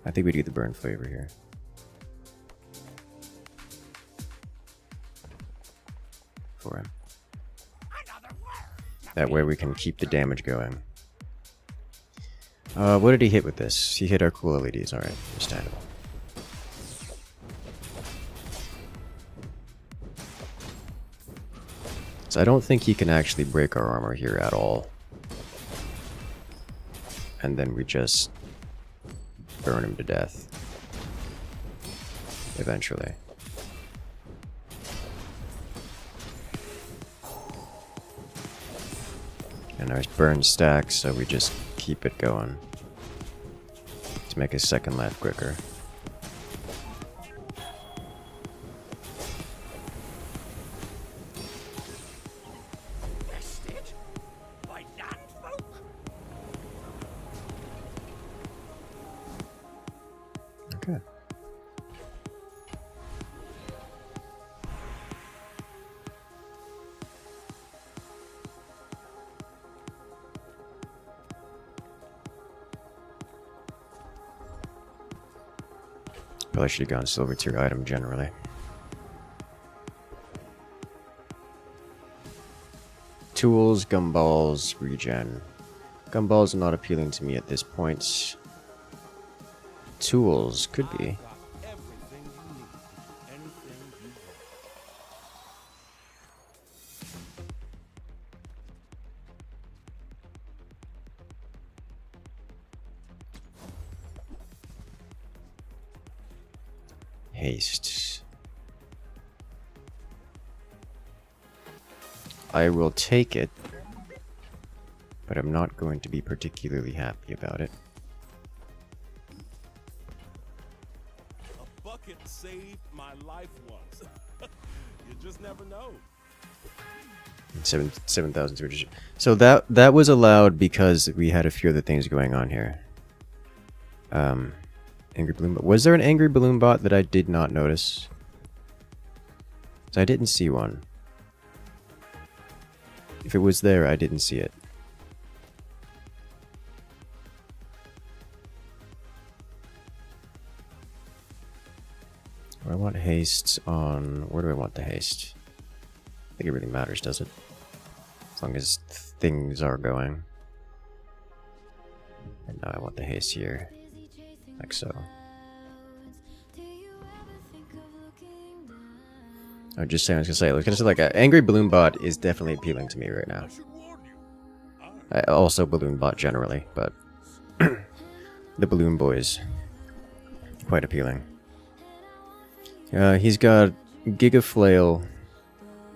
I think we do the burn flavor here. For him. That way we can keep the damage going. What did he hit with this? He hit our cool LEDs. Alright, understandable. So I don't think he can actually break our armor here at all. And then we just burn him to death. Eventually. And ours burn stacks, so we just keep it going. To make his second life quicker. Okay. Probably should have gone silver tier item generally. Tools, gumballs, regen. Gumballs are not appealing to me at this point. Tools could be. Haste. I will take it, but I'm not going to be particularly happy about it. A bucket saved my life once. You just never know. 7,200. So that was allowed because we had a few other things going on here. Angry balloon bot. Was there an angry balloon bot that I did not notice? So I didn't see one. If it was there, I didn't see it. I want haste on... Where do I want the haste? I think it really matters, does it? As long as things are going. And now I want the haste here. Like so. I was just saying, I was gonna say, like, an angry balloon bot is definitely appealing to me right now. Also balloon bot generally, but the balloon boys, quite appealing. He's got Gigaflail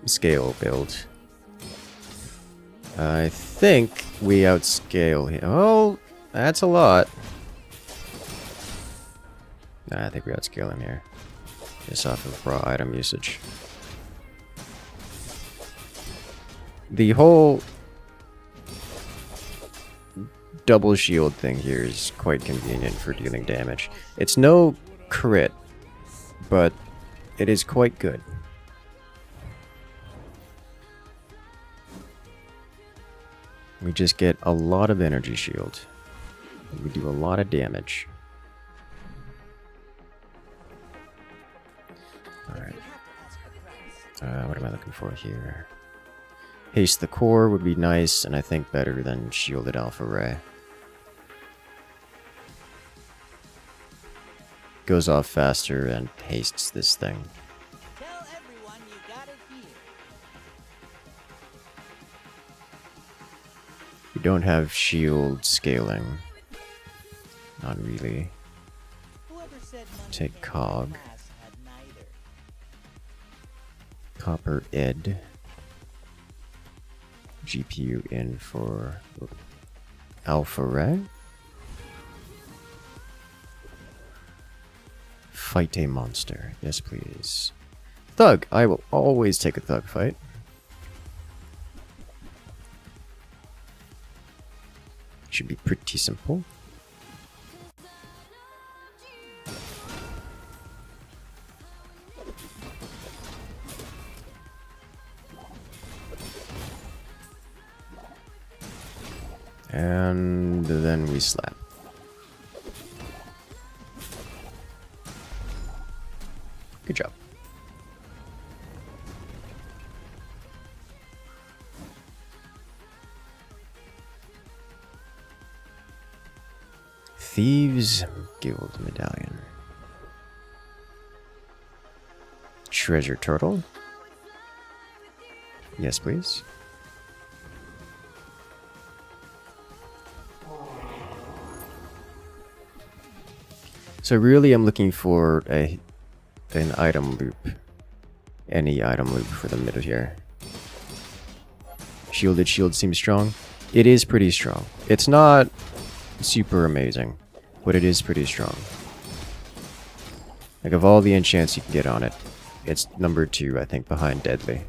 scale build. I think we outscale him. Oh, that's a lot. Nah, I think we outscale him here. Just off of raw item usage. The whole double shield thing here is quite convenient for dealing damage. It's no crit, but it is quite good. We just get a lot of energy shield. We do a lot of damage. Alright. What am I looking for here? Haste the core would be nice, and I think better than shielded alpha ray. Goes off faster and hastes this thing. Tell everyone you got it here. We don't have shield scaling. Not really. Whoever said money Take came cog. from class had neither. Copper ed. GPU in for alpha ray. Fight a monster. Yes, please. Thug. I will always take a thug fight. Should be pretty simple. And then we slap. Good job. Thieves Guild Medallion. Treasure Turtle. Yes, please. So really I'm looking for an item loop. Any item loop for the middle here. Shielded shield seems strong. It is pretty strong. It's not super amazing, but it is pretty strong. Like, of all the enchants you can get on it, it's number 2, I think, behind Deadly.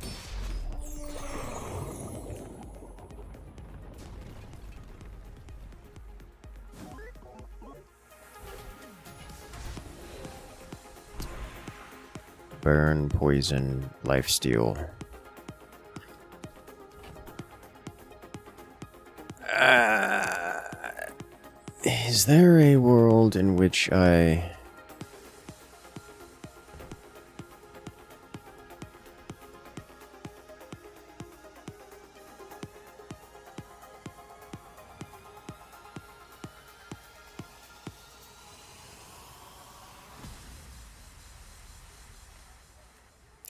Burn, poison, lifesteal. Is there a world in which I...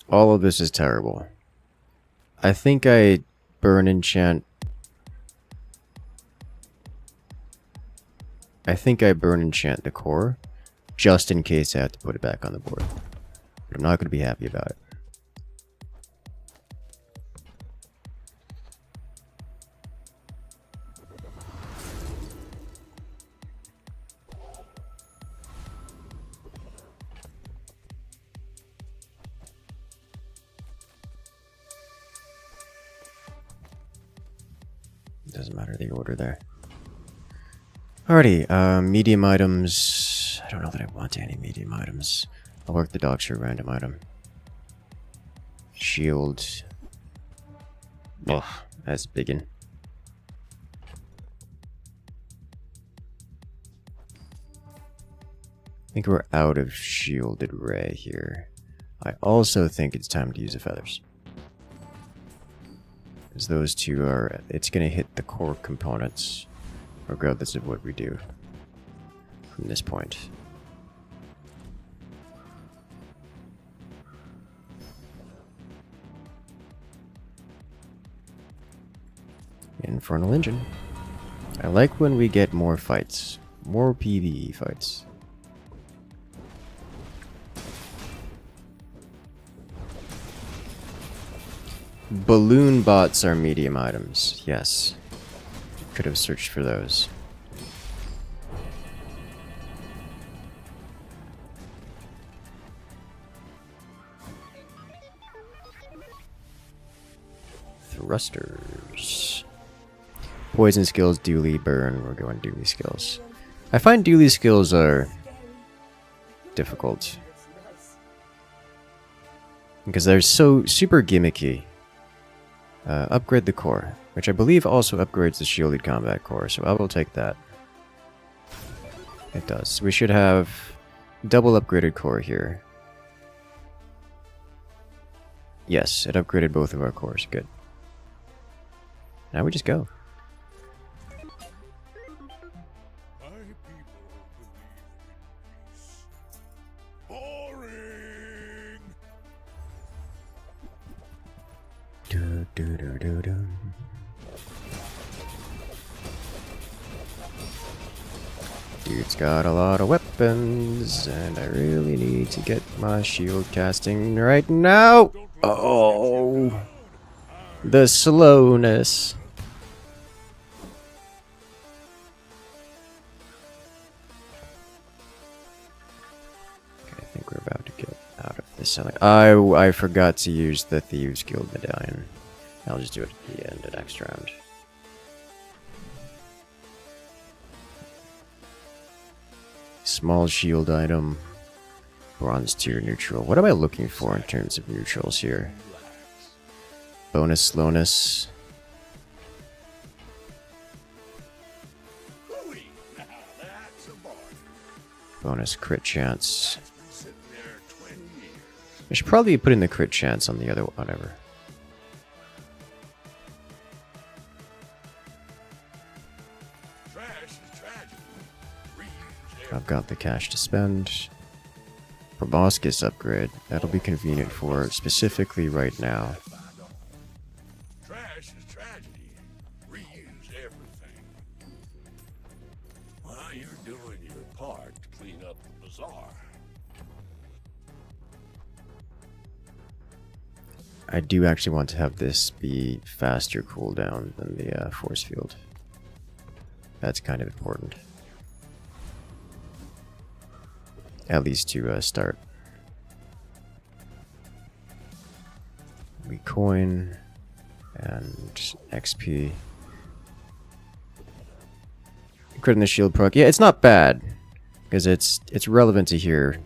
All of this is terrible. I think I burn enchant. I think I burn enchant the core, just in case I have to put it back on the board. But I'm not going to be happy about it. Doesn't matter the order there. Alrighty, medium items. I don't know that I want any medium items. I'll work the dogs for a random item. shield. Oh, that's biggin'. I think we're out of shielded ray here. I also think it's time to use the feathers. Because those two are, it's going to hit the core components, regardless of what we do from this point. Infernal Engine. I like when we get more fights. More PvE fights. Balloon bots are medium items. Yes. Could have searched for those. Thrusters. Poison skills, dually, burn. We're going dually skills. I find dually skills are difficult. Because they're so super gimmicky. Upgrade the core, which I believe also upgrades the shielded combat core, so I will take that. It does. We should have double upgraded core here. Yes, it upgraded both of our cores. Good. Now we just go. My people believe in peace. Boring. Do, do, do, do, do. Dude's got a lot of weapons, and I really need to get my shield casting right now. Oh, the slowness. Okay, I think we're about to get out of this. I forgot to use the Thieves Guild medallion. I'll just do it at the end of next round. Small shield item. Bronze tier neutral. What am I looking for in terms of neutrals here? Bonus slowness. Hooey. Now that's a bargain. Bonus crit chance. Been sitting there 20 years. I should probably be putting the crit chance on the other whatever. Trash is tragedy. Reuse I've got the cash to spend. Proboscis upgrade. That'll be convenient for specifically right now. Trash is tragedy. Reuse everything. While you're doing your part to clean up the bazaar. I do actually want to have this be faster cooldown than the force field. That's kind of important. At least to start. We coin and XP. Crit in the shield proc. Yeah, it's not bad because it's relevant to here.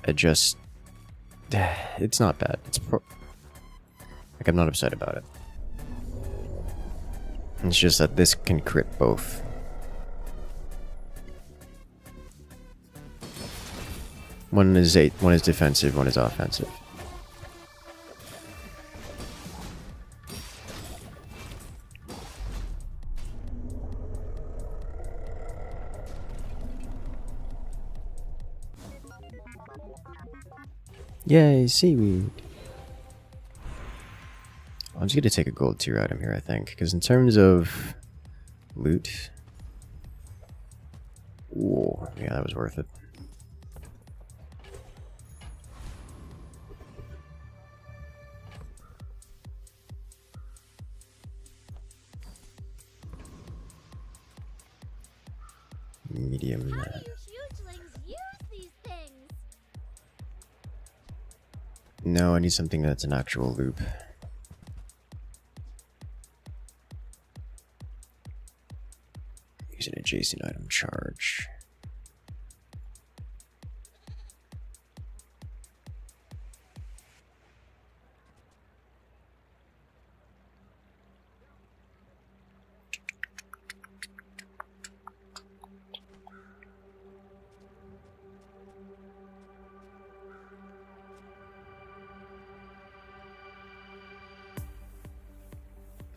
It just it's not bad. Like I'm not upset about it. It's just that this can crit both. One is defensive, one is offensive. Yay, seaweed. I'm just gonna take a gold tier item here, I think, because in terms of loot, ooh, yeah, that was worth it. Medium. How do you hugelings use these things? No, I need something that's an actual loop. Use an adjacent item charge.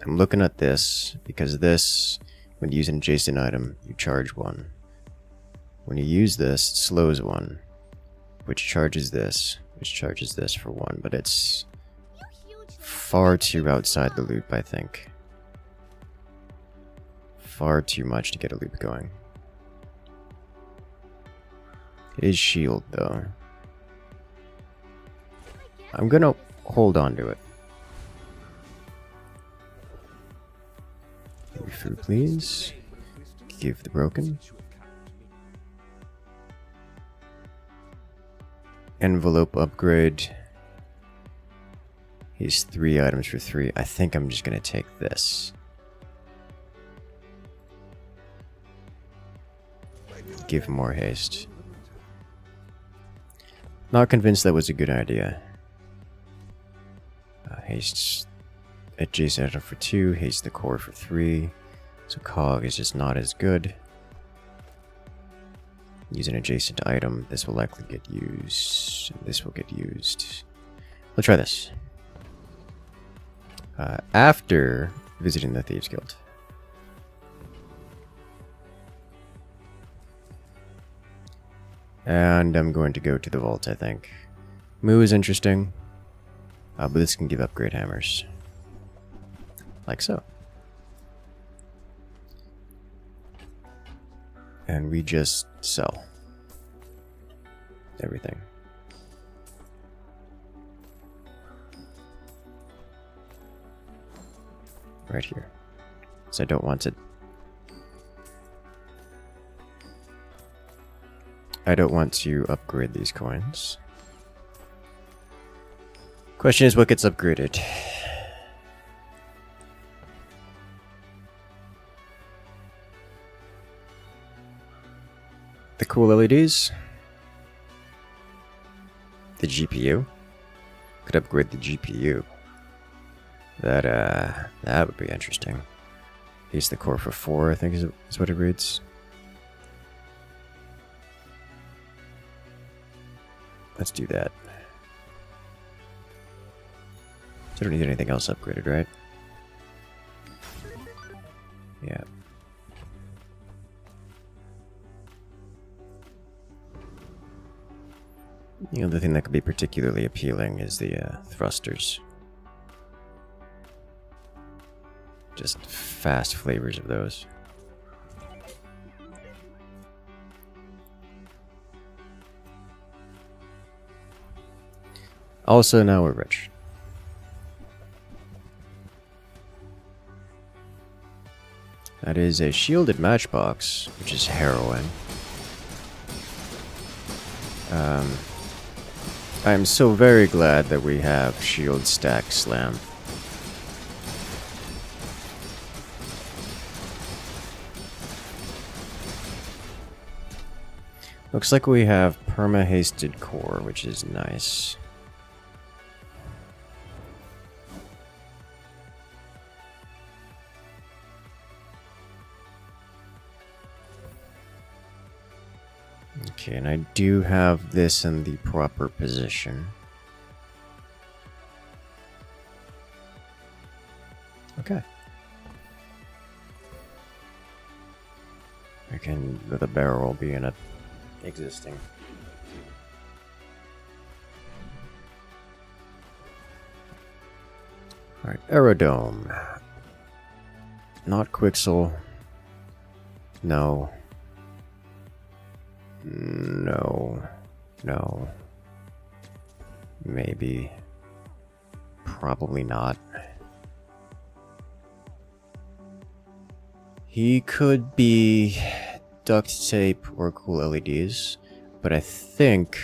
I'm looking at this because this, when you use an adjacent item, you charge 1. When you use this, it slows 1, which charges this for 1, but it's far too outside the loop, I think. Far too much to get a loop going. It is shield, though. I'm gonna hold on to it. Food, please. Give the broken. Envelope upgrade. He's 3 items for 3. I think I'm just gonna take this. Give more haste. Not convinced that was a good idea. Haste adjacent item for 2, haste the core for 3. So cog is just not as good. Use an adjacent item. This will likely get used. This will get used. Let's try this. After visiting the Thieves Guild. And I'm going to go to the vault, I think. Moo is interesting. But this can give upgrade hammers. Like so. And we just sell everything. Right here. So I don't want to... I don't want to upgrade these coins. Question is, what gets upgraded? The cool LEDs? The GPU? Could upgrade the GPU. That would be interesting. Use the core for 4, I think is what it reads. Let's do that. So I don't need anything else upgraded, right? Yeah. The other thing that could be particularly appealing is the thrusters. Just fast flavors of those. Also, now we're rich. That is a shielded matchbox, which is harrowing. I'm so very glad that we have shield stack slam. Looks like we have perma-hasted core, which is nice. Okay, and I do have this in the proper position. Okay. The barrel will be in a existing. Alright, aerodome. Not Quixel. No. No. No. Maybe. Probably not. He could be duct tape or cool LEDs, but I think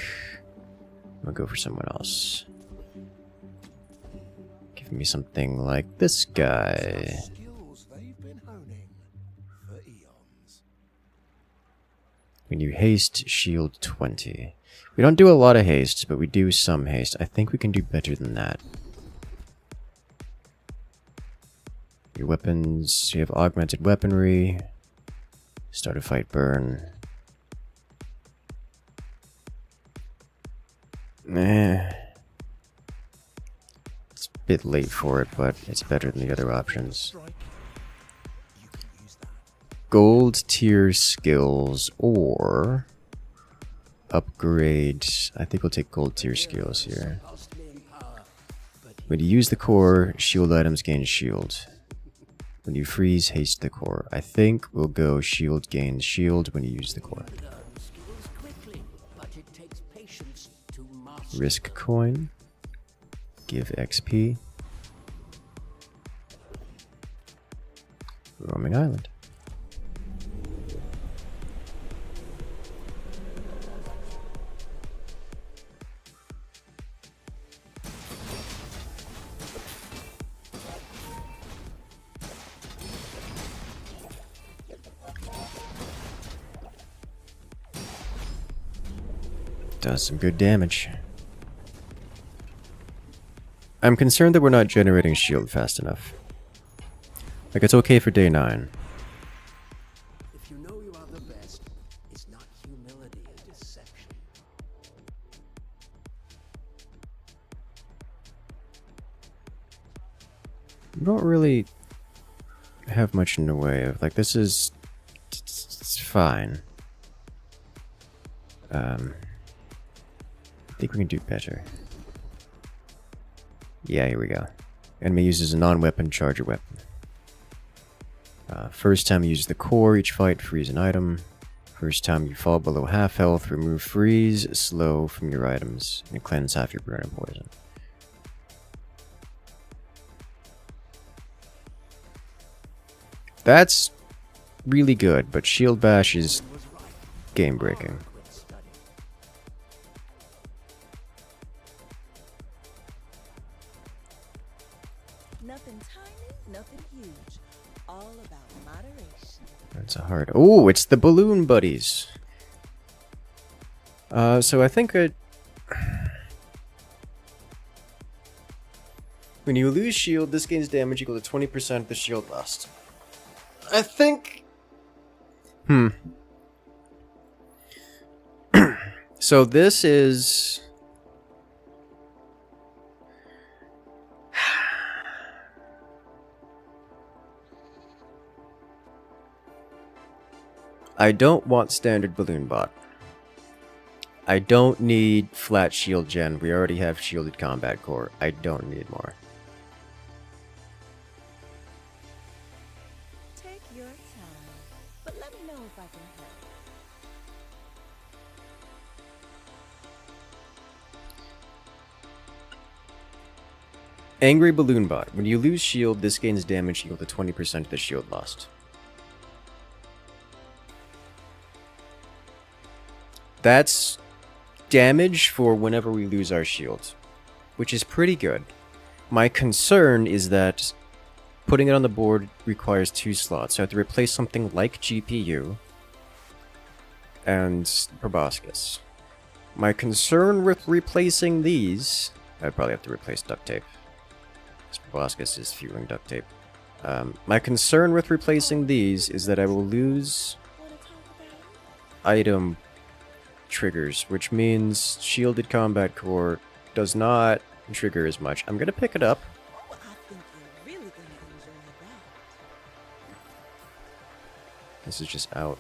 I'm gonna go for someone else. Give me something like this guy. Skills they've been honing for eons. When you haste, shield 20. We don't do a lot of haste, but we do some haste. I think we can do better than that. Your weapons, you have augmented weaponry. Start a fight burn. It's a bit late for it, but it's better than the other options. Gold tier skills or upgrade. I think we'll take gold tier skills here. When you use the core, shield items gain shield. When you freeze, haste the core. I think we'll go shield gains shield when you use the core. Risk coin. Give XP. Roaming island. Does some good damage. I'm concerned that we're not generating shield fast enough. Like, it's okay for day 9. If you know you are the best, it's not humility, it's deception. We don't really have much in the way of, like, this is... it's fine. I think we can do better. Yeah, here we go. Enemy uses a non-weapon charger weapon. First time you use the core, each fight, freeze an item. First time you fall below half health, remove freeze, slow from your items, and cleanse half your burn and poison. That's really good, but shield bash is game breaking. Nothing tiny, nothing huge. All about moderation. That's a hard. Oh, it's the balloon buddies. So I think when you lose shield, this gains damage equal to 20% of the shield lost. I think. So this is. I don't want standard balloon bot. I don't need flat shield gen. We already have shielded combat core. I don't need more. Take your time, but let me know if I can help. Angry balloon bot. When you lose shield, this gains damage equal to 20% of the shield lost. That's damage for whenever we lose our shield, which is pretty good. My concern is that putting it on the board requires 2 slots, so I have to replace something like GPU and proboscis. My concern with replacing these... I'd probably have to replace duct tape. This proboscis is fueling duct tape. My concern with replacing these is that I will lose item triggers, which means shielded combat core does not trigger as much. I'm gonna pick it up. I think you're really gonna enjoy that. This is just out.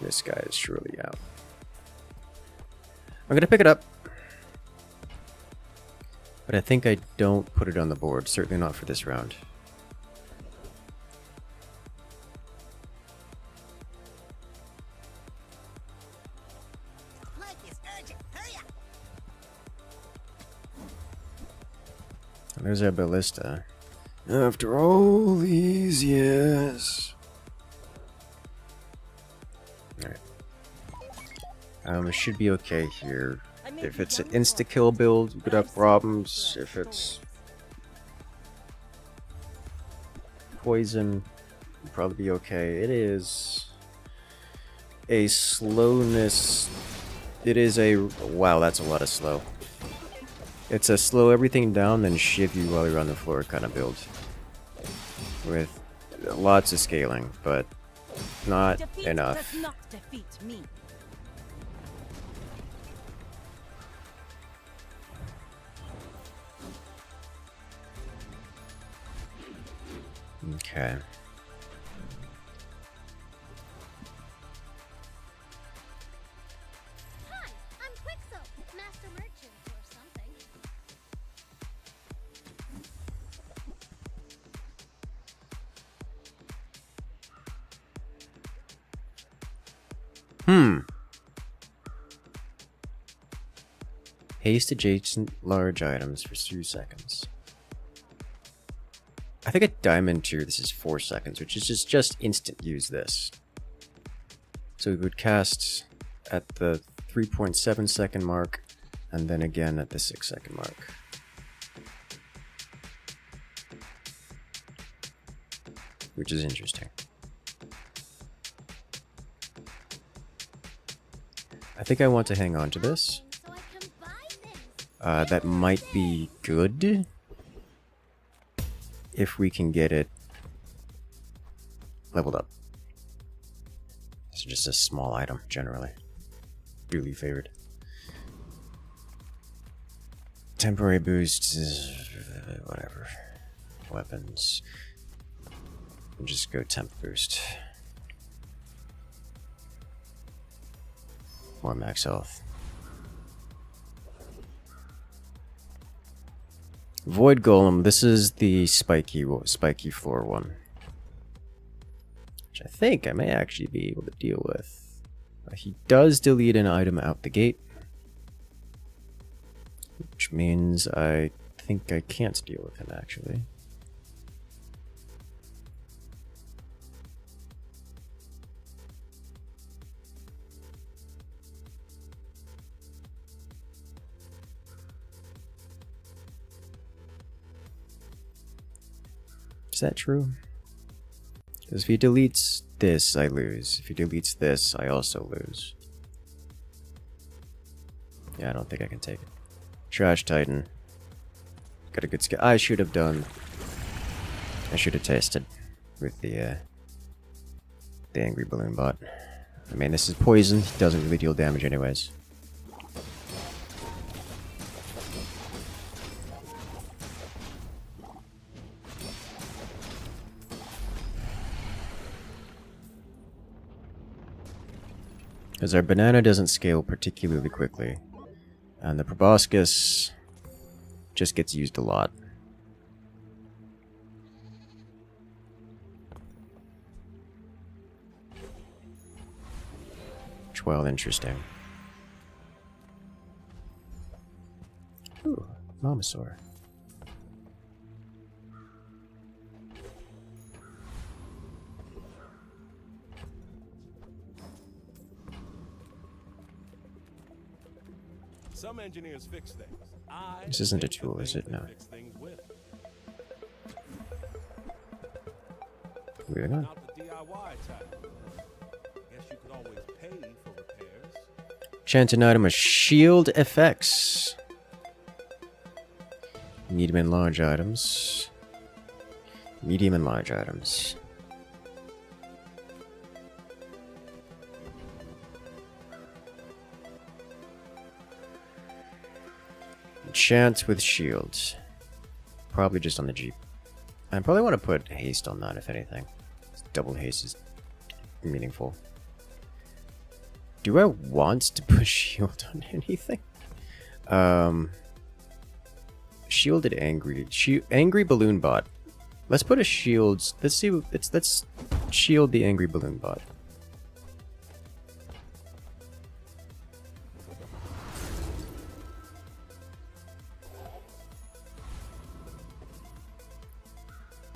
This guy is surely out. I'm gonna pick it up. But I think I don't put it on the board. Certainly not for this round. There's our ballista. After all these years. Alright. It should be okay here. If it's an insta-kill build, you could have problems. If it's poison, you'd probably be okay. It is a slowness. It is a... Wow, that's a lot of slow. It's a slow everything down, then shiv you while you're on the floor kind of build. With lots of scaling, but not Defeat enough. does not defeat me. Okay. Hi, I'm Quixel, Master Merchant or something. Haste adjacent large items for 2 seconds. I think at Diamond tier this is 4 seconds, which is just instant use this. So we would cast at the 3.7 second mark, and then again at the 6 second mark. Which is interesting. I think I want to hang on to this. So I can buy things. That might be good if we can get it leveled up. It's just a small item, generally. Duly favored. Temporary boost is whatever. Weapons. We'll just go temp boost. More max health. Void Golem, this is the spiky floor one. Which I think I may actually be able to deal with. He does delete an item out the gate. Which means I think I can't deal with him actually. Is that true? Because if he deletes this, I lose. If he deletes this, I also lose. Yeah, I don't think I can take it. Trash Titan. Got a good skill. I should have done. I should have tested with the angry balloon bot. I mean, this is poison. It doesn't really deal damage anyways. Because our banana doesn't scale particularly quickly. And the proboscis just gets used a lot. Which, well, interesting. Ooh, Momosaur. Some engineers fix things. This isn't a tool, is it? No. Moving on. Not the DIY type. Guess you could always pay for repairs. Enchanted item, a shield FX. Medium and large items. Medium and large items. Enchant with shields. Probably just on the Jeep. I probably want to put haste on that, if anything. Double haste is meaningful. Do I want to put shield on anything? Shielded angry. Angry balloon bot. Let's put a shield. Let's see. Let's shield the angry balloon bot.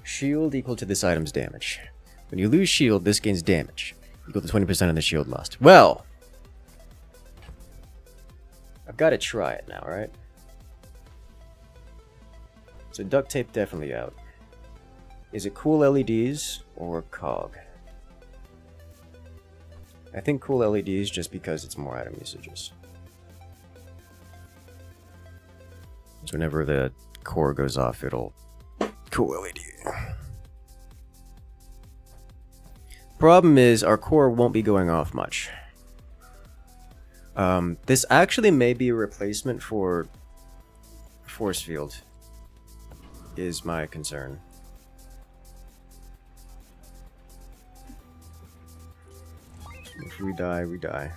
Shield equal to this item's damage. When you lose shield, this gains damage. Equal to 20% of the shield lost. Well, I've got to try it now, right? So duct tape definitely out. Is it cool LEDs or cog? I think cool LEDs just because it's more item usages. So whenever the core goes off, it'll cool LED. Problem is, our core won't be going off much. This actually may be a replacement for force field, is my concern. If we die, we die.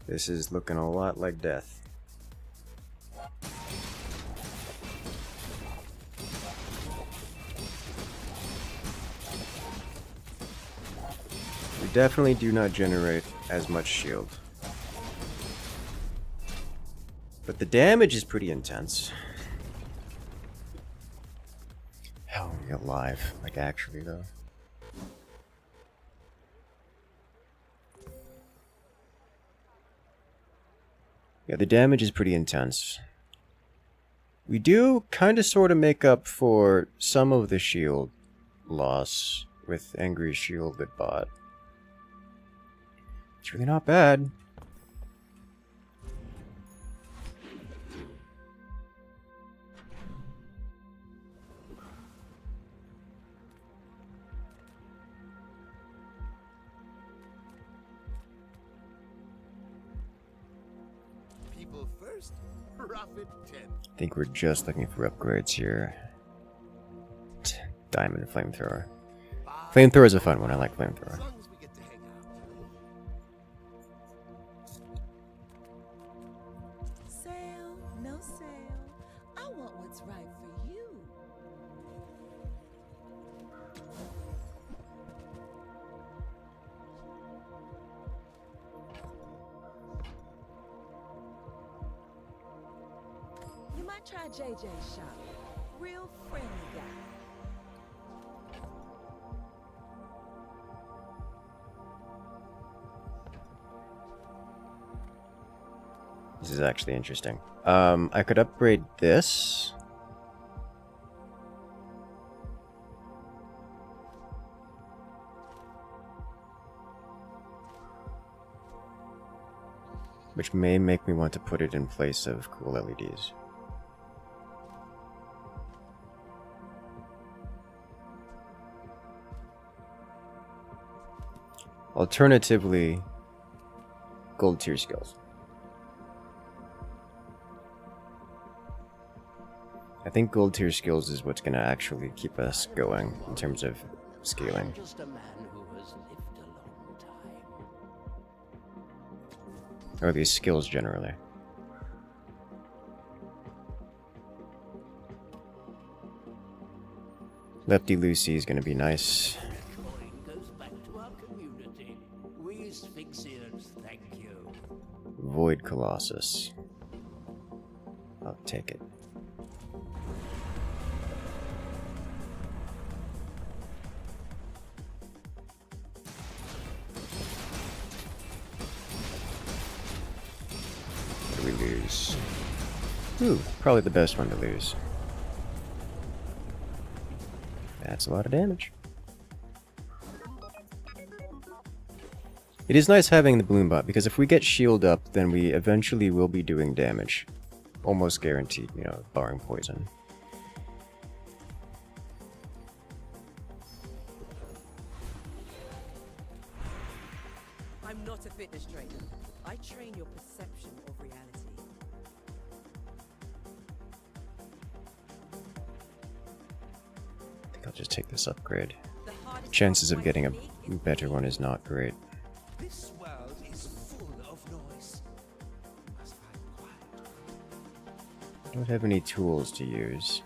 This is looking a lot like death. We definitely do not generate as much shield. But the damage is pretty intense. How are we alive? Like, actually, though. Yeah, the damage is pretty intense. We do kind of sort of make up for some of the shield loss with Angry Shielded Bot. It's really not bad. People first, profit 10. I think we're just looking for upgrades here. Diamond Flamethrower. Flamethrower is a fun one. I like Flamethrower. As long as we get to hang out. Sale, no sale. I want what's right for you. You might try JJ's shop. Real friendly guy. This is actually interesting. I could upgrade this. Which may make me want to put it in place of cool LEDs. Alternatively, gold tier skills. I think gold tier skills is what's going to actually keep us going in terms of scaling. I'm just a man who has lived a long time. Or these skills generally. Lefty Lucy is going to be nice. Coin goes back to our community. We Sphinxians thank you. Void Colossus. I'll take it. What do we lose? Ooh, probably the best one to lose. That's a lot of damage. It is nice having the Bloom Bot, because if we get shield up, then we eventually will be doing damage. Almost guaranteed, you know, barring poison. I'm not a fitness trainer. I train your perception of reality. I think I'll just take this upgrade. The hardest Chances part of getting a my technique is better one is not great. This world is full of noise. You must find quiet. I don't have any tools to use.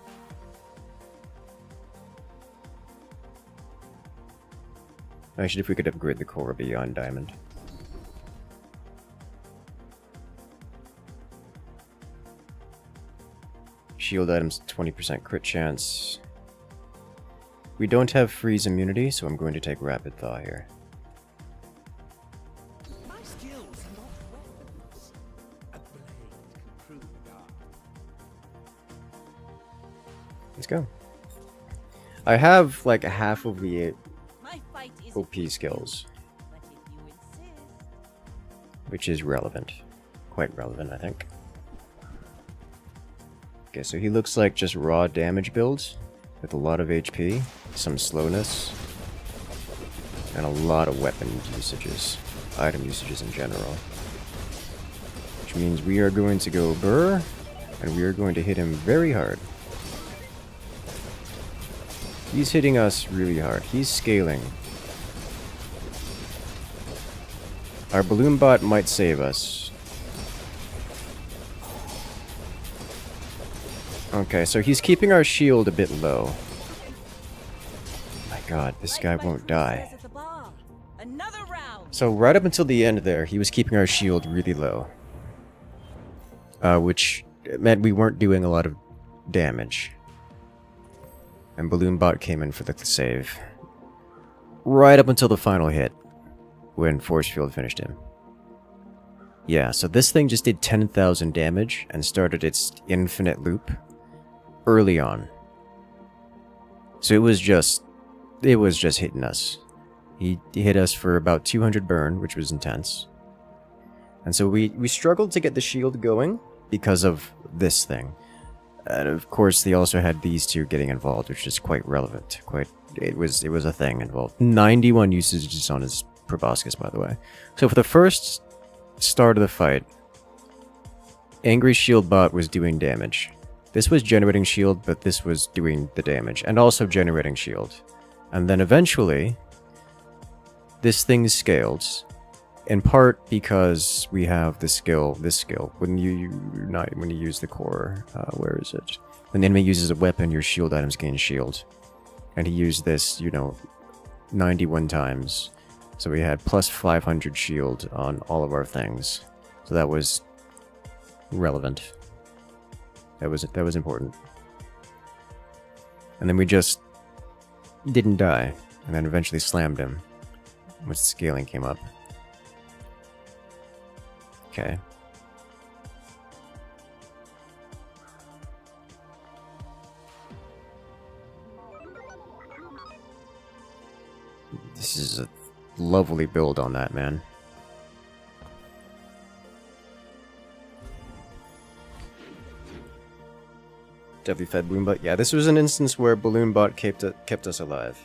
Actually, if we could upgrade the core beyond diamond. Shield items, 20% crit chance. We don't have freeze immunity, so I'm going to take rapid thaw here. My skills are not weapons. A blade can prove dark. Let's go. I have like half of the my fight is OP skills, but if you insist. which is relevant. Quite relevant, I think. Okay, so he looks like just raw damage builds with a lot of HP, some slowness, and a lot of weapon usages, item usages in general. Which means we are going to go Burr, And we are going to hit him very hard. He's hitting us really hard. He's scaling. Our balloon bot might save us. Okay, so he's keeping our shield a bit low. My god, this guy won't die. Another round. So right up until the end there, he was keeping our shield really low. Which meant we weren't doing a lot of damage. And Balloon Bot came in for the save. Right up until the final hit, when Force Field finished him. Yeah, so this thing just did 10,000 damage and started its infinite loop early on. So it was just hitting us. He hit us for about 200 burn, which was intense. And so we struggled to get the shield going because of this thing. And of course, they also had these two getting involved, which is quite relevant. It was a thing involved. 91 usages on his proboscis, by the way. So for the first start of the fight, Angry Shield Bot was doing damage. This was generating shield, but this was doing the damage, and also generating shield. And then eventually, this thing scaled, in part because we have this skill. When you use the core, where is it? When the enemy uses a weapon, your shield items gain shield. And he used this, 91 times. So we had plus 500 shield on all of our things. So that was relevant. That was important. And then we just didn't die, and then eventually slammed him once the scaling came up. Okay. This is a lovely build on that, man. Definitely fed Balloon Bot. Yeah, this was an instance where Balloon Bot kept us alive.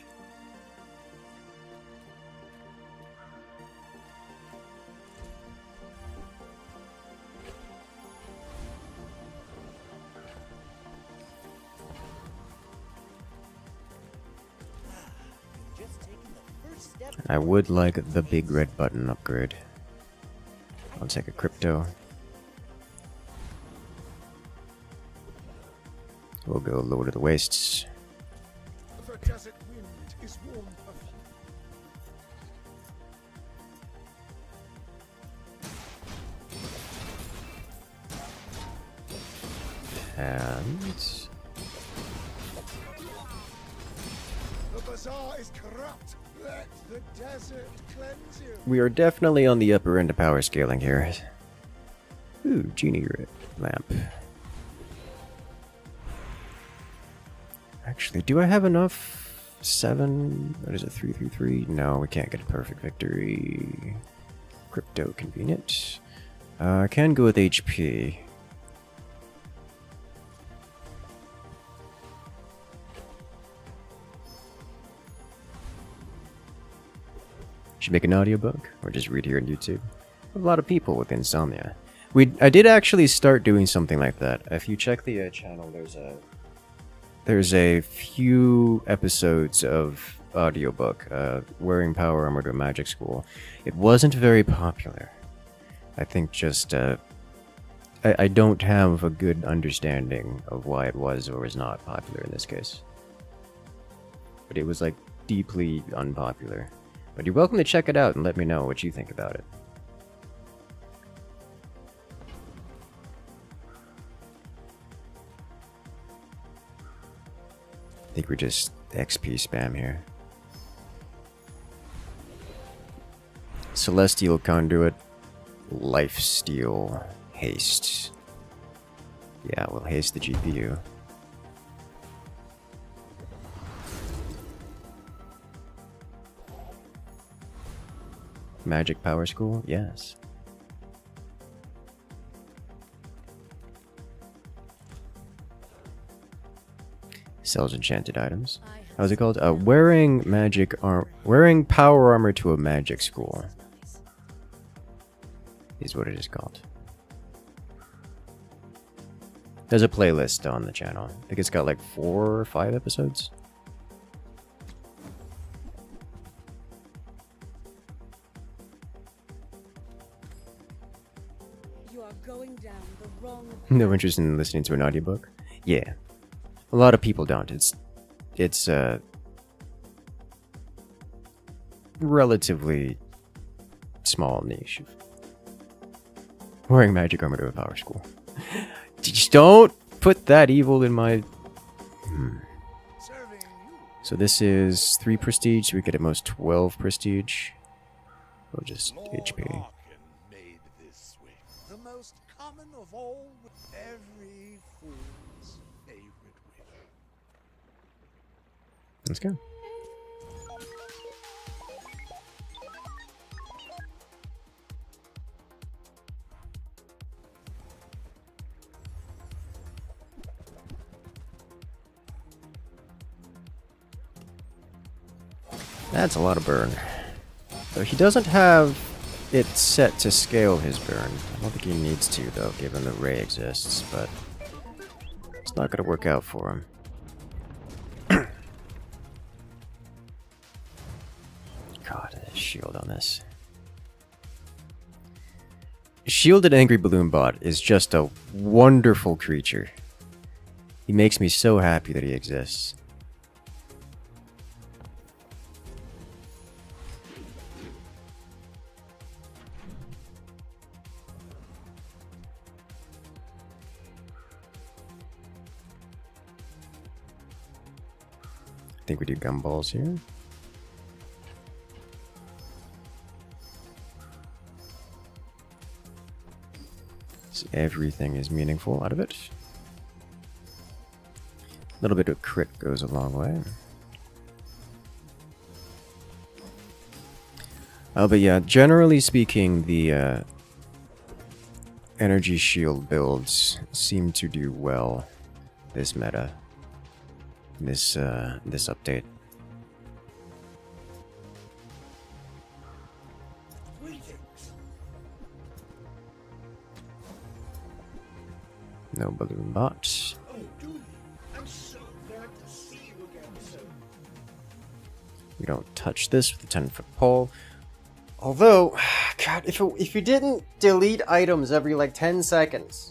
I would like the big red button upgrade. I'll take a crypto. We'll go lower to the wastes. The desert wind is warm And The Bazaar is corrupt. Let the desert cleanse you. we are definitely on the upper end of power scaling here. Ooh, genie lamp. Actually, do I have enough? 7? What is it? 333? No, we can't get a perfect victory. Crypto convenient. I can go with HP. Should make an audiobook or just read here on YouTube. A lot of people with insomnia. I did actually start doing something like that. If you check the channel, there's a few episodes of audiobook, Wearing Power Armor to a Magic School. It wasn't very popular. I think just I don't have a good understanding of why it was or was not popular in this case. But it was like deeply unpopular. But you're welcome to check it out and let me know what you think about it. I think we're just XP spam here. Celestial Conduit, Lifesteal, Haste. Yeah, we'll haste the GPU. Magic Power School? Yes. Sells enchanted items. How's it called? Wearing power armor to a magic school is what it is called. There's a playlist on the channel. I think it's got like 4 or 5 episodes. You are going down the wrong No interest in listening to an audiobook? Yeah. A lot of people don't. It's relatively small niche. Wearing magic armor to a power school. Just don't put that evil in my... Serving you. So this is 3 prestige, so we get at most 12 prestige. Or just Lord HP. Harkin made this way. The most common of all, every fool's favorite wish. Let's go. That's a lot of burn. Though he doesn't have it set to scale his burn. I don't think he needs to, though, given the ray exists, but it's not going to work out for him. God, a shield on this. Shielded Angry Balloon Bot is just a wonderful creature. He makes me so happy that he exists. I think we do gumballs here. So everything is meaningful out of it. A little bit of crit goes a long way. But yeah, generally speaking, the energy shield builds seem to do well this meta. This update. No balloon bots. Oh, Dooley, I'm so glad to see you again, sir. We don't touch this with the 10-foot pole. Although, God, if you didn't delete items every like 10 seconds,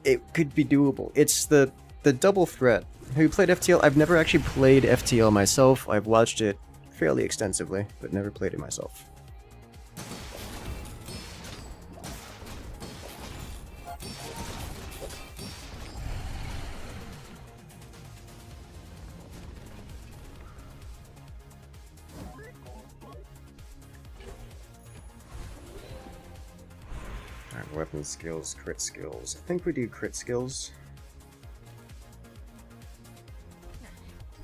it could be doable. It's the double threat. Have you played FTL? I've never actually played FTL myself. I've watched it fairly extensively, but never played it myself. Alright, weapon skills, crit skills. I think we do crit skills.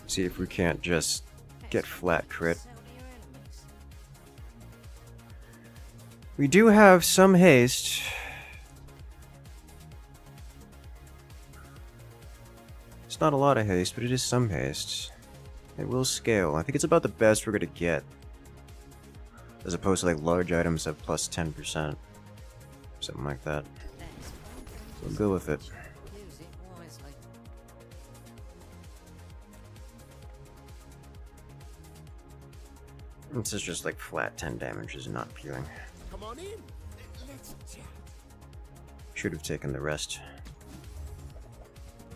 See if we can't just get flat crit. We do have some haste. It's not a lot of haste, but it is some haste. It will scale. I think it's about the best we're gonna get. As opposed to like large items have plus 10%. Something like that. So we'll go with it. Use it wisely. This is just like flat 10 damage is not peeling. Come on in. Let's chat. Should have taken the rest.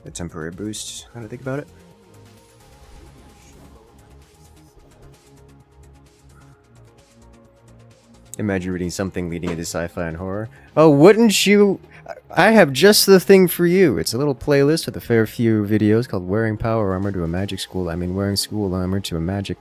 The temporary boost. How do I think about it? Imagine reading something leading into sci-fi and horror. Oh, wouldn't you? I have just the thing for you. It's a little playlist with a fair few videos called Wearing Power Armor to a Magic School. I mean, Wearing School Armor to a Magic...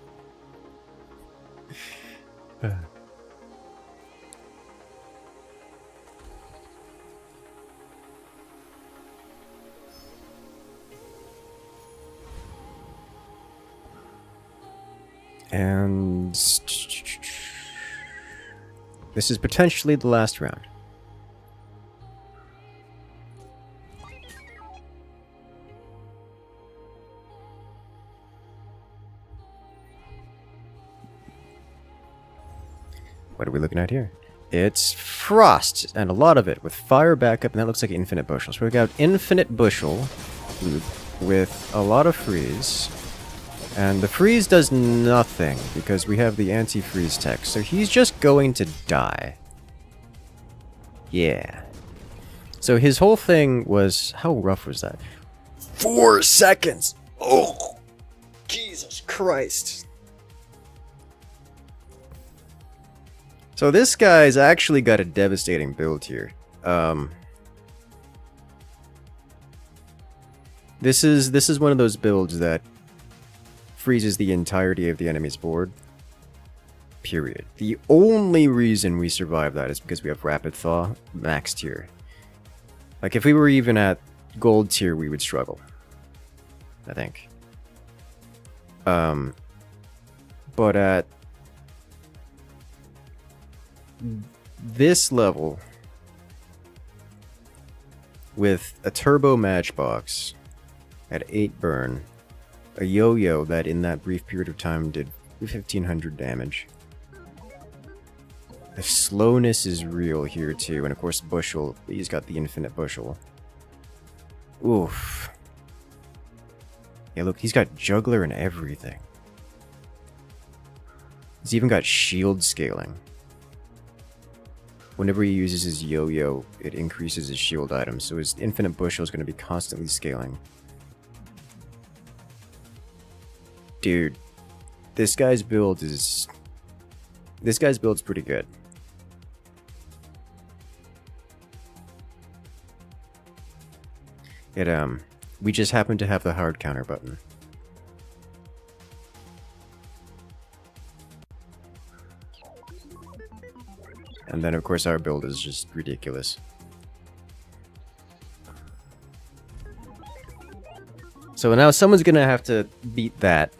And... this is potentially the last round. What are we looking at here? It's frost, and a lot of it, with fire backup, and that looks like infinite bushel. So we got infinite bushel with a lot of freeze. And the freeze does nothing, because we have the anti-freeze tech, so he's just going to die. Yeah. So his whole thing was... How rough was that? 4 seconds! Oh! Jesus Christ. So this guy's actually got a devastating build here. This is one of those builds that freezes the entirety of the enemy's board. Period. The only reason we survive that is because we have Rapid Thaw max tier. Like, if we were even at gold tier, we would struggle. I think. But at this level, with a turbo matchbox at 8 burn, a yo-yo that in that brief period of time did 1500 damage. The slowness is real here too, and of course bushel, he's got the infinite bushel. Oof. Yeah, look, he's got juggler and everything. He's even got shield scaling. Whenever he uses his yo-yo, it increases his shield items, so his infinite bushel is going to be constantly scaling. Dude, this guy's build is... This guy's build's pretty good. We just happen to have the hard counter button. And then, of course, our build is just ridiculous. So now someone's gonna have to beat that.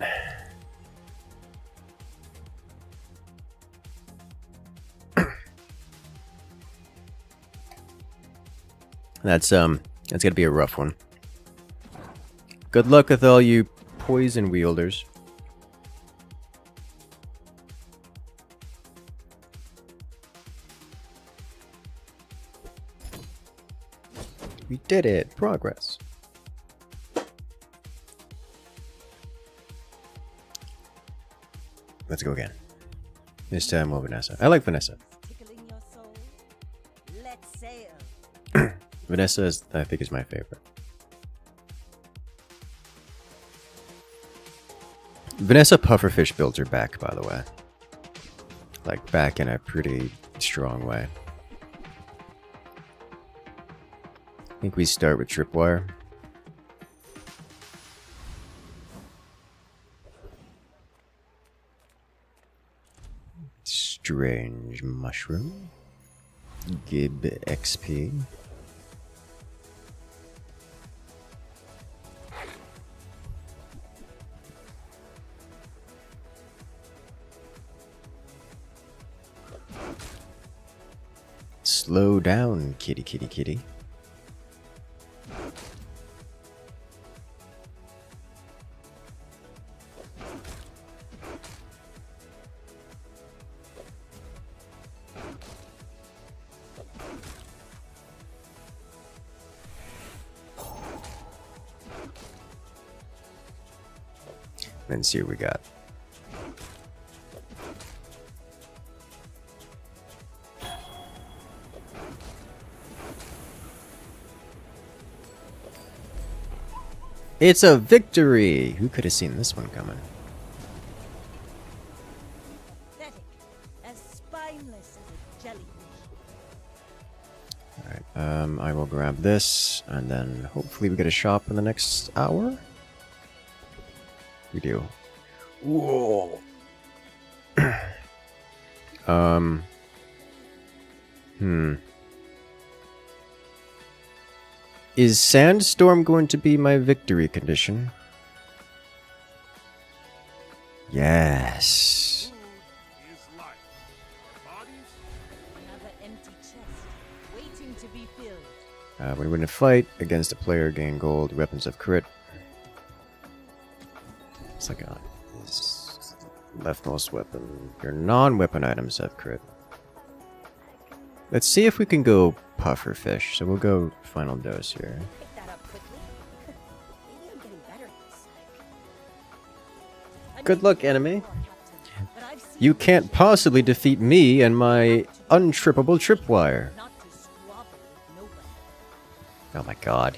That's gonna be a rough one. Good luck with all you poison wielders. We did it! Progress. Let's go again. This time we'll Vanessa. I like Vanessa. Tickling your soul? Let's sail. Vanessa is, I think, is my favorite. Vanessa pufferfish builds are back, by the way. Like, back in a pretty strong way. I think we start with tripwire. Strange mushroom. Gib XP. Slow down, kitty, kitty, kitty. Let's see what we got. It's a victory! Who could have seen this one coming? Pathetic. As spineless as a jellyfish. Alright, I will grab this, and then hopefully we get a shop in the next hour? We do. Whoa! Is Sandstorm going to be my victory condition? Yes. Food is life. Our bodies, Another empty chest, waiting to be filled. When we win a fight against a player, gain gold, weapons of crit. It's like a leftmost weapon. Your non-weapon items have crit. Let's see if we can go pufferfish. So we'll go final dose here. Pick that up quickly. Maybe I'm getting better at this. I Good may luck, be enemy. Captain, but I've seen You can't possibly defeat me and my untrippable tripwire. not to squabble with nobody. Oh my god.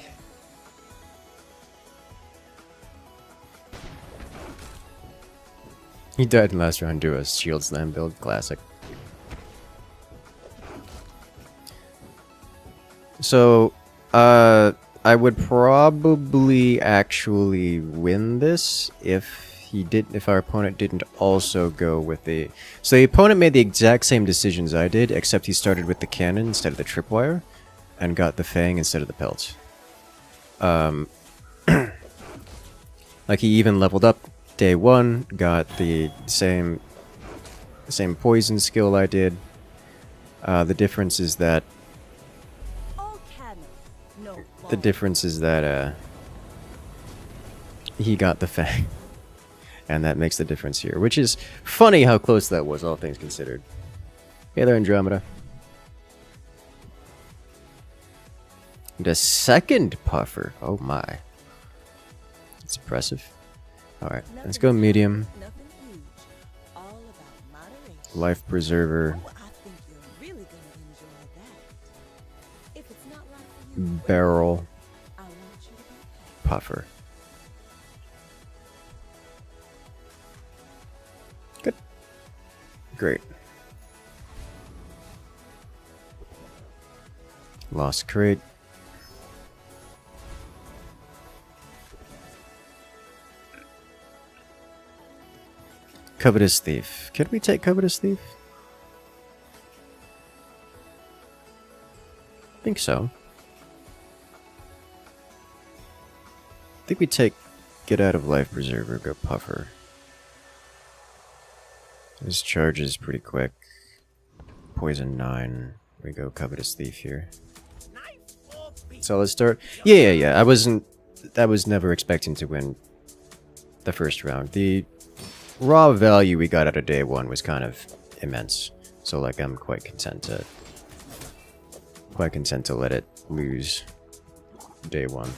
He died in last round due to a shield slam build. Classic. So, I would probably actually win this if our opponent didn't also go with the... So the opponent made the exact same decisions I did, except he started with the cannon instead of the tripwire, and got the fang instead of the pelt. Like he even leveled up day 1, got the same poison skill I did. The difference is that All cannon, no ball. The difference is that he got the fang. And that makes the difference here. Which is funny how close that was, all things considered. Hey there, Andromeda. The second puffer. Oh my. That's impressive. Alright, let's go medium. Nothing huge. All about moderation. Life preserver. Oh, I think you're really gonna enjoy that. If it's not right for you, Barrel. I want you to be Puffer. Good. Great. Lost crate. Covetous Thief. Can we take Covetous Thief? I think so. I think we take Get Out of Life Preserver, go Puffer. This charge is pretty quick. Poison 9. We go Covetous Thief here. So let's start. Yeah. I was never expecting to win the first round. The raw value we got out of day 1 was kind of immense. So like I'm quite content to let it lose day 1.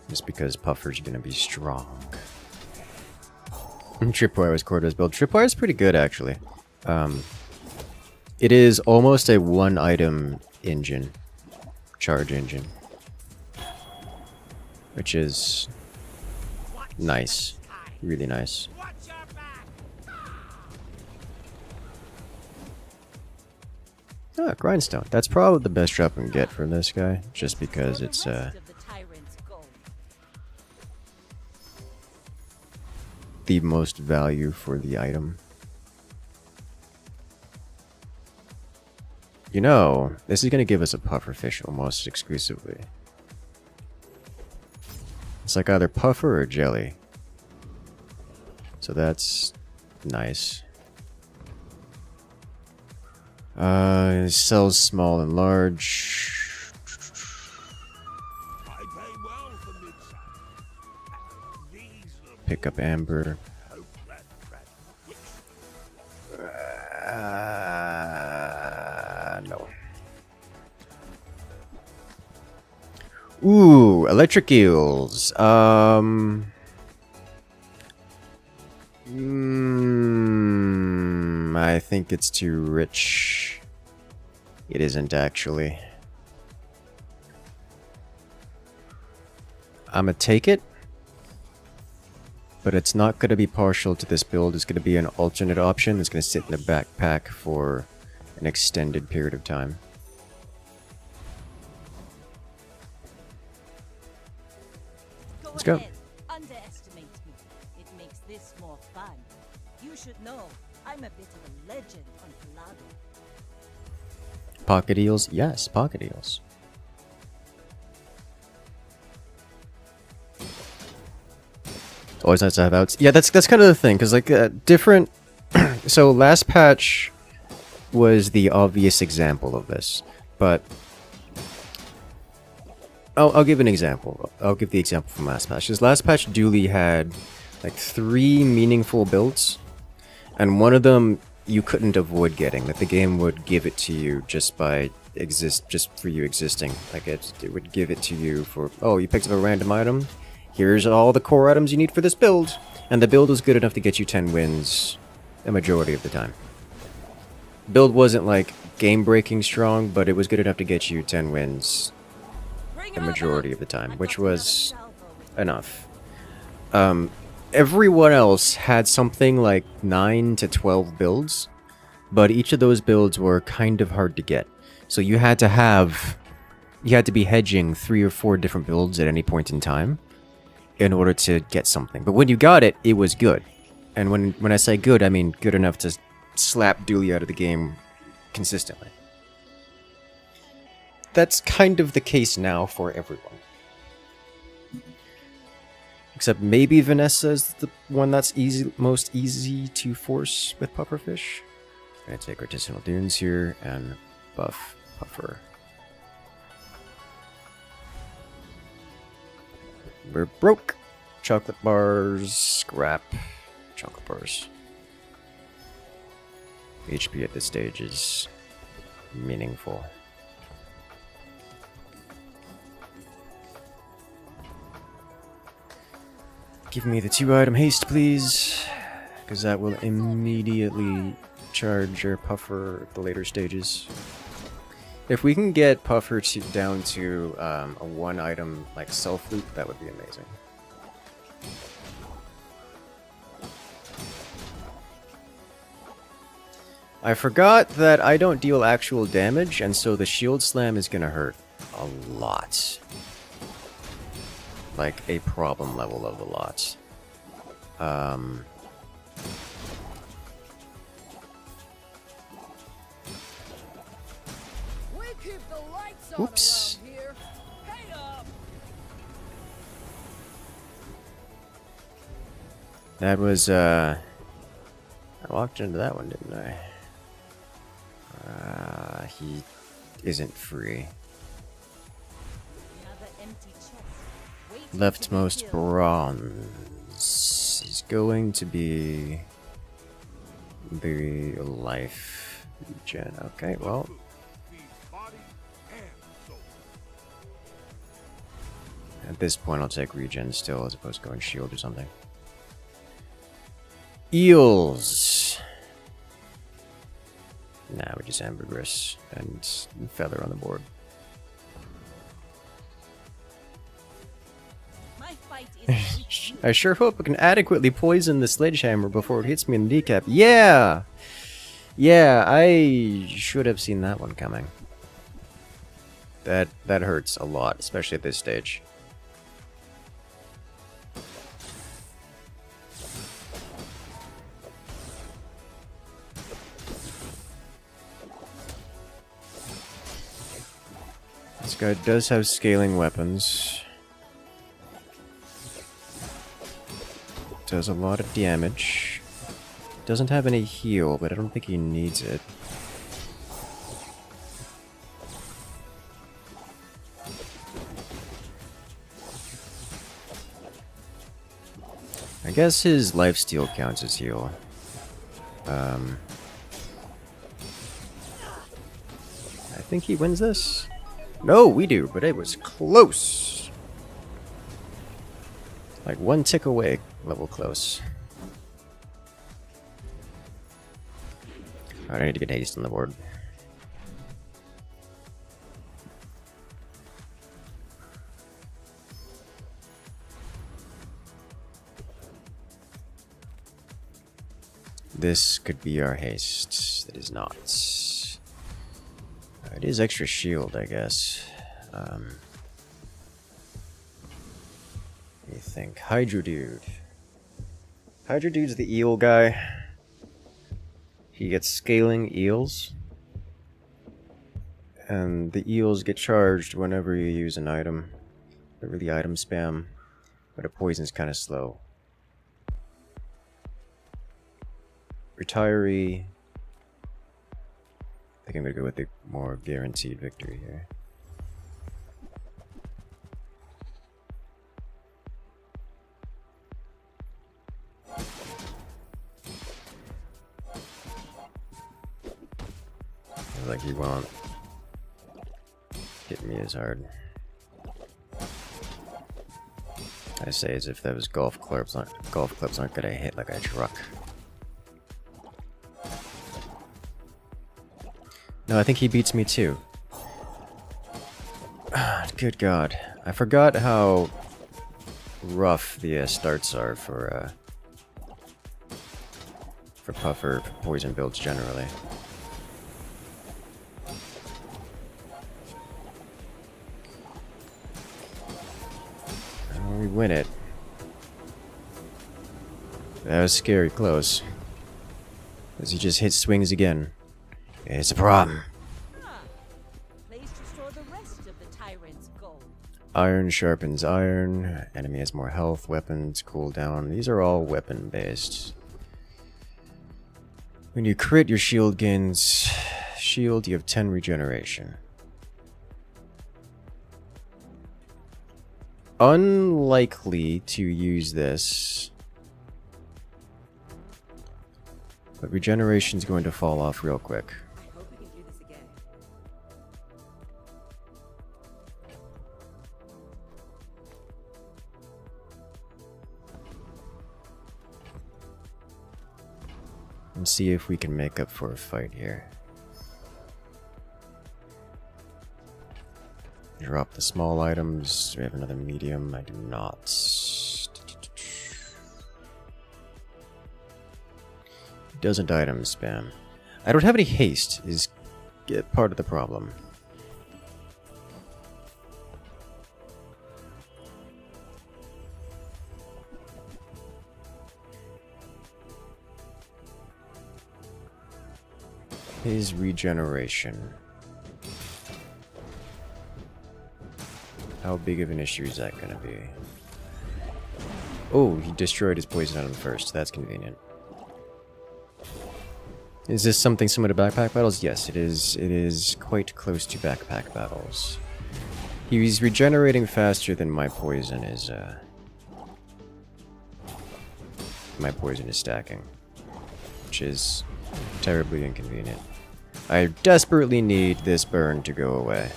Just because Puffer's gonna be strong. Tripwire was Cordo's build. Tripwire is pretty good actually. It is almost a one item engine. Charge engine. Which is nice. Really nice. Ah, Grindstone. That's probably the best drop we can get from this guy, just because it's the rest of the tyrant's goal. the most value for the item. You know, this is going to give us a pufferfish almost exclusively. It's like either puffer or jelly. So that's nice. It sells small and large. I pay well for mid-size. Reasonable. Pick up amber. Hope that No. Ooh, electric eels. I think it's too rich. It isn't actually. I'ma take it. But it's not going to be partial to this build. It's going to be an alternate option. It's going to sit in the backpack for an extended period of time. Let's go. Ahead. Underestimate me. It makes this more fun. You should know, I'm a bit of a legend on Palago. Pocket eels? Yes, pocket eels. Always nice to have outs. Yeah, that's kind of the thing, because like different. So last patch was the obvious example of this, but I'll give an example. I'll give the example from last patch. Because last patch Dooley had like 3 meaningful builds, and one of them you couldn't avoid getting. That the game would give it to you just for you existing. Like it would give it to you for, oh, you picked up a random item. Here's all the core items you need for this build, and the build was good enough to get you 10 wins a majority of the time. Build wasn't like game-breaking strong, but it was good enough to get you 10 wins the majority of the time, which was enough. Everyone else had something like 9 to 12 builds, but each of those builds were kind of hard to get. So you had to be hedging 3 or 4 different builds at any point in time in order to get something. But when you got it, it was good. And when I say good, I mean good enough to slap Dooley out of the game consistently. That's kind of the case now for everyone. Except maybe Vanessa is the one that's most easy to force with Pufferfish. Gonna take Artisanal Dunes here and buff Puffer. We're broke. Chocolate bars, scrap, chocolate bars. HP at this stage is meaningful. Give me the 2-item haste, please, because that will immediately charge your Puffer at the later stages. If we can get Puffer down to a 1-item like self-loop, that would be amazing. I forgot that I don't deal actual damage, and so the shield slam is gonna hurt a lot. Like a problem level of a lot. We keep the lights on Oops. around here. Hey up. That was, I walked into that one, didn't I? He isn't free. Another empty chest. Waiting to be Leftmost filled. bronze is going to be the life regen. Okay, well, Body and soul. at this point I'll take regen still as opposed to going shield or something. Eels. Nah, we just ambergris and feather on the board. My fight is I sure hope I can adequately poison the sledgehammer before it hits me in the kneecap. Yeah! Yeah, I should have seen that one coming. That hurts a lot, especially at this stage. This guy does have scaling weapons. Does a lot of damage. Doesn't have any heal, but I don't think he needs it. I guess his lifesteal counts as heal. I think he wins this. No, we do, but it was close. Like 1 tick away, level close. Alright, I need to get haste on the board. This could be our haste. It is not. It is extra shield, I guess. What do you think? Hydrate. Hydrate's the eel guy. He gets scaling eels. And the eels get charged whenever you use an item. They're really item spam. But a poison's kind of slow. Retiree. I think I'm gonna go with the more guaranteed victory here. like he won't hit me as hard. I say as if those golf clubs aren't gonna hit like a truck. No, I think he beats me too. Good God. I forgot how rough the starts are for puffer poison builds generally. We win it. That was scary close. As he just hit swings again. It's a problem. Place to store the rest of the tyrant's gold. Iron sharpens iron. Enemy has more health. Weapons cool down. These are all weapon based. When you crit, your shield gains shield. You have 10 regeneration. Unlikely to use this, but regeneration's going to fall off real quick. I hope we can do this again. And see if we can make up for a fight here. Drop the small items. Do we have another medium? I do not. Doesn't item spam. I don't have any haste, is part of the problem. His regeneration. How big of an issue is that gonna be? Oh, he destroyed his poison item first. That's convenient. Is this something similar to backpack battles? Yes, it is. It is quite close to backpack battles. He's regenerating faster than my poison is. My poison is stacking, which is terribly inconvenient. I desperately need this burn to go away.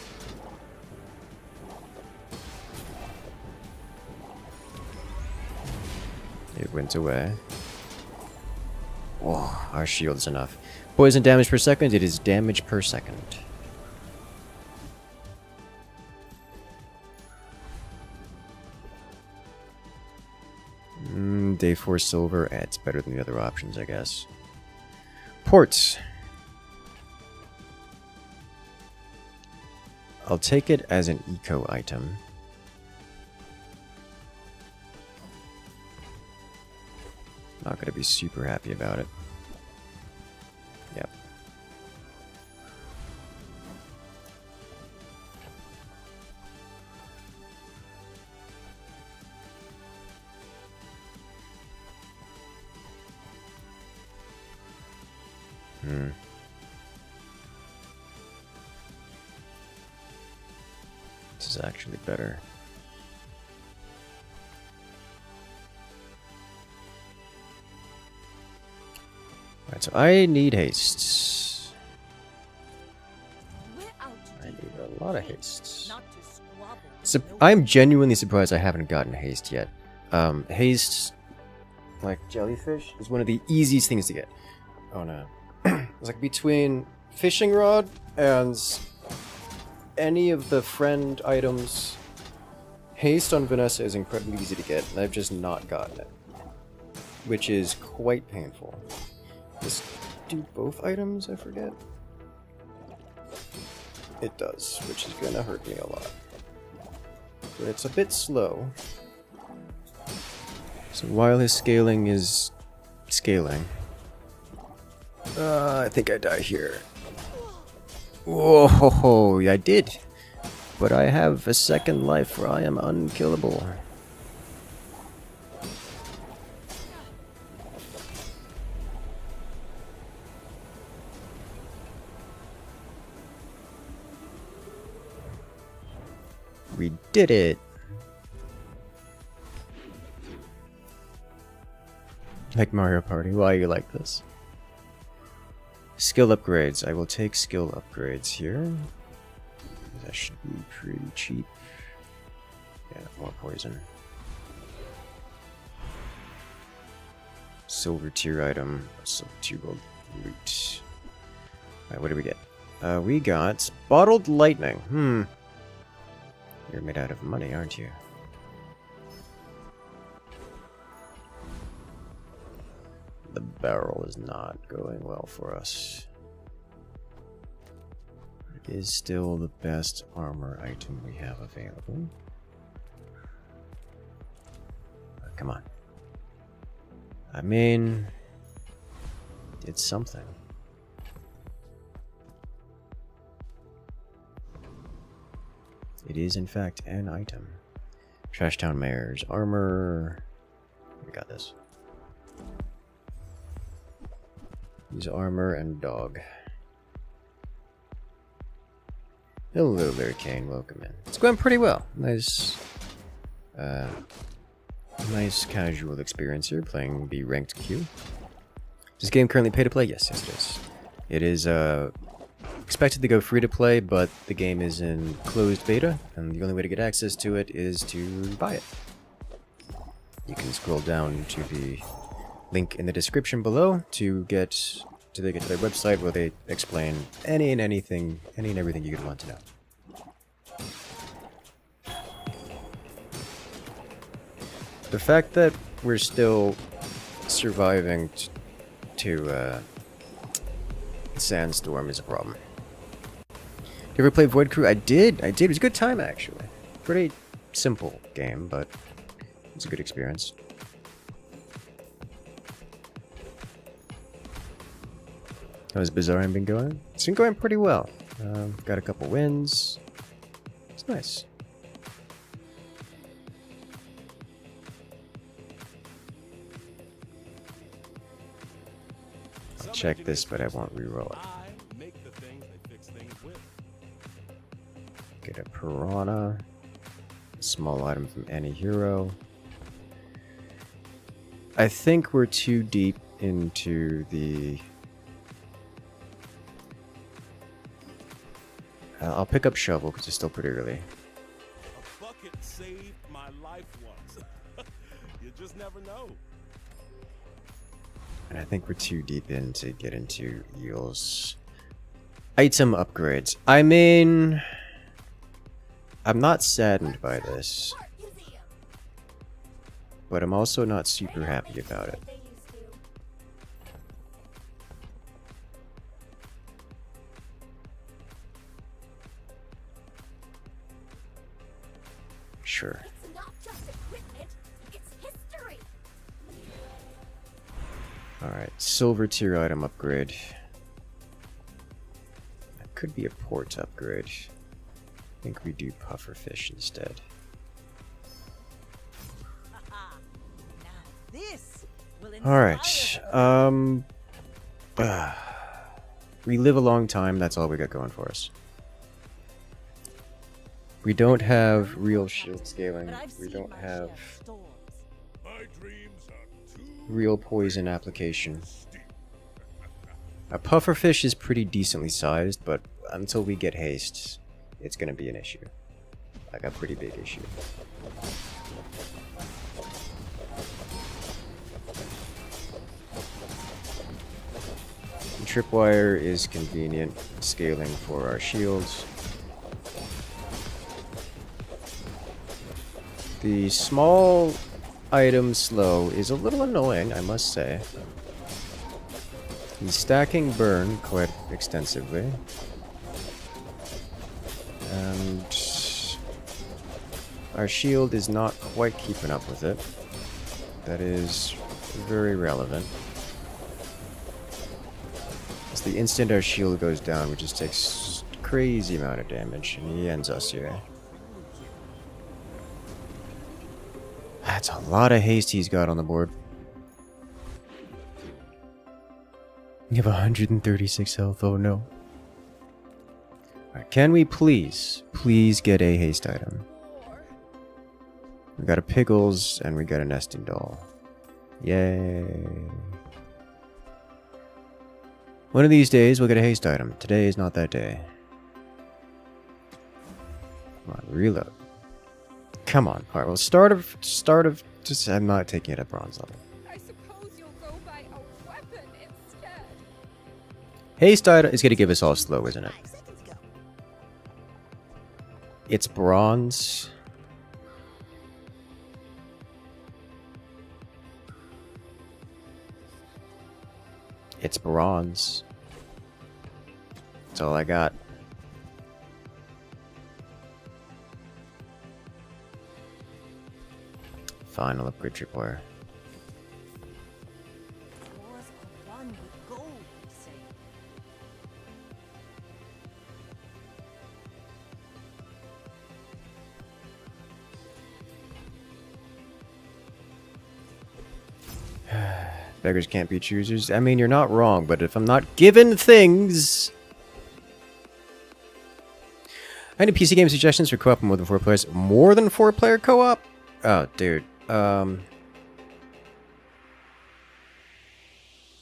It went away. Whoa, our shield's enough. Poison damage per second, it is damage per second. Day 4 silver, it's better than the other options, I guess. Ports. I'll take it as an eco item. Not gonna be super happy about it. Yep. This is actually better. Alright, so I need haste. I need a lot of haste. Not to squabble. So I'm genuinely surprised I haven't gotten haste yet. Haste, like jellyfish, is one of the easiest things to get. Oh no. It's like between fishing rod and any of the friend items, haste on Vanessa is incredibly easy to get, and I've just not gotten it. Which is quite painful. Does it do both items, I forget? It does, which is gonna hurt me a lot. But it's a bit slow. So while his scaling is scaling... I think I die here. Whoa, I did! But I have a second life where I am unkillable. We did it! Like Mario Party, why are you like this? Skill upgrades. I will take skill upgrades here. That should be pretty cheap. Yeah, more poison. Silver tier item. Silver tier gold loot. Alright, what do we get? We got bottled lightning. You're made out of money, aren't you? The barrel is not going well for us. It is still the best armor item we have available. Come on. I mean, it's something. It is, in fact, an item. Trashtown Mayor's armor. We got this. Use armor and dog. Hello there, Kane. Welcome in. It's going pretty well. Nice casual experience here, playing the ranked queue. Is this game currently pay to play? Yes, it is. It is expected to go free to play, but the game is in closed beta, and the only way to get access to it is to buy it. You can scroll down to the link in the description below to get to their website, where they explain any and everything you could want to know. The fact that we're still surviving to Sandstorm is a problem. You ever play Void Crew? I did. It was a good time, actually. Pretty simple game, but it's a good experience. How's Bazaar been going? It's been going pretty well. Got a couple wins. It's nice. I'll check this, but I won't reroll it. Get a piranha. A small item from any hero. I think we're too deep into the... I'll pick up shovel because it's still pretty early. A bucket saved my life once. You just never know. And I think we're too deep in to get into Eel's item upgrades. I mean, I'm not saddened by this, but I'm also not super happy about it. Sure. It's not just equipment, it's history. Alright, silver tier item upgrade. That could be a port upgrade. I think we do pufferfish instead. Now this will Alright, we live a long time, that's all we got going for us. We don't have real shield scaling, we don't have My dreams are too real poison application. A pufferfish is pretty decently sized, but until we get haste, it's gonna be an issue. Like a pretty big issue. And tripwire is convenient scaling for our shields. The small item slow is a little annoying, I must say. He's stacking burn quite extensively. And our shield is not quite keeping up with it. That is very relevant. As the instant our shield goes down, we just take crazy amount of damage, and he ends us here. That's a lot of haste he's got on the board. We have 136 health, oh no. Alright, can we please get a haste item? We got a Pickles, and we got a Nesting Doll. Yay. One of these days, we'll get a haste item. Today is not that day. Come on, reload. Come on. Alright, well, start of, just, I'm not taking it at bronze level. I suppose you'll go buy a weapon instead. Haste item is going to give us all slow, isn't it? 5 seconds ago. It's bronze. It's bronze. That's all I got. Final upgrade tripwire. Was a one with gold, you say? Beggars can't be choosers. I mean, you're not wrong, but if I'm not given things... Any PC game suggestions for co-op more than 4 players? More than 4 player co-op? Oh, dude.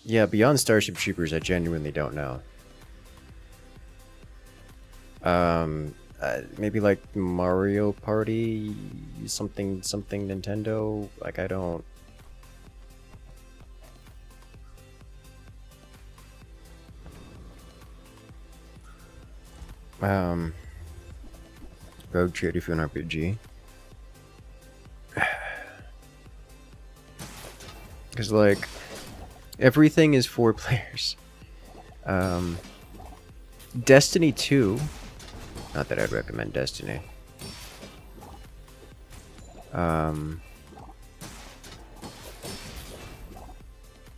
Yeah, beyond Starship Troopers, I genuinely don't know. Maybe like Mario Party, something Nintendo. Like I don't. Road Trade if you're an RPG. Because like everything is 4 players. Destiny 2. Not that I'd recommend Destiny.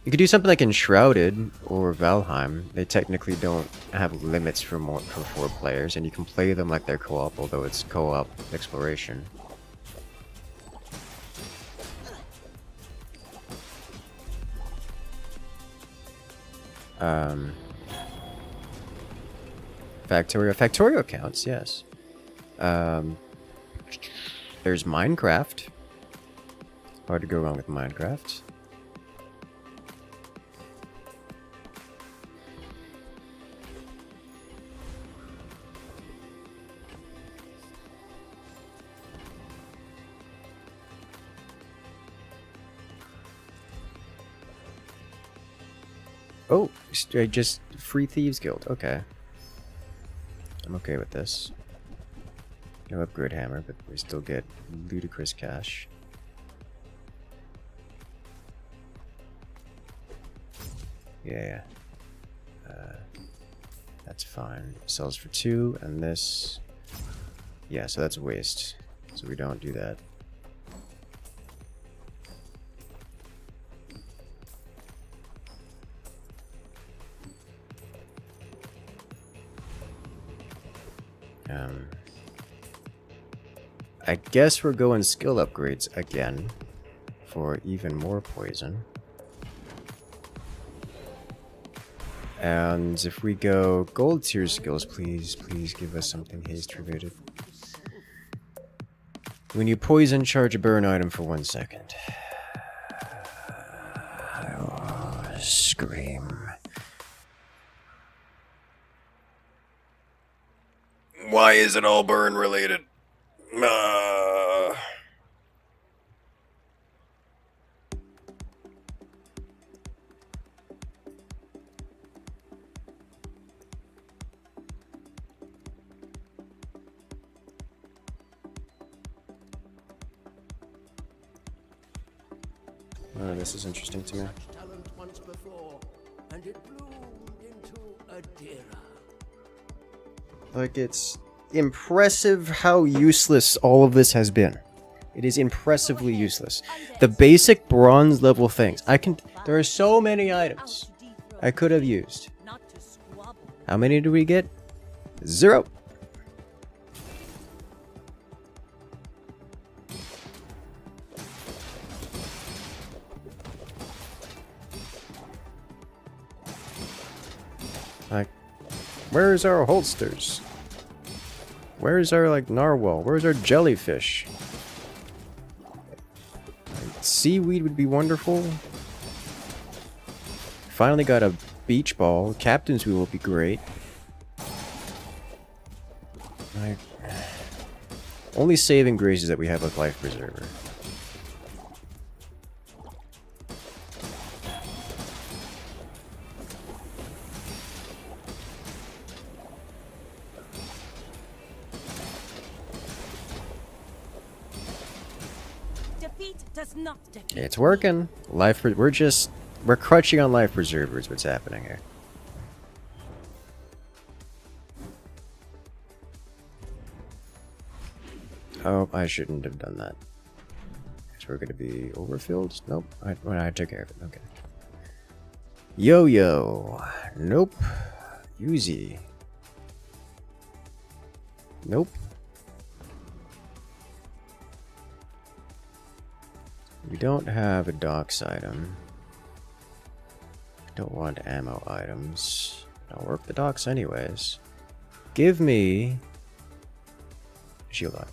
You could do something like Enshrouded or Valheim. They technically don't have limits for 4 players, and you can play them like they're co-op, although it's co-op exploration. Factorio counts, yes. There's Minecraft. Hard to go wrong with Minecraft. Oh, just Free Thieves Guild. Okay. I'm okay with this. No upgrade hammer, but we still get ludicrous cash. Yeah. That's fine. Sells for 2, and this... Yeah, so that's a waste. So we don't do that. I guess we're going skill upgrades again for even more poison. And if we go gold tier skills, please give us something haste related. When you poison, charge a burn item for 1 second. Oh, scream. Why is it all burn related? This is interesting to me. Talent once before, and it bloomed into a Dira. Like, it's impressive how useless all of this has been. It is impressively useless. The basic bronze level things. There are so many items I could have used. Not to squabble. How many do we get? 0. Like, where's our holsters? Where's our, like, narwhal? Where's our jellyfish? Like, seaweed would be wonderful. Finally got a beach ball. Captain's wheel will be great. Like, only saving grace is that we have a life preserver. Defeat does not defeat. It's working. We're crutching on life preservers. What's happening here? Oh, I shouldn't have done that. Guess we're gonna be overfilled. Nope. I took care of it. Okay. Yo-yo. Nope. Yuzi. Nope. We don't have a docks item. Don't want ammo items. Don't work the docks anyways. Give me shield lock.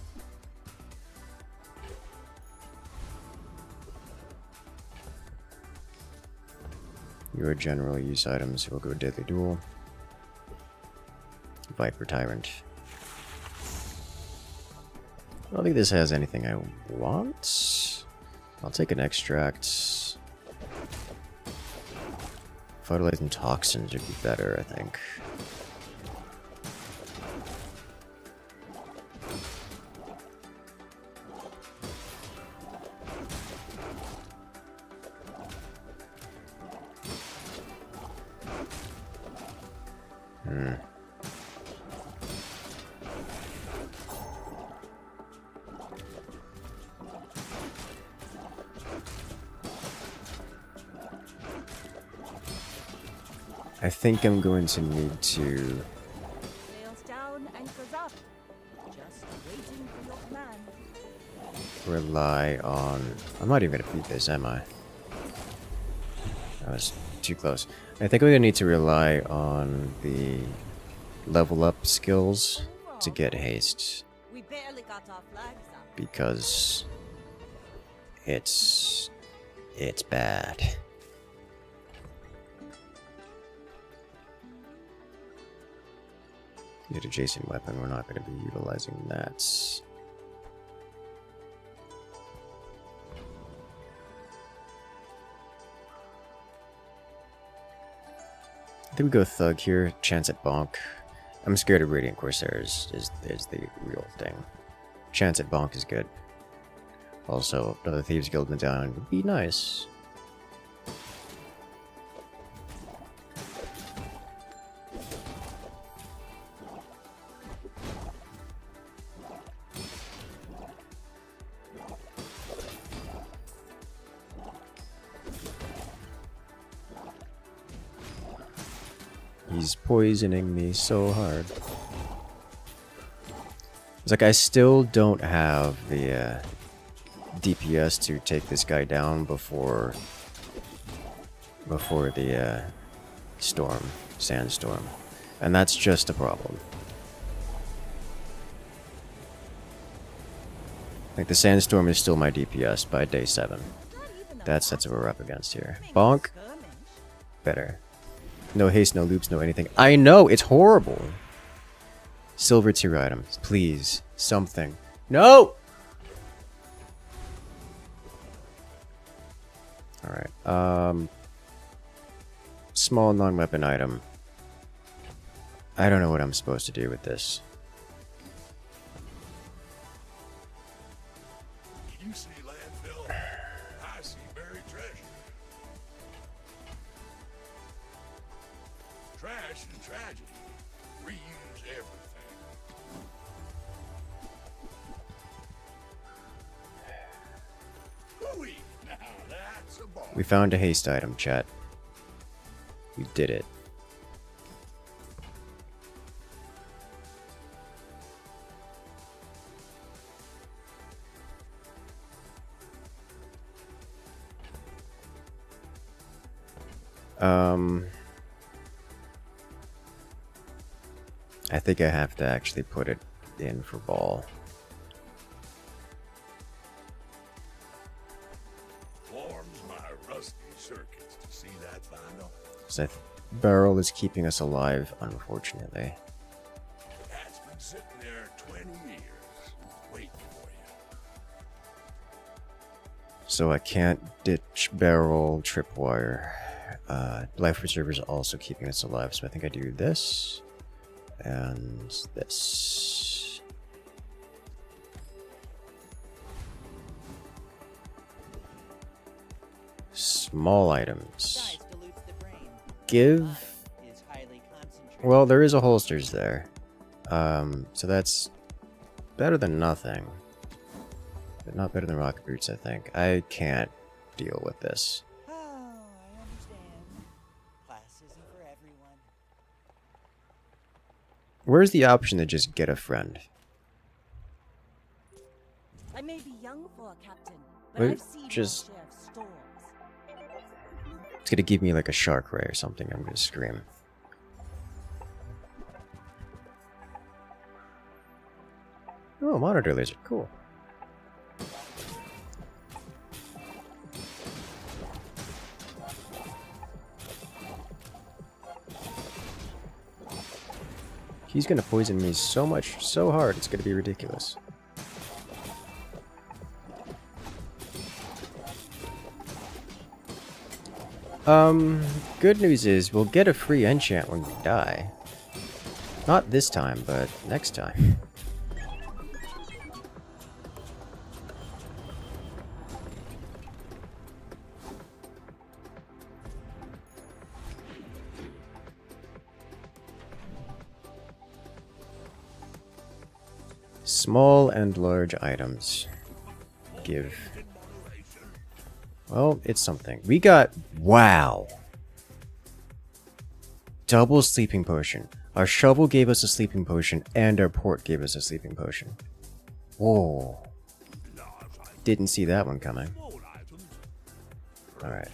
Your general use items will go deadly duel. Viper Tyrant. I don't think this has anything I want. I'll take an extract. Fertilizing toxins would be better, I think. I think I'm going to need to Sails down, anchors up. Just waiting for your command. rely on... I'm not even going to beat this, am I? That was too close. I think we're going to need to rely on the level up skills to get haste. We barely got our flags up. Because it's bad. Get adjacent weapon, we're not going to be utilizing that. I think we go thug here, chance at bonk. I'm scared of Radiant Corsairs is the real thing. Chance at bonk is good. Also, another Thieves Guild medallion would be nice. He's poisoning me so hard. It's like I still don't have the DPS to take this guy down before the sandstorm, and that's just a problem. Like the sandstorm is still my DPS by day 7. That's what we're up against here. Bonk, better. No haste, no loops, no anything. I know, it's horrible. Silver tier items, please. Something. No! Alright, small non-weapon item. I don't know what I'm supposed to do with this. You see landfill, I see buried treasure. Trash and tragedy. Reuse everything. Hooey! Now that's a ball. We found a haste item, chat. We did it. I think I have to actually put it in for ball. Forms my rusty circuits to see that final. So barrel is keeping us alive, unfortunately. That's been sitting there 20 years, waiting for you. So I can't ditch barrel, tripwire. Life preserver is also keeping us alive, so I think I do this and this. Small items. Give. Well, there is a holsters there. So that's better than nothing. But not better than rocket boots, I think. I can't deal with this. Oh, I understand. Class isn't for everyone. Where's the option to just get a friend? I may be young for a captain, but Wait, I've seen just- my share of storms. It's gonna give me like a shark ray or something. I'm gonna scream. Oh, monitor laser. Cool. He's gonna poison me so much, so hard, it's gonna be ridiculous. Good news is we'll get a free enchant when we die. Not this time, but next time. Small and large items. Give. Well, it's something. We got... Wow! Double sleeping potion. Our shovel gave us a sleeping potion, and our port gave us a sleeping potion. Whoa. Didn't see that one coming. Alright.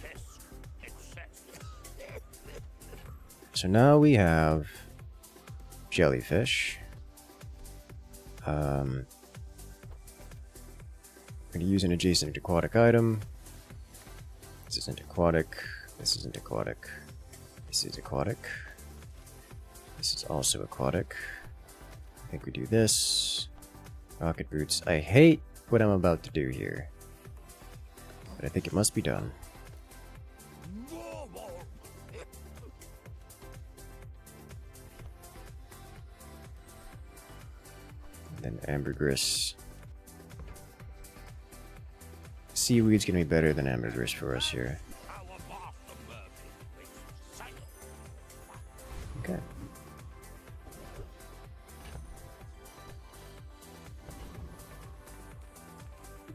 So now we have... jellyfish. I'm going to use an adjacent aquatic item. This isn't aquatic. This isn't aquatic. This is aquatic. This is also aquatic. I think we do this. Rocket boots. I hate what I'm about to do here, but I think it must be done. And ambergris. Seaweed's gonna be better than ambergris for us here. Okay.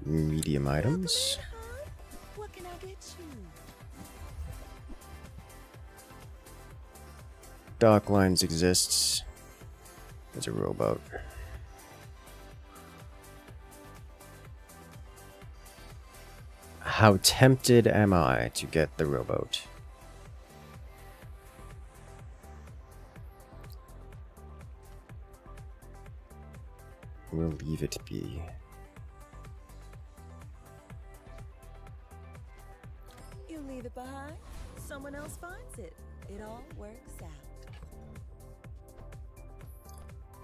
Medium items. What can I get you? Dock lines exists. There's a rowboat. How tempted am I to get the rowboat? We'll leave it be. You leave it behind, someone else finds it. It all works out.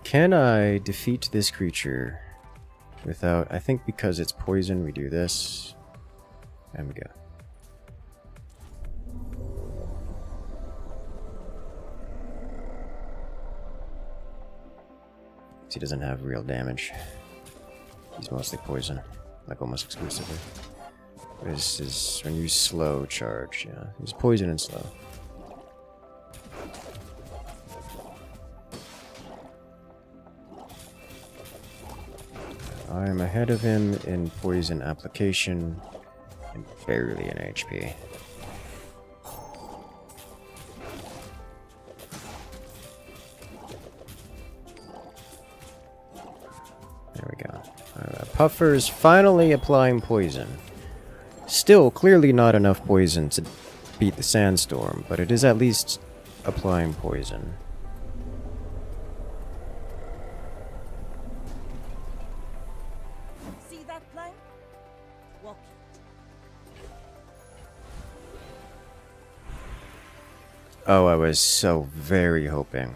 Can I defeat this creature without... I think because it's poison, we do this. And we go. He doesn't have real damage. He's mostly poison, like almost exclusively. This is when you slow charge, yeah. He's poison and slow. I'm ahead of him in poison application and barely in HP. There we go. Puffer's finally applying poison. Still clearly not enough poison to beat the sandstorm, but it is at least applying poison. See that plank? Walk it. Oh, I was so very hoping.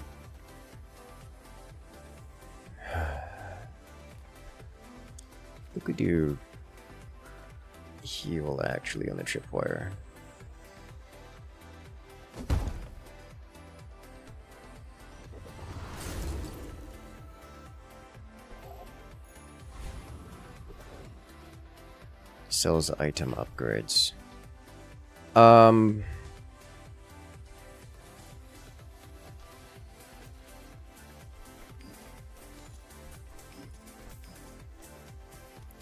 We could do heal actually on the tripwire. Sells item upgrades.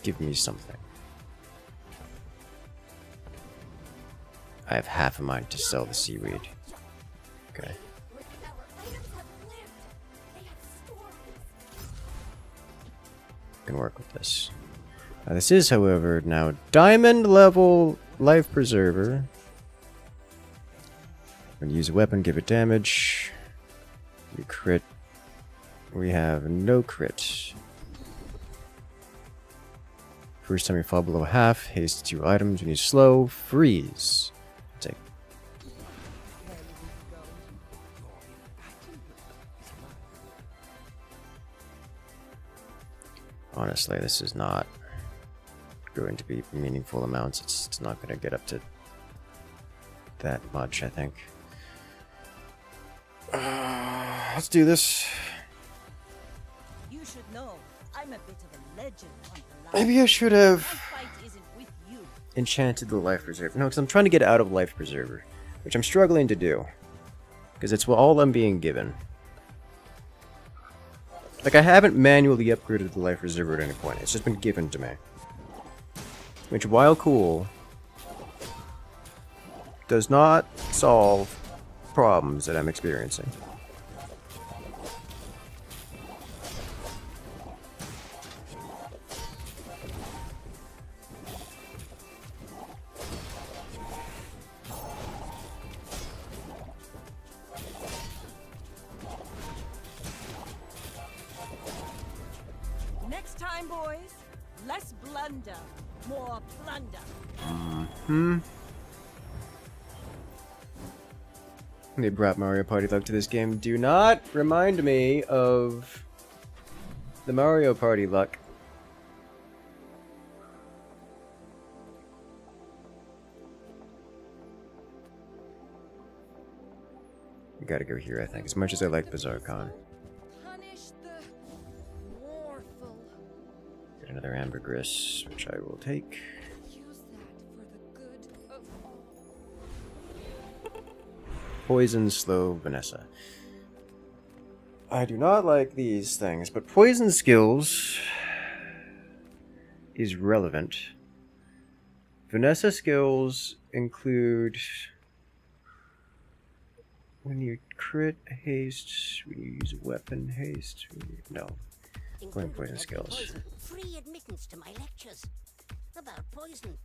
Give me something. I have half a mind to sell the seaweed. Okay. Our items have lived. They have stories. Can work with this. This is, however, now diamond level life preserver. When you use a weapon, give it damage. You crit. We have no crit. First time you fall below half, haste 2 items when you slow, freeze. Take. Honestly, this is not going to be meaningful amounts. It's not going to get up to that much, I think. Let's do this. You should know, I'm a bit of a legend on the line. Maybe I should have My fight isn't with you. enchanted the life preserver. No, because I'm trying to get out of life preserver, which I'm struggling to do. Because it's all I'm being given. Like, I haven't manually upgraded the life preserver at any point. It's just been given to me. Which, while cool, does not solve problems that I'm experiencing. Next time, boys, less blunder, more plunder. They brought Mario Party luck to this game. Do not remind me of the Mario Party luck. We gotta go here, I think. As much as I like Bazaar Con. Punish the warful. Get another ambergris, which I will take. Use that for the good of all. Poison, slow, Vanessa. I do not like these things, but poison skills is relevant. Vanessa skills include when you crit, haste, when you use a weapon, haste. No. Going poison skills. Free admittance to my lectures about poison.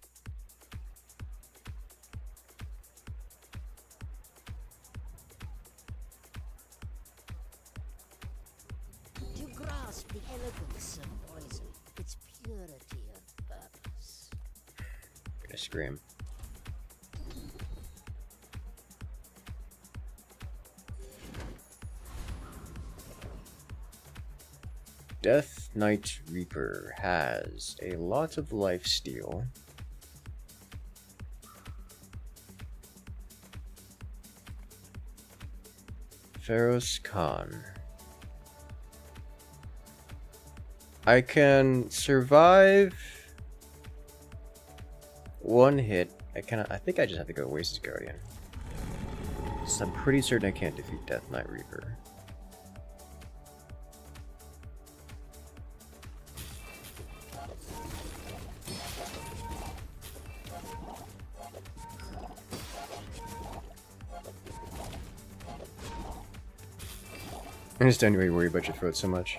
To grasp the elegance of poison, its purity of purpose. I'm gonna scream. Death Knight Reaper has a lot of lifesteal. Pharaoh's Khan. I can survive one hit. I think I just have to go Oasis Guardian. So I'm pretty certain I can't defeat Death Knight Reaper. I just don't really worry about your throat so much.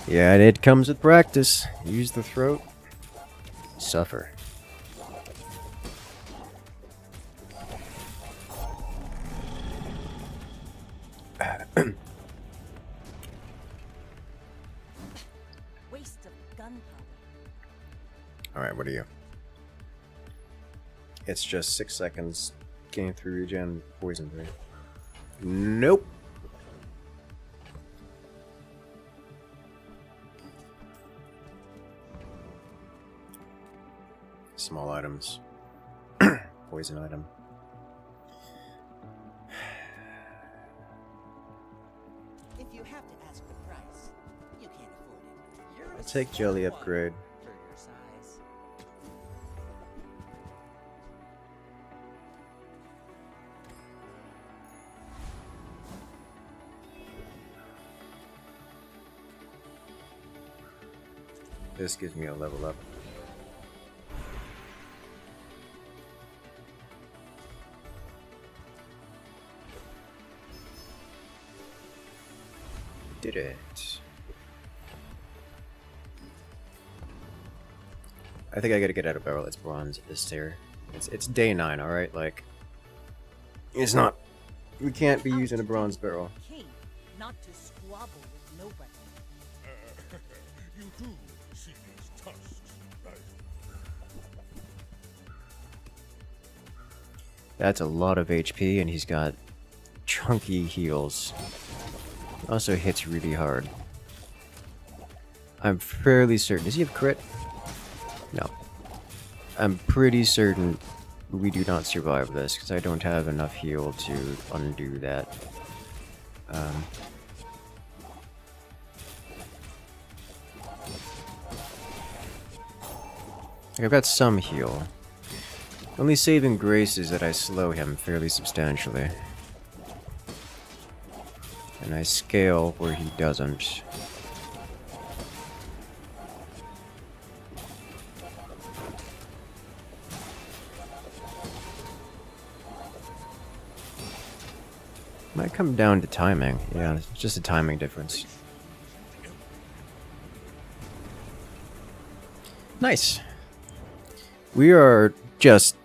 Yeah, it comes with practice. Use the throat. Suffer. Waste of gunpowder. Alright, what are you? It's just 6 seconds. Gain 3 regen, poison 3. Nope. Small items. Poison item. If you have to ask the price, you can't afford it. You're I'll a take small jelly one upgrade. For your size. This gives me a level up. Did it. I think I gotta get out of barrel. It's bronze at this tier. It's day 9, alright? Like, it's not. We can't be using a bronze barrel. King, not to squabble with nobody. You do see these tusks, right? That's a lot of HP, and he's got chunky heals. Also hits really hard. I'm fairly certain. Does he have crit? No. I'm pretty certain we do not survive this, because I don't have enough heal to undo that. I've got some heal. Only saving grace is that I slow him fairly substantially. And I scale where he doesn't. Might come down to timing. Yeah, it's just a timing difference. Nice. We are just...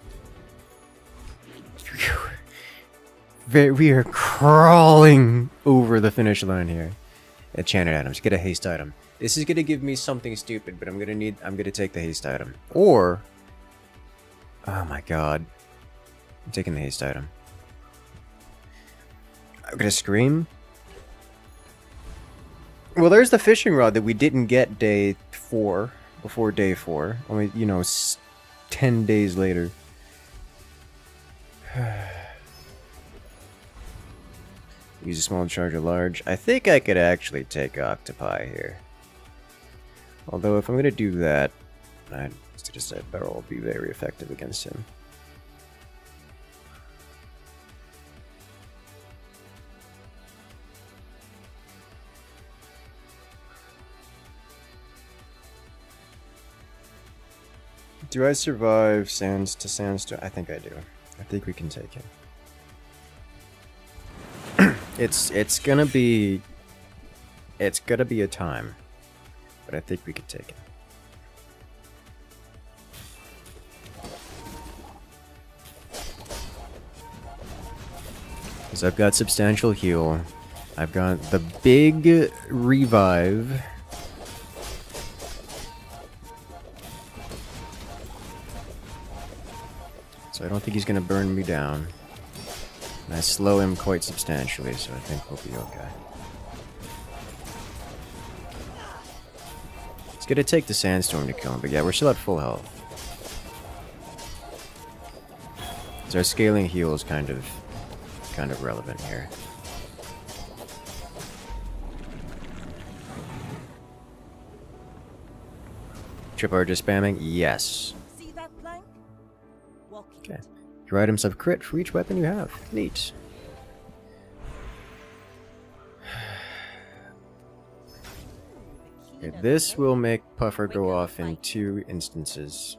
we are crawling over the finish line here. Enchanted items. Get a haste item. This is gonna give me something stupid, but I'm gonna take the haste item. Or... oh my god. I'm taking the haste item. I'm gonna scream. Well, there's the fishing rod that we didn't get day 4. Before day 4. Only, you know, 10 days later. Use a small charge of large. I think I could actually take octopi here. Although if I'm gonna do that, I just said barrel will be very effective against him. Do I survive sands to sandstone? I think I do. I think we can take him. It's gonna be a time, but I think we could take him. Because I've got substantial heal. I've got the big revive. So I don't think he's gonna burn me down. And I slow him quite substantially, so I think we'll be okay. It's gonna take the sandstorm to kill him, but yeah, we're still at full health. So our scaling heal is kind of relevant here. Trip are just spamming? Yes. See that plank? Walking. Okay. Your items have crit for each weapon you have. Neat. Okay, this will make Puffer go off in 2 instances.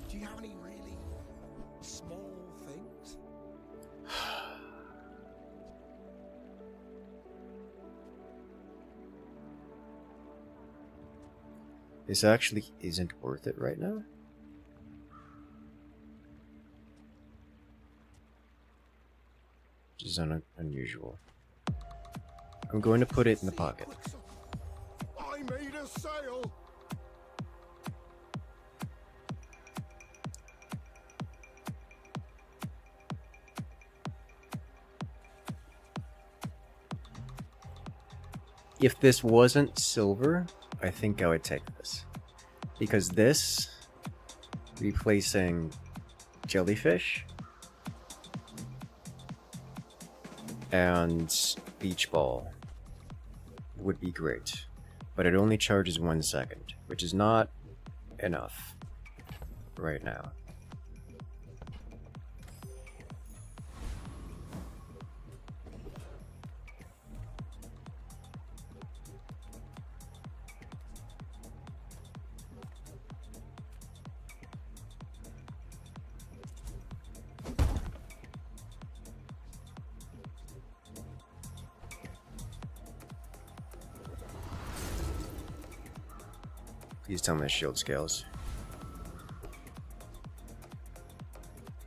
Do you have any really small things? This actually isn't worth it right now. Which is unusual. I'm going to put it in the pocket. I made a sale. if this wasn't silver, I think I would take this. Because this, replacing jellyfish and beach ball would be great. But it only charges 1 second, which is not enough right now. Please tell me the shield scales.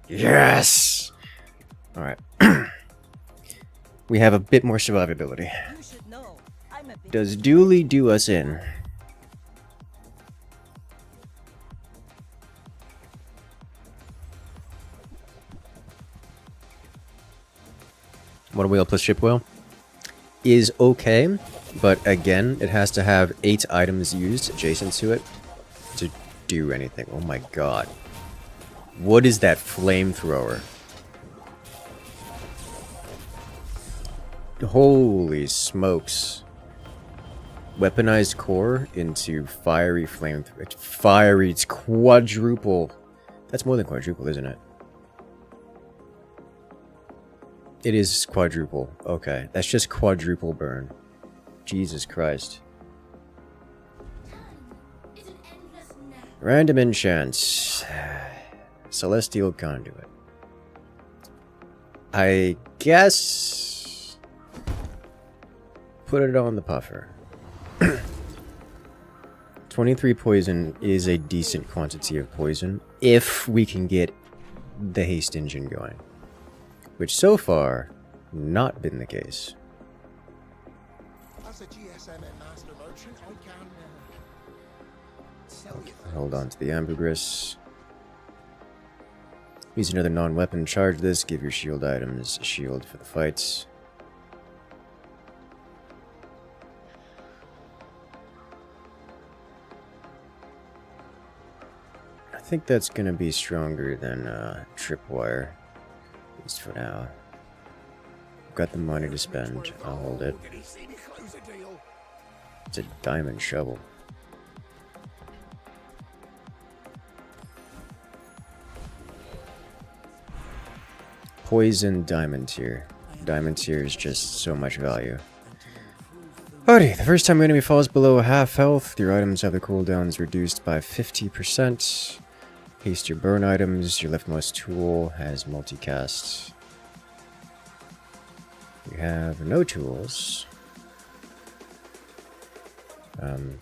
Yes! Alright. We have a bit more survivability. You should know, I'm a bit Does Dooley do us in? Water wheel plus ship wheel is okay, but again, it has to have 8 items used adjacent to it to do anything. Oh my god. What is that flamethrower? Holy smokes. Weaponized core into fiery flamethrower. Fiery, it's quadruple. That's more than quadruple, isn't it? It is quadruple. Okay, that's just quadruple burn. Jesus Christ. Random enchants. Celestial conduit. I guess... put it on the puffer. 23 poison is a decent quantity of poison if we can get the haste engine going. Which so far, not been the case. As a GSM and master merchant, I can sell you things. Hold on to the ambergris. Use another non-weapon, charge this, give your shield items a shield for the fights. I think that's gonna be stronger than tripwire, at least for now. Got the money to spend, I'll hold it. Did he see me close a deal? It's a diamond shovel. Poison diamond tier. Diamond tier is just so much value. Alrighty, the first time an enemy falls below half health, your items have their cooldowns reduced by 50%. Haste your burn items, your leftmost tool has multicast. You have no tools.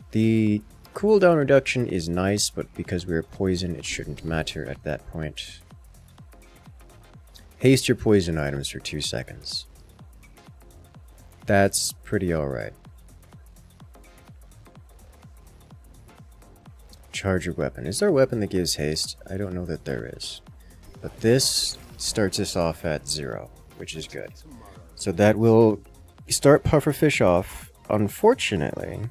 The cooldown reduction is nice, but because we're poison, it shouldn't matter at that point. Haste your poison items for 2 seconds. That's pretty alright. Charge your weapon. Is there a weapon that gives haste? I don't know that there is. But this starts us off at 0, which is good. So that will start pufferfish off. Unfortunately,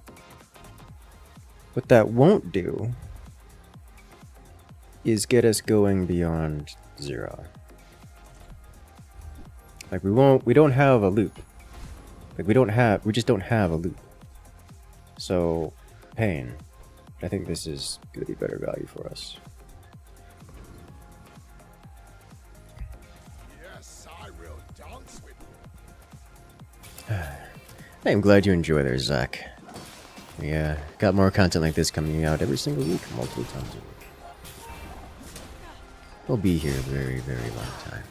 what that won't do is get us going beyond 0. Like we don't have a loop. Like we just don't have a loop. So, pain. I think this is gonna be better value for us. Yes, I will dance with you. I am glad you enjoy there, Zach. Yeah, got more content like this coming out every single week, multiple times a week. We'll be here a very, very long time.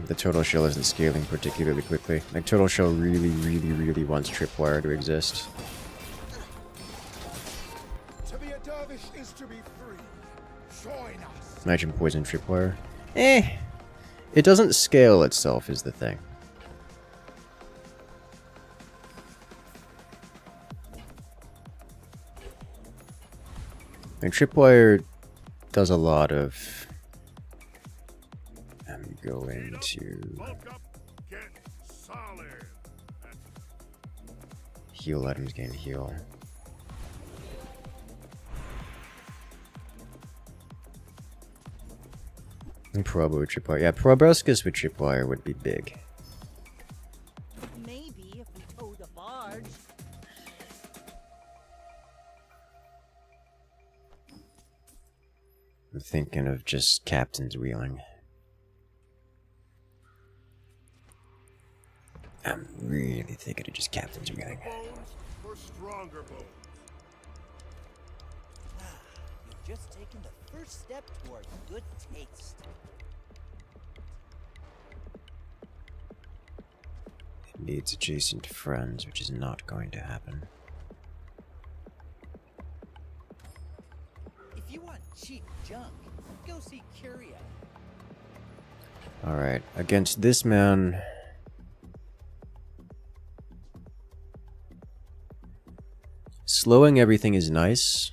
The turtle shell isn't scaling particularly quickly. Like, turtle shell really, really, really wants tripwire to exist. To be a dervish is to be free. Join us. Imagine poison tripwire. It doesn't scale itself is the thing. And tripwire does a lot of... I'm going to... Bulk up, get solid. heal items gain heal. And Probo with tripwire. Yeah, Proboscis with tripwire would be big. Maybe if we towed a barge. I'm thinking of just captain's wheeling. I'm really thinking of just captain's wheeling. Bones for stronger bones. You've just taken the first step toward good taste. It needs adjacent friends, which is not going to happen. If you want cheap junk, go see Curio. Alright, against this man... Slowing everything is nice.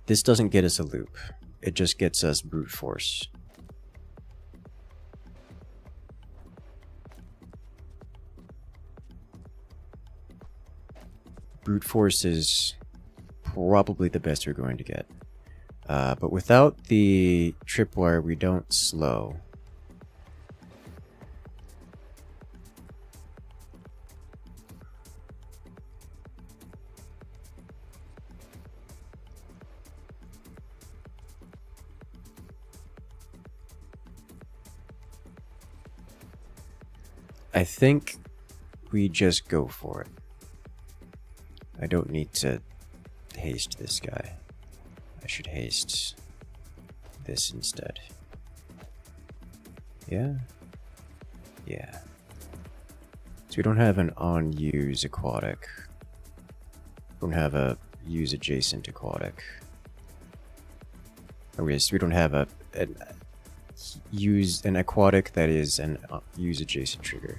This doesn't get us a loop. It just gets us brute force. Brute force is probably the best we're going to get. But without the tripwire, we don't slow. I think we just go for it. I don't need to haste this guy. I should haste this instead. Yeah? Yeah. So we don't have an on-use aquatic. We don't have a use adjacent aquatic. Or we don't have an aquatic that is an use adjacent trigger.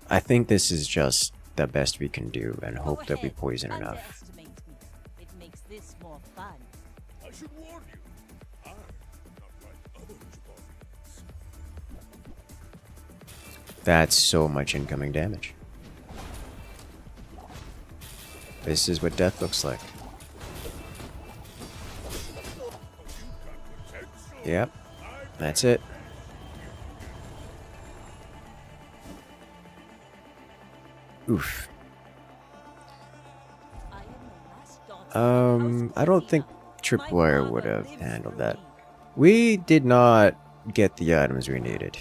I think this is just the best we can do and hope that we poison enough. Underestimate me. It makes this more fun. I should warn you. I'm not like other bodies. That's so much incoming damage. This is what death looks like. Yep, that's it. Oof. I don't think Tripwire would have handled that. We did not get the items we needed,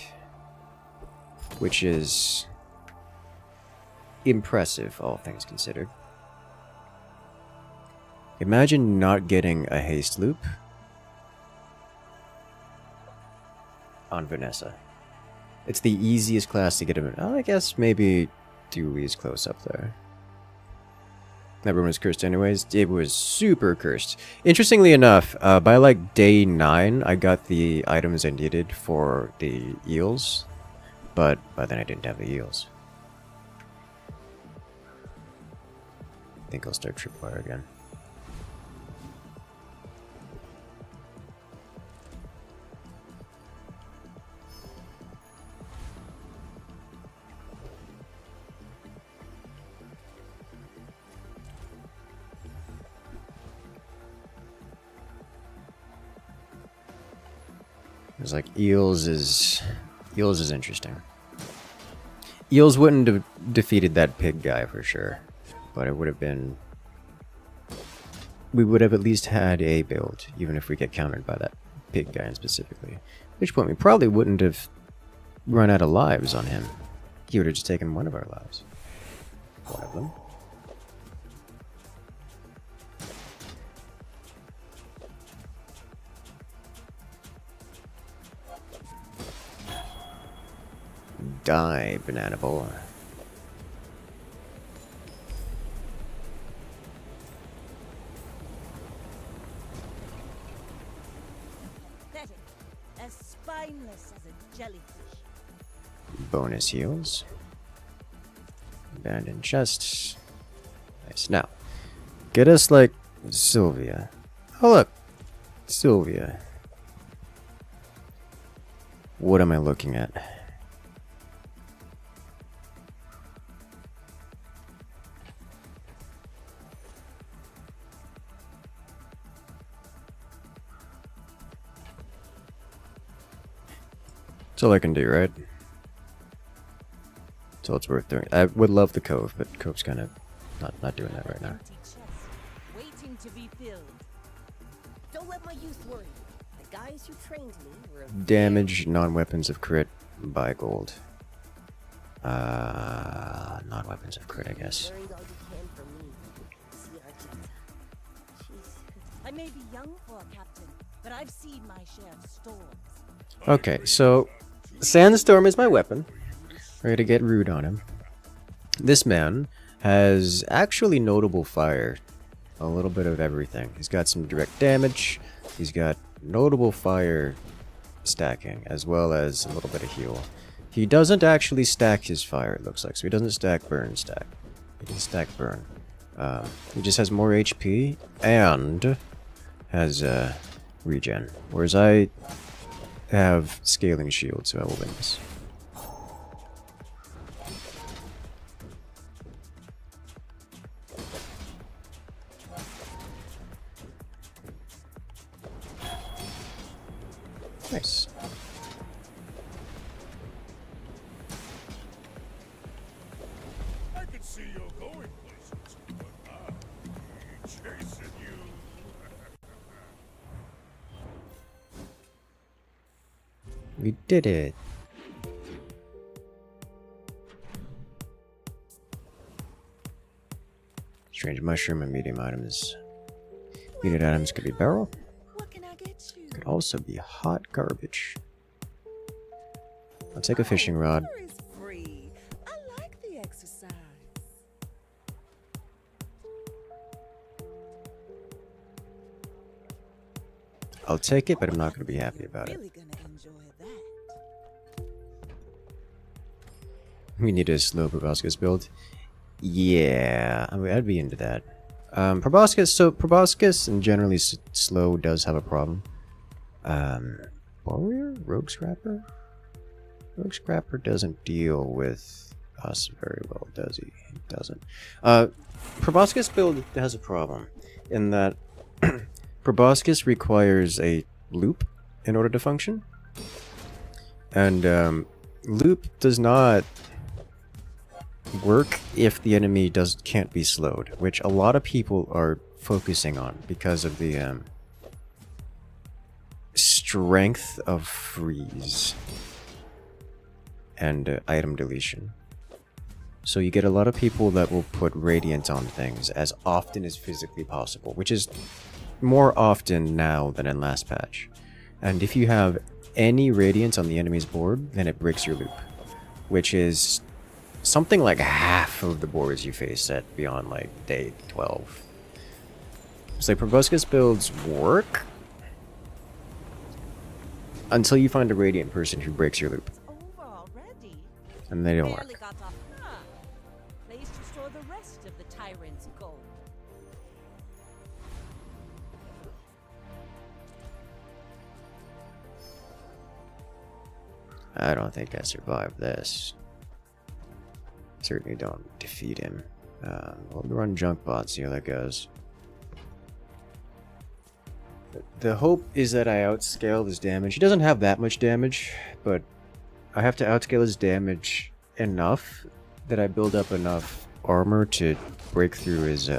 which is impressive, all things considered. Imagine not getting a haste loop on Vanessa. It's the easiest class to get him in. Oh, I guess maybe Dewey is close up there. That room was cursed anyways. It was super cursed. Interestingly enough, by like day 9, I got the items I needed for the eels. But by then I didn't have the eels. I think I'll start Tripwire again. It's like eels is interesting. Eels wouldn't have defeated that pig guy for sure, but it would have been. We would have at least had a build, even if we get countered by that pig guy specifically. At which point we probably wouldn't have run out of lives on him. He would have just taken one of our lives. One of them. Die, banana boy. Pathetic. As spineless as a jellyfish. Bonus heals. Abandoned chests. Nice. Now, get us like Sylvia. Oh look, Sylvia. What am I looking at? That's all I can do, right? That's all it's worth doing. I would love the Cove, but Cove's kind of not doing that right now. Empty chest, waiting to be filled. Don't let my youth worry you. The guys who trained me were a Damage, non-weapons of crit, buy gold. Non-weapons of crit, I guess. learned all you can from me. See, Argenta. She's I may be young for a captain, but I've seen my share of storms. Okay, so Sandstorm is my weapon. Ready to get rude on him. This man has actually notable fire. A little bit of everything. He's got some direct damage. He's got notable fire stacking, as well as a little bit of heal. He doesn't actually stack his fire, it looks like. So he doesn't stack burn stack. He can stack burn. He just has more HP and has regen. Whereas I have scaling shield, so I will win this. Nice. I can see you're going places, but I'm chasing you. We did it. Strange mushroom and medium items. Unit items could be barrel. What can I get you? Could also be hot garbage. I'll take a fishing rod. Water is free. I like the exercise. I'll take it, but I'm not going to be happy about it. Really gonna enjoy that. We need a slow proboscis build. Yeah, I mean, I'd be into that. Proboscis and generally slow does have a problem. Warrior? Rogue Scrapper? Rogue Scrapper doesn't deal with us very well, does he? He doesn't. Proboscis build has a problem in that Proboscis requires a loop in order to function. And loop does not work if the enemy can't be slowed, which a lot of people are focusing on because of the strength of freeze and item deletion. So you get a lot of people that will put radiant on things as often as physically possible, which is more often now than in last patch. And if you have any radiant on the enemy's board, then it breaks your loop, which is something like half of the boards you face at beyond like day 12. So proboscis builds work until you find a radiant person who breaks your loop, Over already. and they don't Barely work. got off. Place to store the rest of the tyrant's gold. I don't think I survived this. Certainly don't defeat him. We'll run junk bot, see how that goes. The hope is that I outscale his damage. He doesn't have that much damage, but I have to outscale his damage enough that I build up enough armor to break through his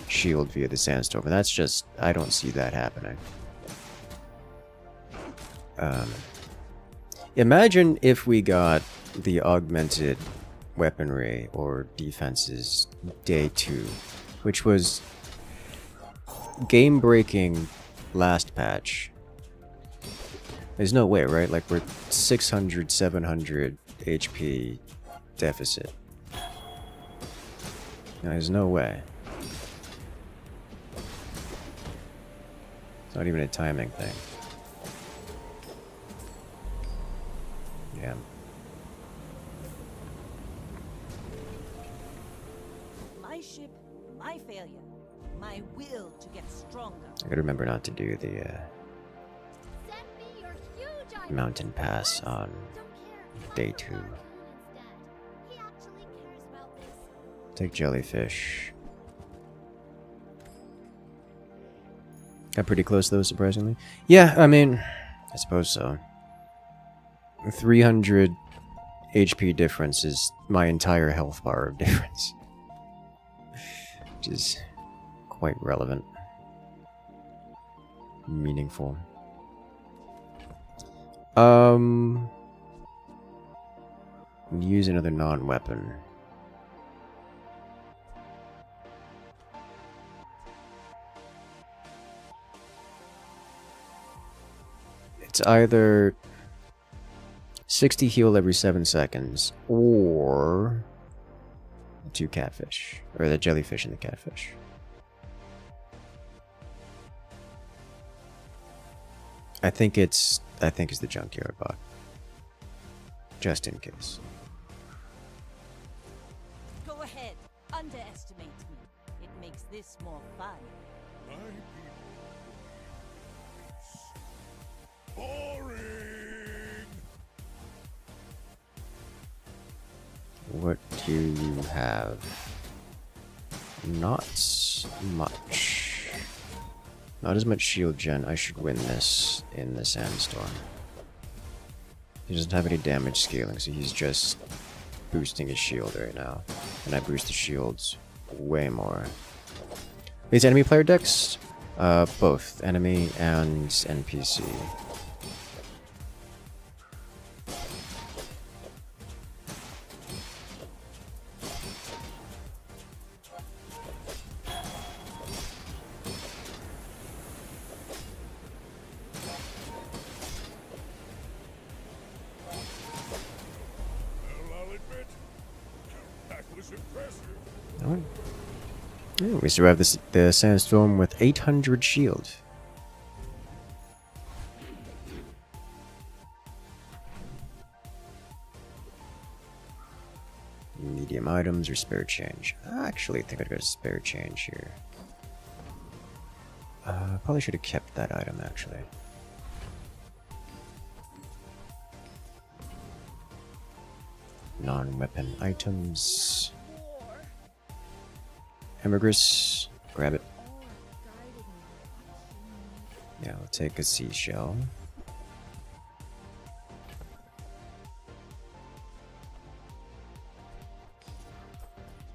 shield via the sandstorm. And that's just, I don't see that happening. Imagine if we got the augmented weaponry or defenses day 2, which was game-breaking last patch. There's no way, right? Like, we're 600, 700 HP deficit. There's no way. It's not even a timing thing. Yeah. My ship, my failure. My will to get stronger. I gotta remember not to do the Send me your huge items. mountain pass on Don't care. day I'll 2. go instead. He actually cares about this. Take jellyfish. Got pretty close though, surprisingly. Yeah, I mean, I suppose so. 300 HP difference is my entire health bar of difference. Which is quite relevant. Meaningful. Use another non-weapon. It's either 60 heal every 7 seconds, or 2 catfish. Or the jellyfish and the catfish. I think it's the junkyard bot. Just in case. Go ahead, underestimate me. It makes this more fun. My people. Boring. What do you have? Not much. Not as much shield gen. I should win this in the sandstorm. He doesn't have any damage scaling, so he's just boosting his shield right now. And I boost the shields way more. These enemy player decks? Both. Enemy and NPC. Well, I'll admit, that was impressive. Alright. Yeah, we survived the sandstorm with 800 shield. Medium items or spare change? I actually think I'd go spare change here. Probably should have kept that item actually. Non-weapon items. Ambergris, grab it. Yeah, I'll take a seashell.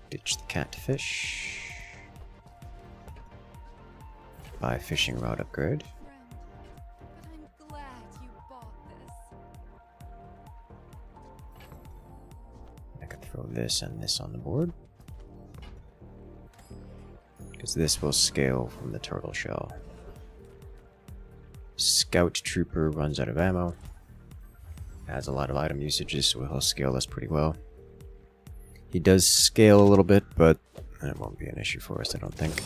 Ditch the catfish. Buy fishing rod upgrade. Friend, but I'm glad you bought this. I can throw this and this on the board. Because this will scale from the turtle shell. Scout Trooper runs out of ammo. Has a lot of item usages, so he'll scale us pretty well. He does scale a little bit, but it won't be an issue for us, I don't think.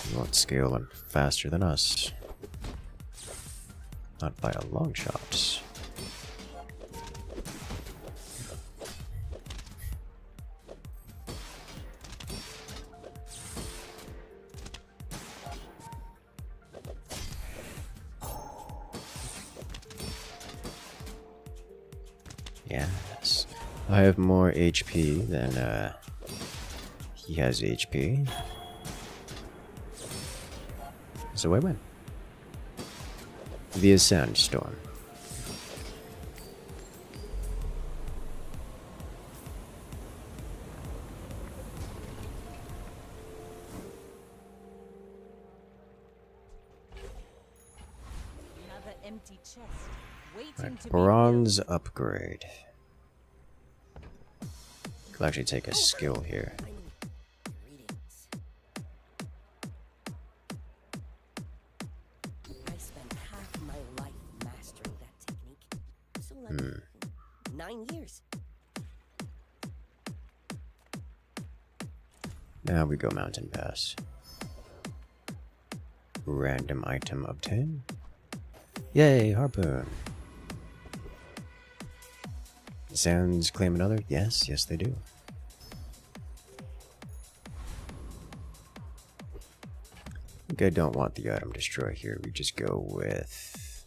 He won't scale him faster than us. Not by a long shot. Yes. I have more HP than he has HP. So I win. The sandstorm. Another empty chest, waiting Right, to be bronze filled. upgrade. Could actually take a skill here. Greetings. I spent half my life mastering that technique. So like 9 years. Now we go mountain pass. Random item obtain. Yay, harpoon. Sounds claim another? Yes, yes they do. I think I don't want the item destroy here. We just go with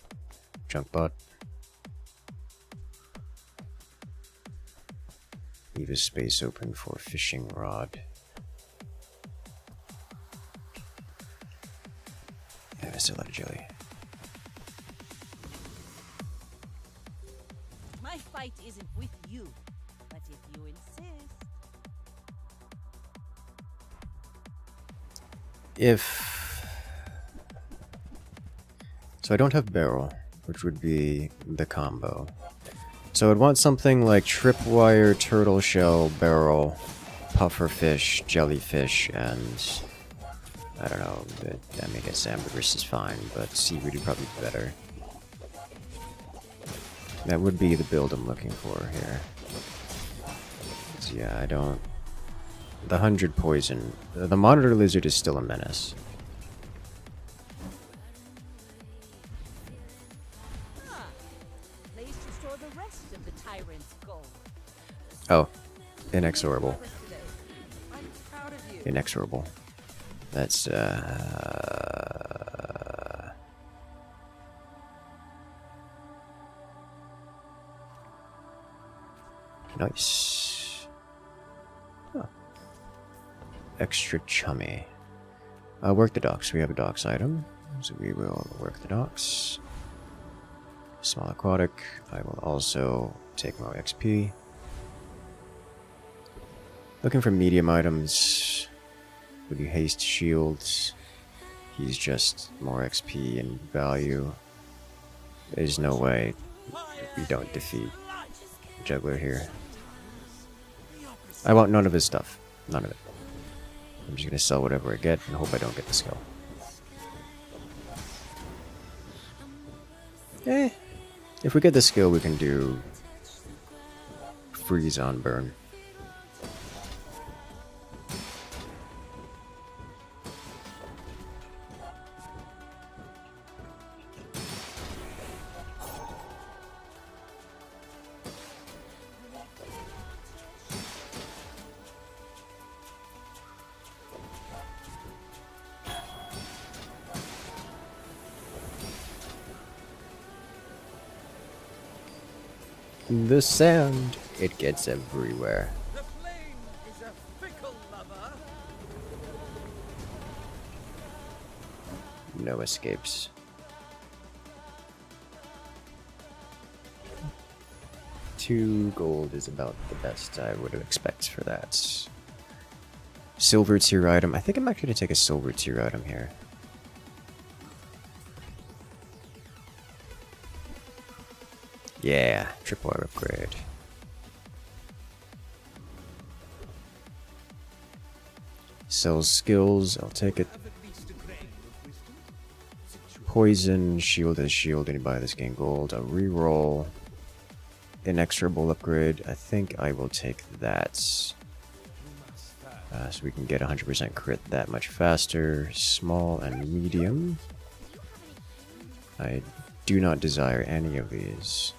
junk bot. Leave a space open for fishing rod. Yeah, I still like jelly. fight isn't with you, but if you insist. So I don't have barrel, which would be the combo. So I'd want something like tripwire, turtle shell, barrel, pufferfish, jellyfish, and I don't know. I mean, I guess ambergris is fine, but seaweed would probably be better. That would be the build I'm looking for here. So yeah, I don't. The 100 poison. The monitor lizard is still a menace. Place to store the rest of the tyrant's gold. Oh, inexorable. I'm proud of you. Inexorable. That's nice. Huh. Extra chummy. Work the docks. We have a docks item, so we will work the docks. Small aquatic. I will also take more XP. Looking for medium items. With your haste shields, he's just more XP and value. There's no way we don't defeat Juggler here. I want none of his stuff. None of it. I'm just gonna sell whatever I get and hope I don't get the skill. If we get the skill, we can do freeze on burn. The sand, it gets everywhere. The flame is a fickle lover. No escapes. $2 gold is about the best I would expect for that. Silver tier item. I think I'm actually going to take a silver tier item here. Yeah, tripwire upgrade. Sells skills, I'll take it. Poison, shield as shield, anybody that's gain gold. A reroll. Inexorable upgrade. I think I will take that. So we can get 100% crit that much faster. Small and medium. I do not desire any of these.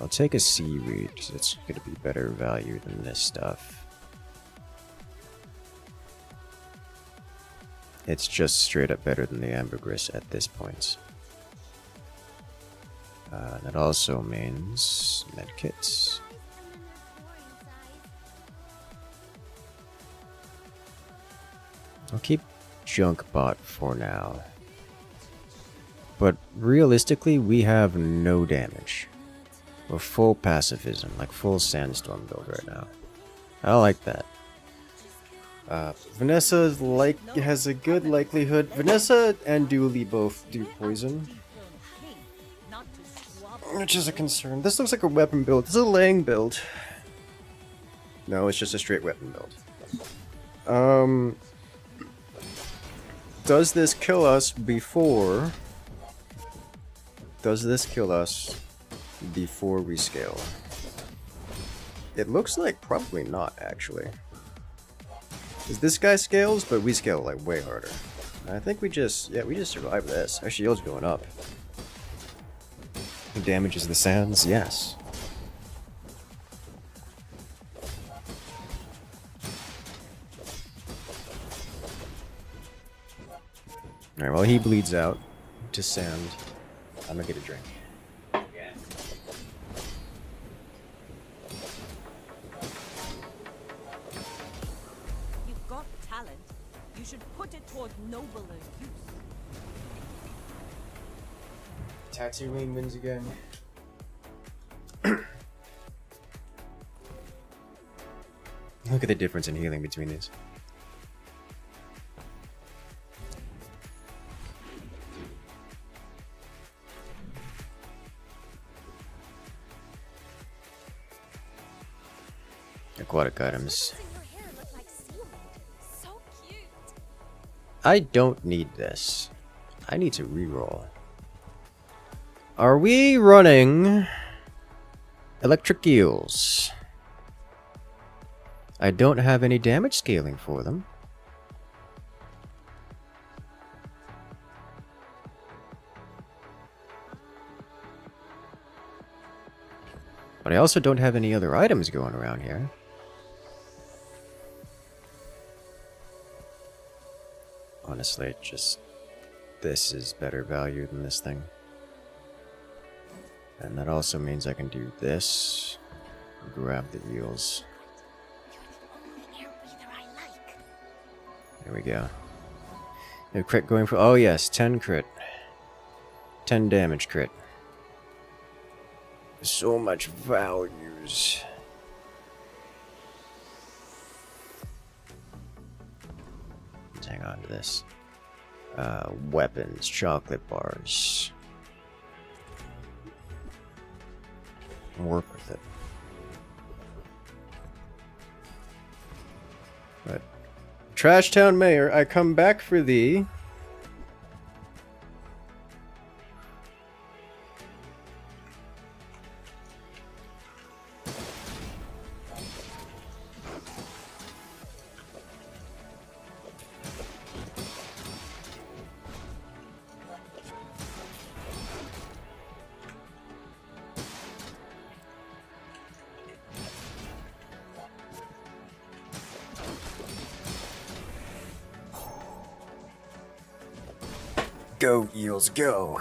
I'll take a seaweed because it's going to be better value than this stuff. It's just straight up better than the ambergris at this point. That also means medkits. I'll keep junk bot for now. But realistically, we have no damage. We're full pacifism, like full sandstorm build right now. I like that. Vanessa has a good likelihood. Vanessa and Dooley both do poison, which is a concern. This looks like a weapon build. This is a laying build. No, it's just a straight weapon build. Does this kill us before? Does this kill us before we scale? It looks like probably not, actually. Because this guy scales, but we scale like way harder. I think we just survived this. Our shield's going up. It damages the sands, yes. Alright, while he bleeds out to sand, I'm gonna get a drink. You've got talent. You should put it toward nobler use. Tatooine wins again. Look at the difference in healing between these. Aquatic items. Lizards in your hair look like sea monsters. So cute. I don't need this. I need to reroll. Are we running electric eels? I don't have any damage scaling for them. But I also don't have any other items going around here. Honestly, just this is better value than this thing. And that also means I can do this. Grab the eels. There we go. A crit going for... Oh yes, 10 crit. 10 damage crit. So much values. Let's hang on to this. Weapons, chocolate bars. Work with it. But Trash Town Mayor, I come back for thee. Go, eels, go!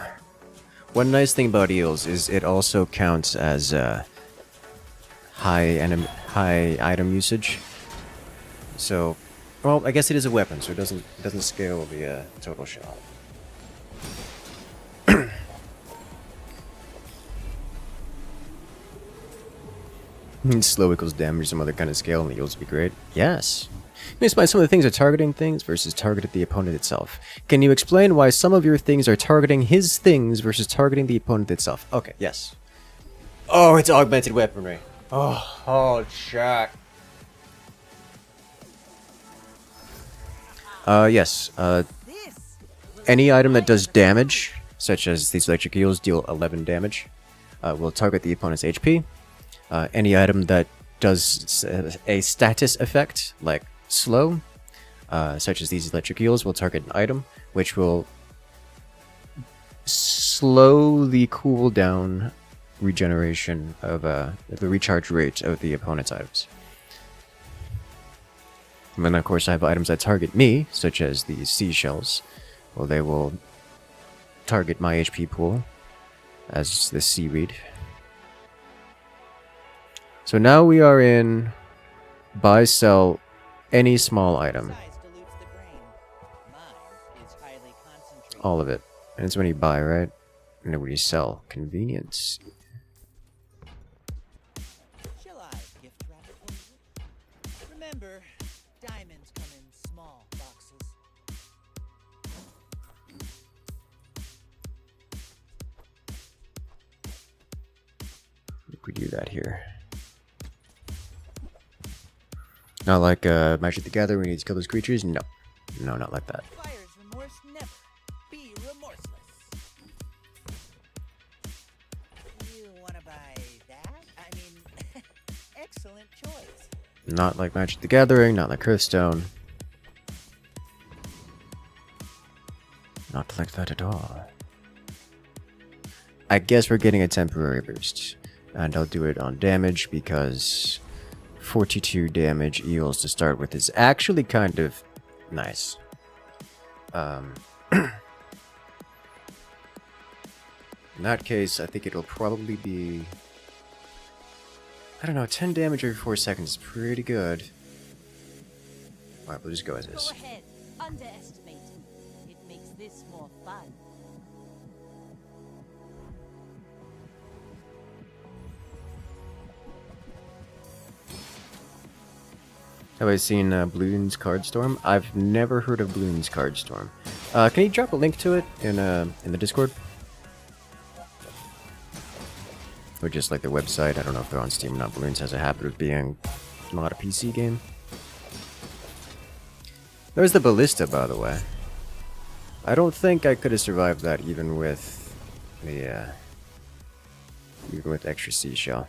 One nice thing about eels is it also counts as high item usage. So, well, I guess it is a weapon, so it doesn't scale the total shot. Slow equals damage, some other kind of scale, and the eels would be great. Yes. You may explain some of the things are targeting things versus targeting the opponent itself. Can you explain why some of your things are targeting his things versus targeting the opponent itself? Okay, yes. Oh, it's augmented weaponry. Oh, Jack. Yes. Any item that does damage, such as these electric eels deal 11 damage, will target the opponent's HP. Any item that does a status effect, like slow, such as these electric eels, will target an item, which will slow the cooldown regeneration of the recharge rate of the opponent's items. And then, of course, I have items that target me, such as these seashells. Well, they will target my HP pool as the seaweed. So now we are in buy, sell any small item. All of it. And it's when you buy, right? And then when you sell. Convenience. Shall I gift wrap it for you? Remember, diamonds come in small boxes. I think we do that here. Not like Magic the Gathering, we need to kill those creatures? No. No, not like that. Buyer's remorse never. Be remorseless. You wanna buy that? I mean, excellent choice. Not like Magic the Gathering, not like Hearthstone. Not like that at all. I guess we're getting a temporary boost. And I'll do it on damage because 42 damage eels to start with is actually kind of nice. In that case, I think it'll probably be... I don't know, 10 damage every 4 seconds is pretty good. Alright, we'll just go as Go is. ahead. Underestimate him. It makes this more fun. Have I seen Bloons Card Storm? I've never heard of Bloons Card Storm. Can you drop a link to it in the Discord? Or just like their website. I don't know if they're on Steam or not. Bloons has a habit of being not a PC game. There's the Ballista, by the way. I don't think I could have survived that even with the even with extra seashell.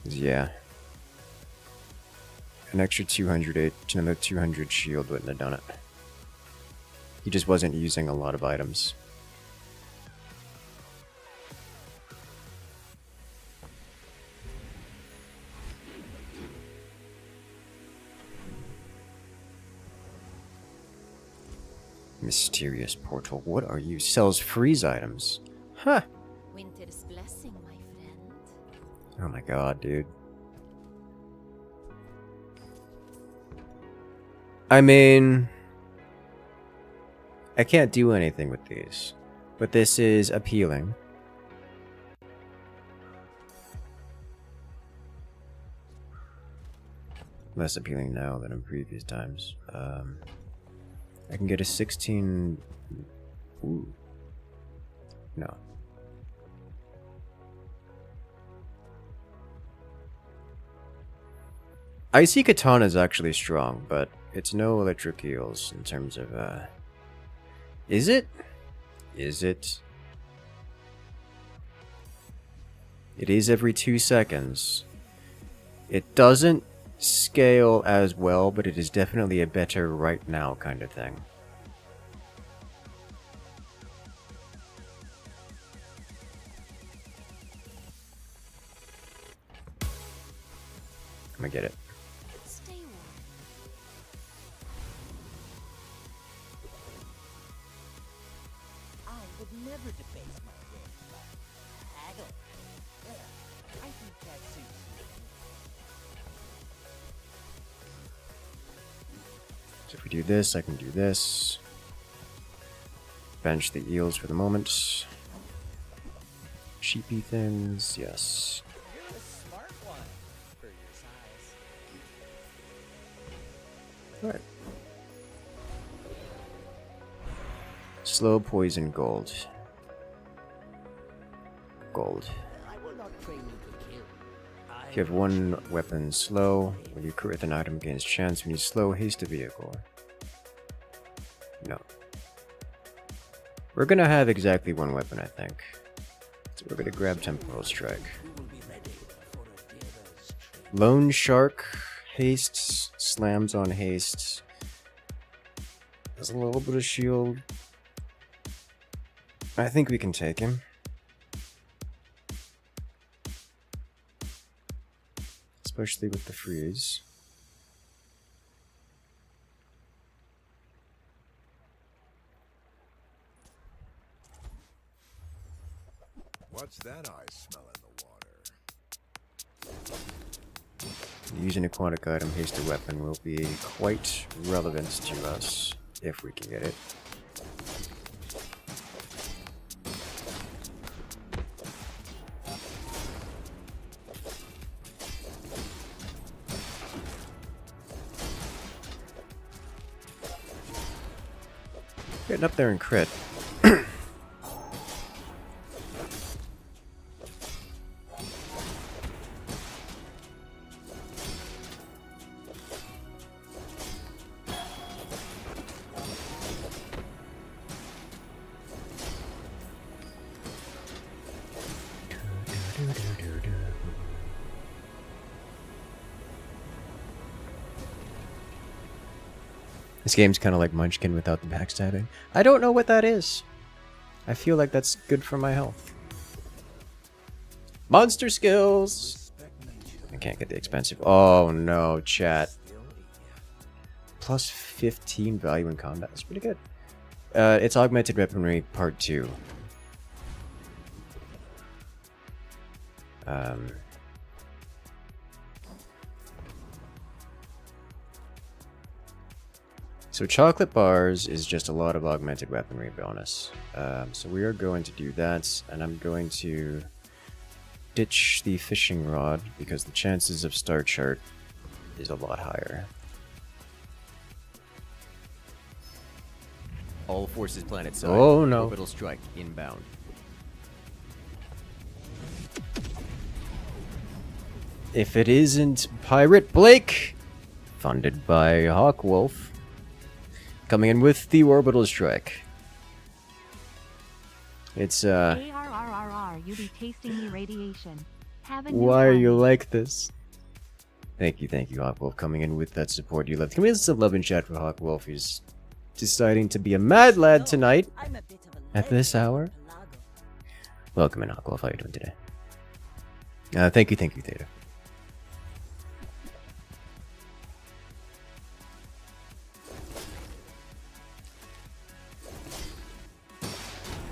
Yeah. An extra 200, another 200 shield wouldn't have done it. He just wasn't using a lot of items. Mysterious portal. What are you? Sells freeze items. Huh. Winter's blessing, my friend. Oh my god, dude. I mean, I can't do anything with these, but this is appealing. Less appealing now than in previous times. I can get a 16... Ooh. No. Icy Katana is actually strong, but it's no electric heals in terms of, Is it? Is it? It is every 2 seconds. It doesn't scale as well, but it is definitely a better right now kind of thing. I'm gonna get it. Stay warm. I would never debase my word by haggling. I think that suits me. So if we do this, I can do this. Bench the eels for the moment. Sheepy things, yes. You're a smart one for your size. Alright. Slow poison gold. Gold. I will not train you to kill. If you have one weapon slow, when you crit with an item gains chance when you slow haste a vehicle. No. We're gonna have exactly one weapon, I think. So we're gonna grab Temporal Strike. Lone Shark, haste, slams on haste. Has a little bit of shield. I think we can take him. Especially with the freeze. What's that I smell in the water? Using a aquatic item, hasted weapon will be quite relevant to us if we can get it. Getting up there and crit. This game's kind of like Munchkin without the backstabbing. I don't know what that is. I feel like that's good for my health. Monster skills! I can't get the expensive. Oh no, chat. Plus 15 value in combat. That's pretty good. It's Augmented Weaponry Part 2. So chocolate bars is just a lot of augmented weaponry bonus. So we are going to do that, and I'm going to ditch the fishing rod because the chances of star chart is a lot higher. All forces planet side. Oh, no. Orbital strike inbound. If it isn't Pirate Blake, funded by Hawkwolf, coming in with the orbital strike. It's ARRRR, you be tasting me radiation. Have a new why are you hobby. like this? Thank you, Hawkwolf, coming in with that support you left. Can we some love in chat for Hawkwolf? He's deciding to be a mad lad tonight I'm a bit of a at this legend hour. on Pelago. Welcome in, Hawkwolf. How are you doing today? Thank you, Theta.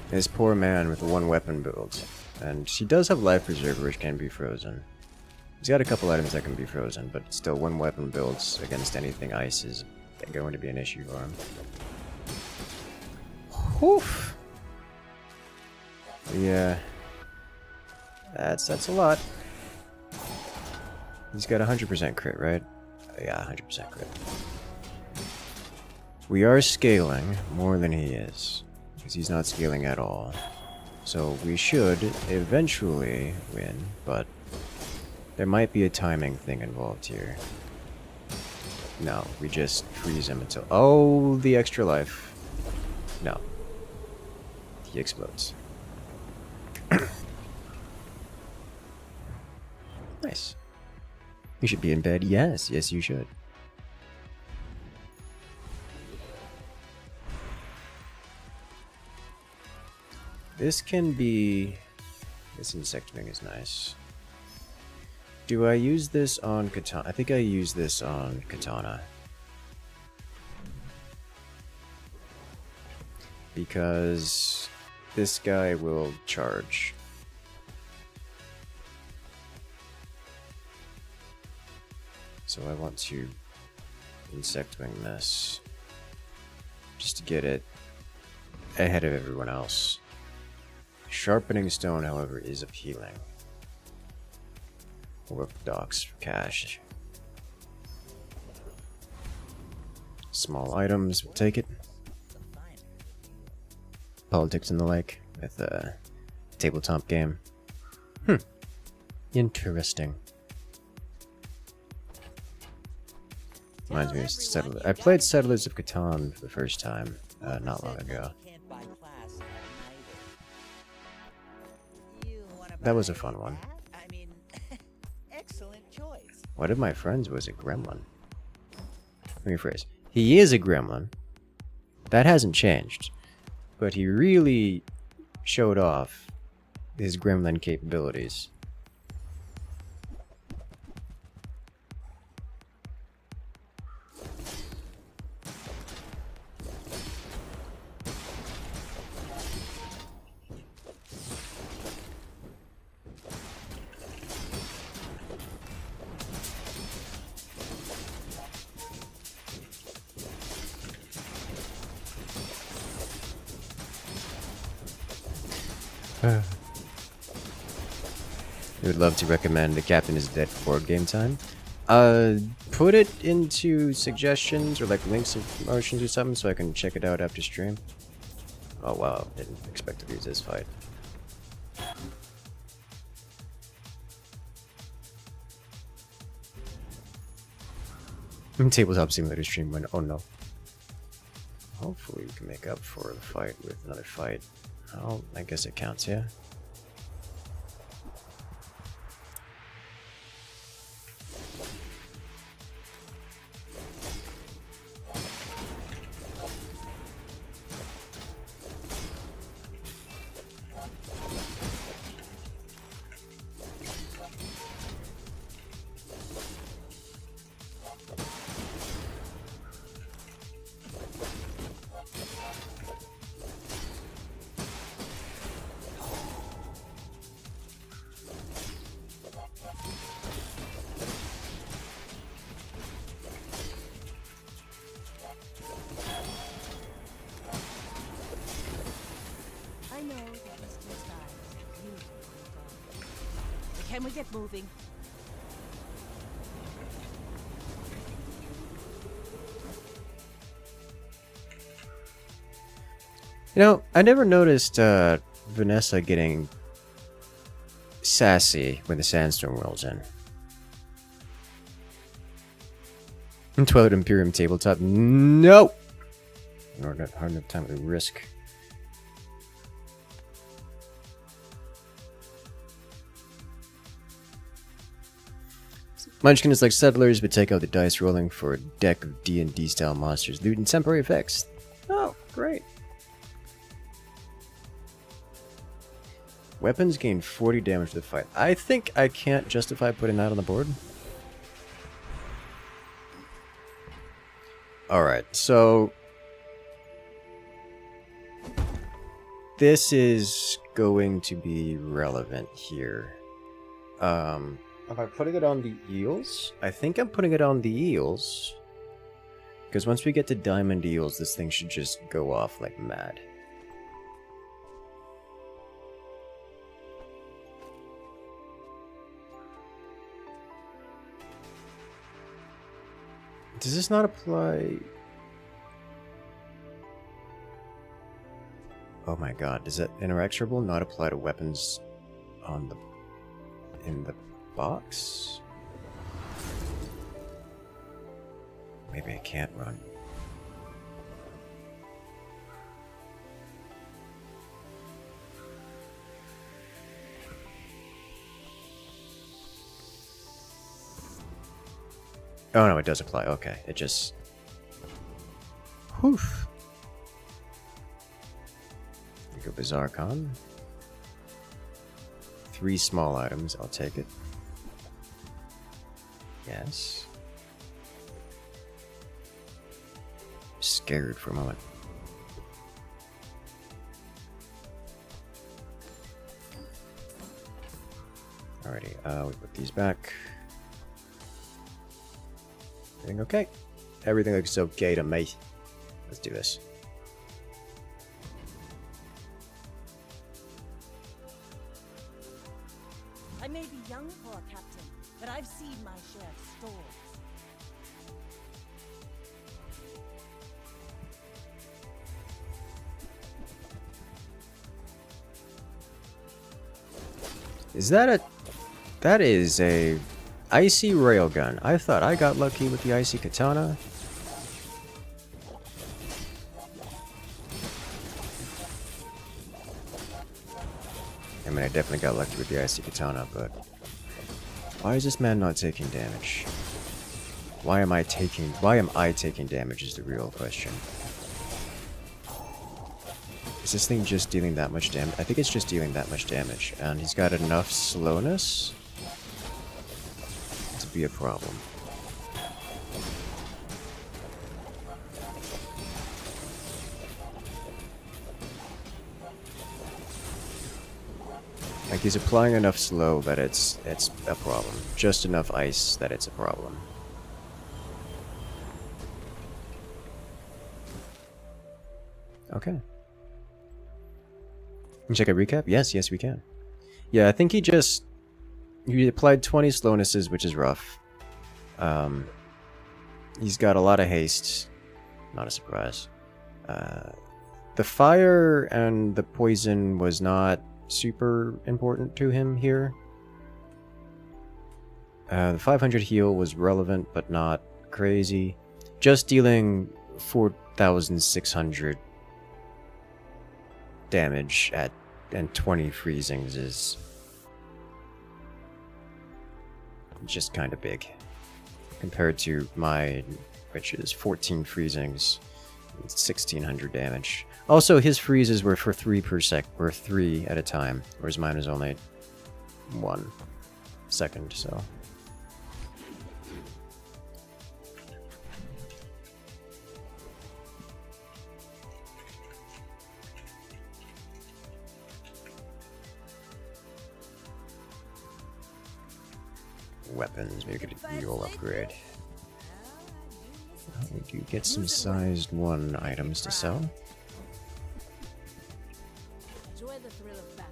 This poor man with a one weapon build. And she does have life preserver which can be frozen. He's got a couple items that can be frozen, but still one weapon builds against anything ice is going to be an issue for him. Whew. Yeah. That's a lot. He's got 100% crit, right? Yeah, 100% crit. We are scaling more than he is, because he's not scaling at all. So we should eventually win, but there might be a timing thing involved here. No, we just freeze him until... Oh, the extra life. No. He explodes. Nice. You should be in bed. Yes, you should. This can be... This insect wing is nice. Do I use this on Katana? I think I use this on Katana. Because this guy will charge. So I want to insect wing this. Just to get it ahead of everyone else. Sharpening stone, however, is appealing. Or docks for cash. Small items, we'll take it. Politics and the like, with a tabletop game. Interesting. Reminds me of Settlers. I played Settlers of Catan for the first time, not long ago. Can't buy class either. You wanna That was buy a fun one. that? I mean, excellent choice. One of my friends was a gremlin. Let me rephrase. He is a gremlin. That hasn't changed. But he really showed off his gremlin capabilities. I would love to recommend The Captain is Dead board game time. Put it into suggestions or like links of motions or something so I can check it out after stream. Oh wow, didn't expect to lose this fight. Tabletop Simulator stream went, oh no. Hopefully we can make up for the fight with another fight. Oh, I guess it counts, yeah. Can we get moving? You know, I never noticed Vanessa getting sassy when the sandstorm rolls in. Twilight Imperium tabletop. No! Not hard enough time to risk. Munchkin is like settlers, but take out the dice rolling for a deck of D&D style monsters, loot and temporary effects. Oh, great. Weapons gain 40 damage to the fight. I think I can't justify putting that on the board. Alright, so this is going to be relevant here. Am I putting it on the eels? I think I'm putting it on the eels. Because once we get to diamond eels, this thing should just go off like mad. Does this not apply? Oh my god, does that inexorable not apply to weapons on the in the box? Maybe I can't run. Oh no, it does apply. Okay, it just... Whew. We go Bazaar Con. 3 small items, I'll take it. Yes. Scared for a moment. Alrighty, we put these back. Everything okay? Everything looks okay to me. Let's do this. I may be young for a captain, but I've seen my share of storms. Is that a... That is a... Icy railgun. I thought I got lucky with the icy katana. I mean, I definitely got lucky with the icy katana, but... Why is this man not taking damage? Why am I taking damage is the real question. Is this thing just dealing that much damage? I think it's just dealing that much damage, and he's got enough slowness to be a problem. Like, he's applying enough slow that it's a problem. Just enough ice that it's a problem. Okay. Can we check a recap? Yes, we can. Yeah, I think he applied 20 slownesses, which is rough. He's got a lot of haste. Not a surprise. The fire and the poison was not super important to him here. The 500 heal was relevant, but not crazy. Just dealing 4,600 damage and 20 freezings is just kind of big compared to mine, which is 14 freezings and 1,600 damage. Also, his freezes were for 3 per sec, or 3 at a time, whereas mine is only 1 second, so. Weapons, maybe get a heal upgrade. We do get some sized 1 items to sell. Enjoy the thrill of battle.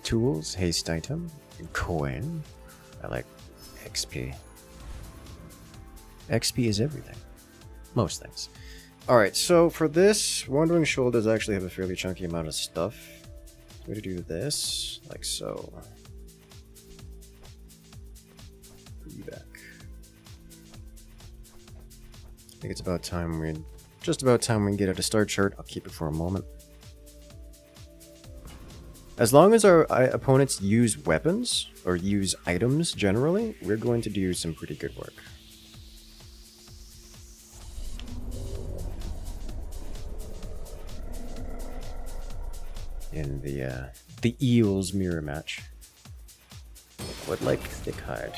tools, haste item, coin. I like XP. XP is everything. Most things. Alright, so for this, Wandering Shoal does actually have a fairly chunky amount of stuff. We're going to do this, like so. Put you back. I think it's about time we... Just about time we can get out a start chart. I'll keep it for a moment. As long as our opponents use weapons, or use items generally, we're going to do some pretty good work. In the Eels mirror match. Would like thick hide.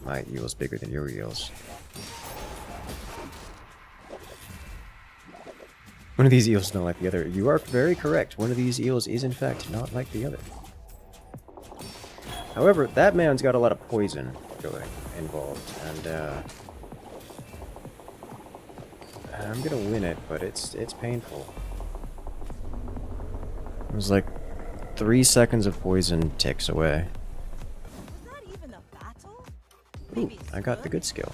My eel's bigger than your eels. One of these eels is not like the other. You are very correct. One of these eels is in fact not like the other. However, that man's got a lot of poison involved, and I'm gonna win it, but it's painful. It was like 3 seconds of poison ticks away. Was that even a battle? Ooh, I got the good skill.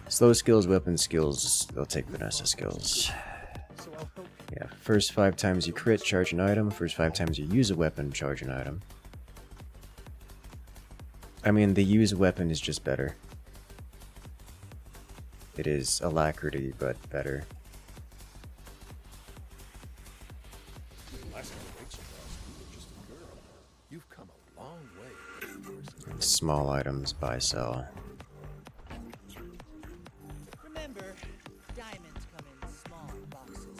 Slow skills, weapon skills, they'll take Vanessa skills. Yeah, first 5 times you crit, charge an item. First 5 times you use a weapon, charge an item. I mean, the use weapon is just better. It is alacrity, but better. Last couple weeks ago, you were just a girl. You've come a long way. And small items, buy, sell. Remember, diamonds come in small boxes.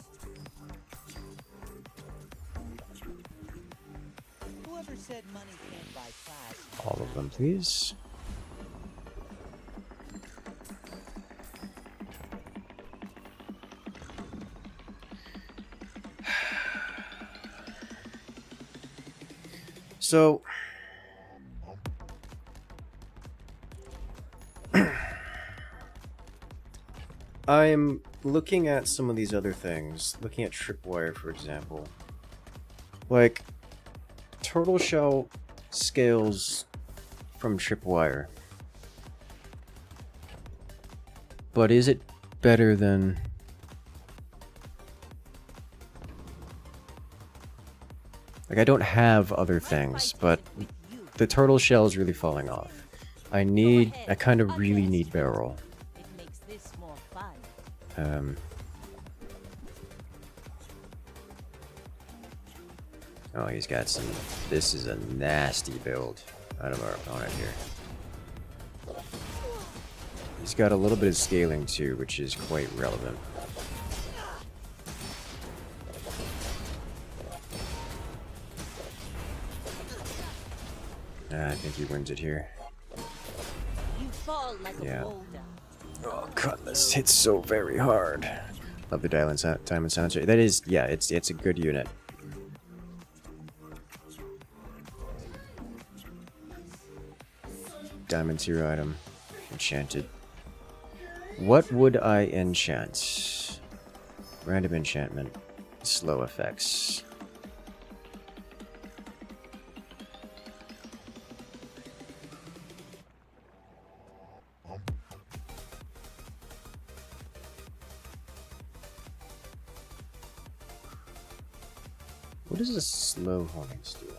Whoever said money can't buy class? All of them, please. So, I'm looking at some of these other things, looking at tripwire, for example. Like, turtle shell scales from tripwire. But is it better than... Like, I don't have other things, but the turtle shell is really falling off. I kind of really need barrel. It makes this more fun. Oh, he's got some... This is a nasty build out of our opponent here. He's got a little bit of scaling too, which is quite relevant. I think he wins it here. You fall like a boulder. Oh, Cutlass hits so very hard. Love the time and sound. That is, yeah, it's a good unit. Diamond tier item. Enchanted. What would I enchant? Random enchantment. Slow effects. What is a slow homing steel?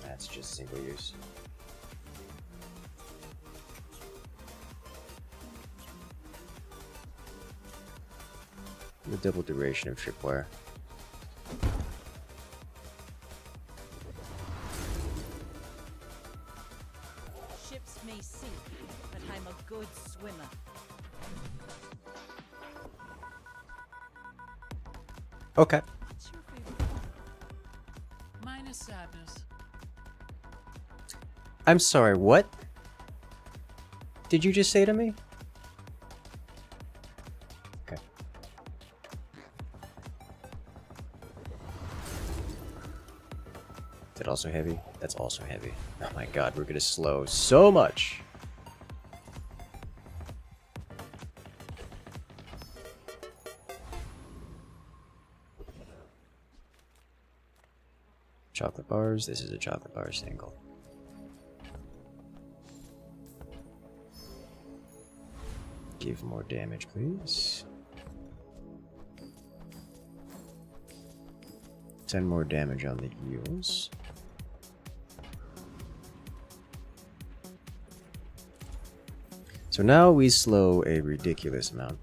That's just single use. The double duration of tripwire. Ships may sink, but I'm a good swimmer. Okay. What's your favorite color? Mine is sadness. I'm sorry, what? Did you just say to me? Okay. Is that also heavy? That's also heavy. Oh my god, we're gonna slow so much. Chocolate bars. This is a chocolate bar single. Give more damage, please. 10 more damage on the heels. So now we slow a ridiculous amount.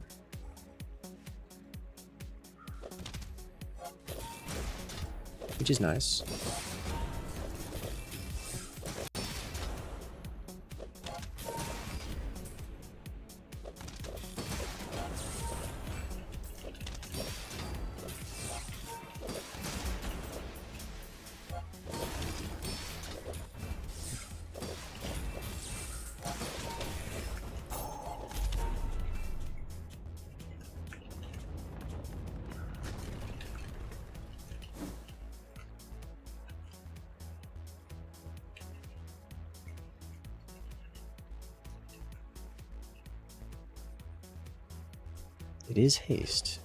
Which is nice. It is haste.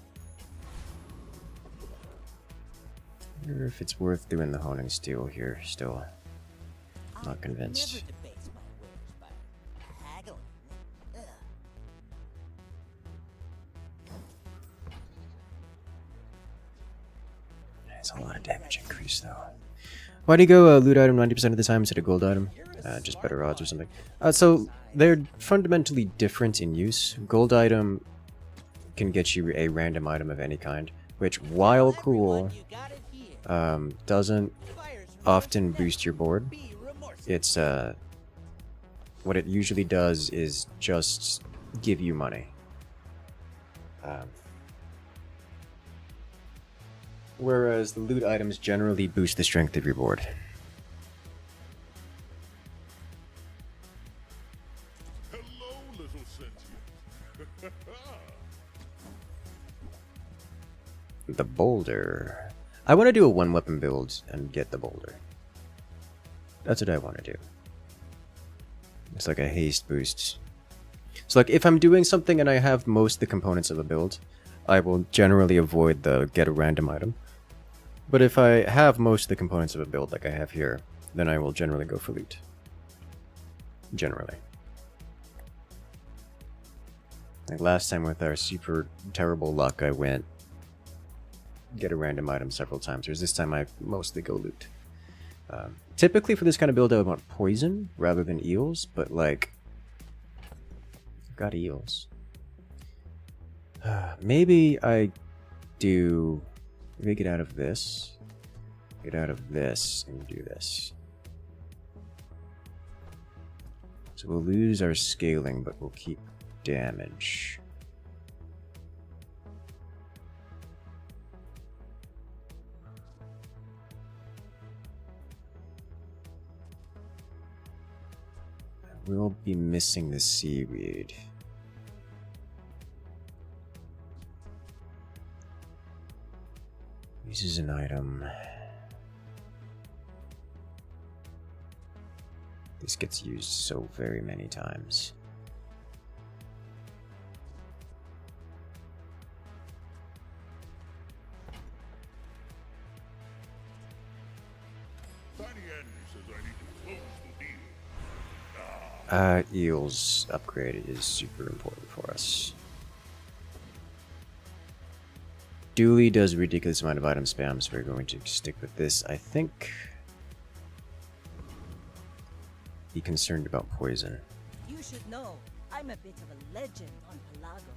I wonder if it's worth doing the honing steel here still. Not convinced. Never debase my wares by haggling. Ugh. It's a lot of damage increase though. Why do you go loot item 90% of the time instead of gold item? Just better odds or something. So they're fundamentally different in use. Gold item can get you a random item of any kind, which, while cool, doesn't often boost your board. It's what it usually does is just give you money. Whereas the loot items generally boost the strength of your board. Hello, little sentient. The boulder. I want to do a one weapon build and get the boulder. That's what I want to do. It's like a haste boost. So like if I'm doing something and I have most of the components of a build, I will generally avoid the get a random item. But if I have most of the components of a build like I have here, then I will generally go for loot. Generally. Like last time with our super terrible luck, I went get a random item several times, whereas this time I mostly go loot. Typically for this kind of build I would want poison rather than eels, but like, I've got eels. Maybe I do, maybe get out of this, and do this. So we'll lose our scaling, but we'll keep damage. We'll be missing the seaweed. This is an item. This gets used so very many times. Eels upgrade is super important for us. Dooley does a ridiculous amount of item spam, so we're going to stick with this. I think be concerned about poison. You should know, I'm a bit of a legend on Pelago.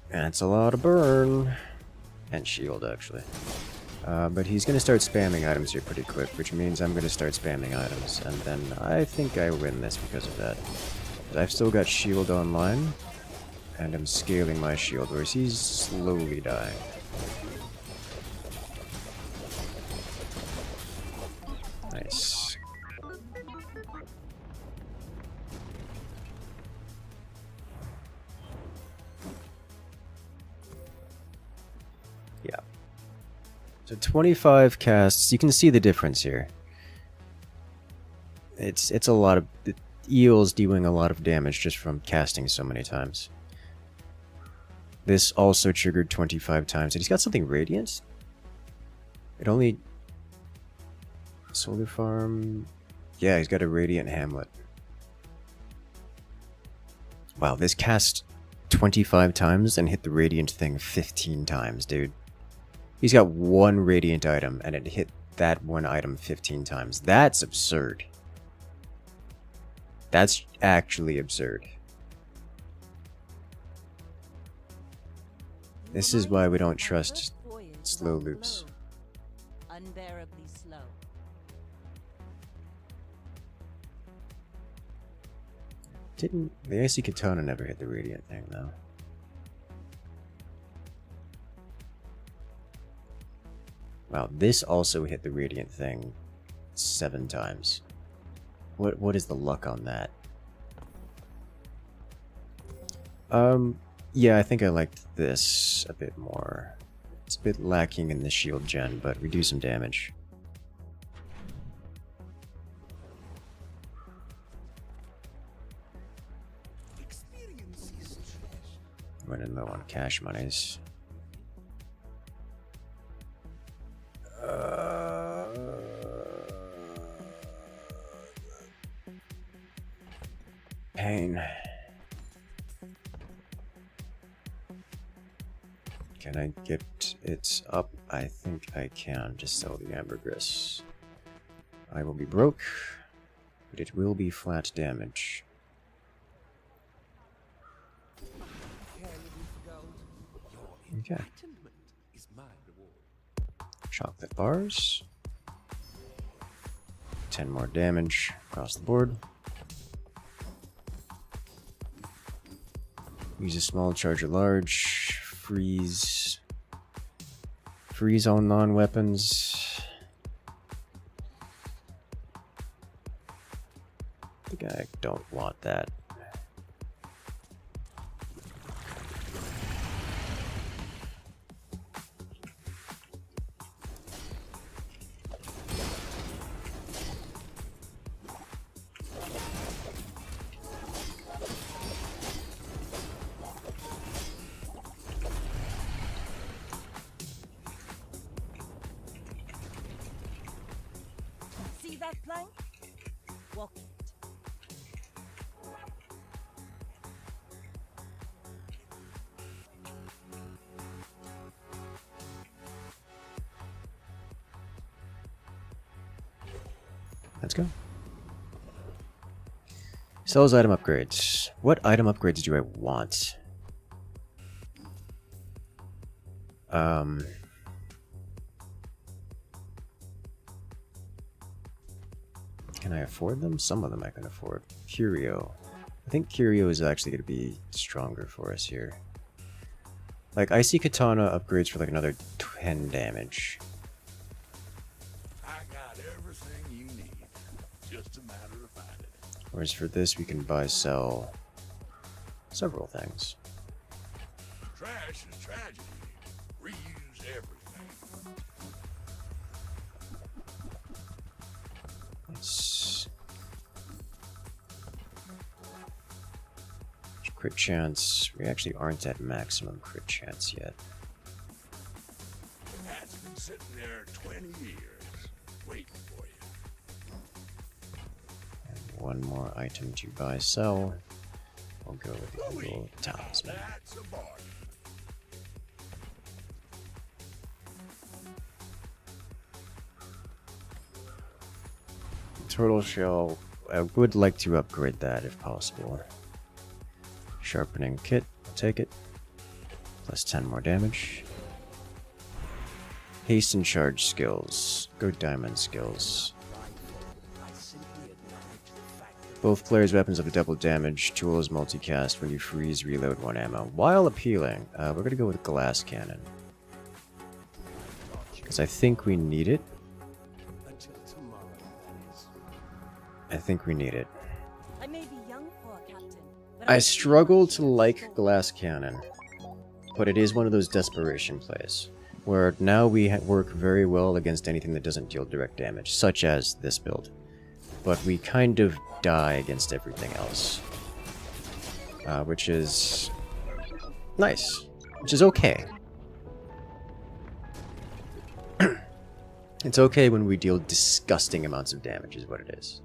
That's a lot of burn. And shield, actually. But he's going to start spamming items here pretty quick, which means I'm going to start spamming items. And then I think I win this because of that. But I've still got shield online. And I'm scaling my shield, whereas he's slowly dying. Nice. Yeah. So 25 casts, you can see the difference here. It's a lot of... The eel's doing a lot of damage just from casting so many times. This also triggered 25 times. And he's got something radiant? It only... Solar farm... Yeah, he's got a radiant hamlet. Wow, this cast 25 times and hit the radiant thing 15 times, dude. He's got one radiant item and it hit that one item 15 times. That's absurd. That's actually absurd. This is why we don't trust slow loops. Unbearably slow. Didn't the icy katana never hit the radiant thing though? Wow, this also hit the radiant thing 7 times. What is the luck on that? Yeah, I think I liked this a bit more. It's a bit lacking in the shield gen, but we do some damage. Running low on cash monies. Pain. Can I get it up? I think I can. Just sell the ambergris. I will be broke, but it will be flat damage. Okay. Chocolate bars. 10 more damage across the board. Use a small, charge a large. Freeze. Freeze all non-weapons. I think I don't want that. See that plank? Walk it. Let's go. Sells item upgrades. What item upgrades do I want? Can I afford them? Some of them I can afford. Curio. I think Curio is actually going to be stronger for us here. Like, Icy Katana upgrades for like another 10 damage. I got everything you need. Just a matter of finding it. Whereas for this, we can buy, sell several things. Trash is tragedy. Reuse everything. Let's... Crit chance. We actually aren't at maximum crit chance yet. That's been sitting there 20 years, waiting for you. And one more item to buy, sell. We'll go with the Eagle Talisman. That's a bargain. Turtle Shell. I would like to upgrade that if possible. Sharpening Kit. I'll take it. Plus 10 more damage. Haste and Charge skills. Go Diamond skills. I simply acknowledge the fact that Both players' weapons have double damage. Tools multicast when you freeze, reload 1 ammo. While appealing, we're gonna go with glass cannon. Because I think we need it. Until tomorrow, that is. I think we need it. I may be young for a captain, but I struggle to like glass cannon. But it is one of those desperation plays. Where now we work very well against anything that doesn't deal direct damage. Such as this build. But we kind of die against everything else. Which is nice. Which is okay. It's okay when we deal disgusting amounts of damage is what it is.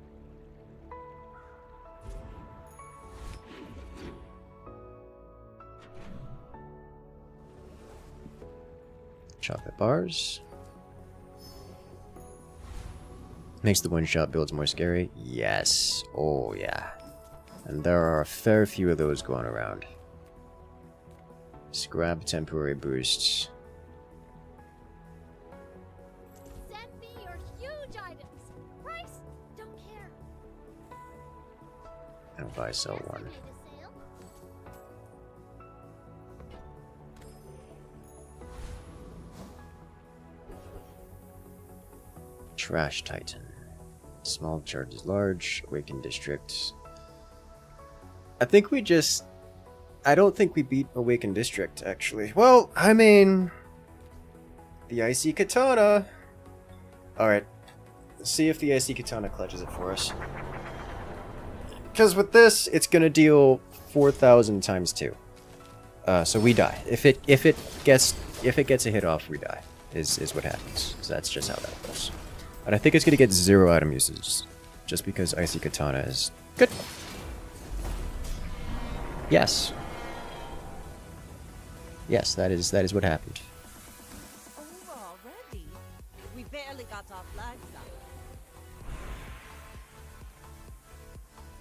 Chocolate bars. Makes the one-shot builds more scary? Yes. Oh, yeah. And there are a fair few of those going around. Scrap temporary boosts. Send me your huge items. Price? Don't care. And buy sell one. Need a sale? Trash Titan. Small charges large. Awakened District. I think we just... I don't think we beat Awakened District, actually. Well, I mean... The Icy Katana! Alright. Let's see if the Icy Katana clutches it for us. Because with this, it's gonna deal 4,000 times 2. So we die. If it gets a hit off, we die. Is what happens. So that's just how that goes. And I think it's gonna get 0 item usage. Just because Icy Katana is good. Yes. Yes, that is what happened. Over already? We barely got our flags up.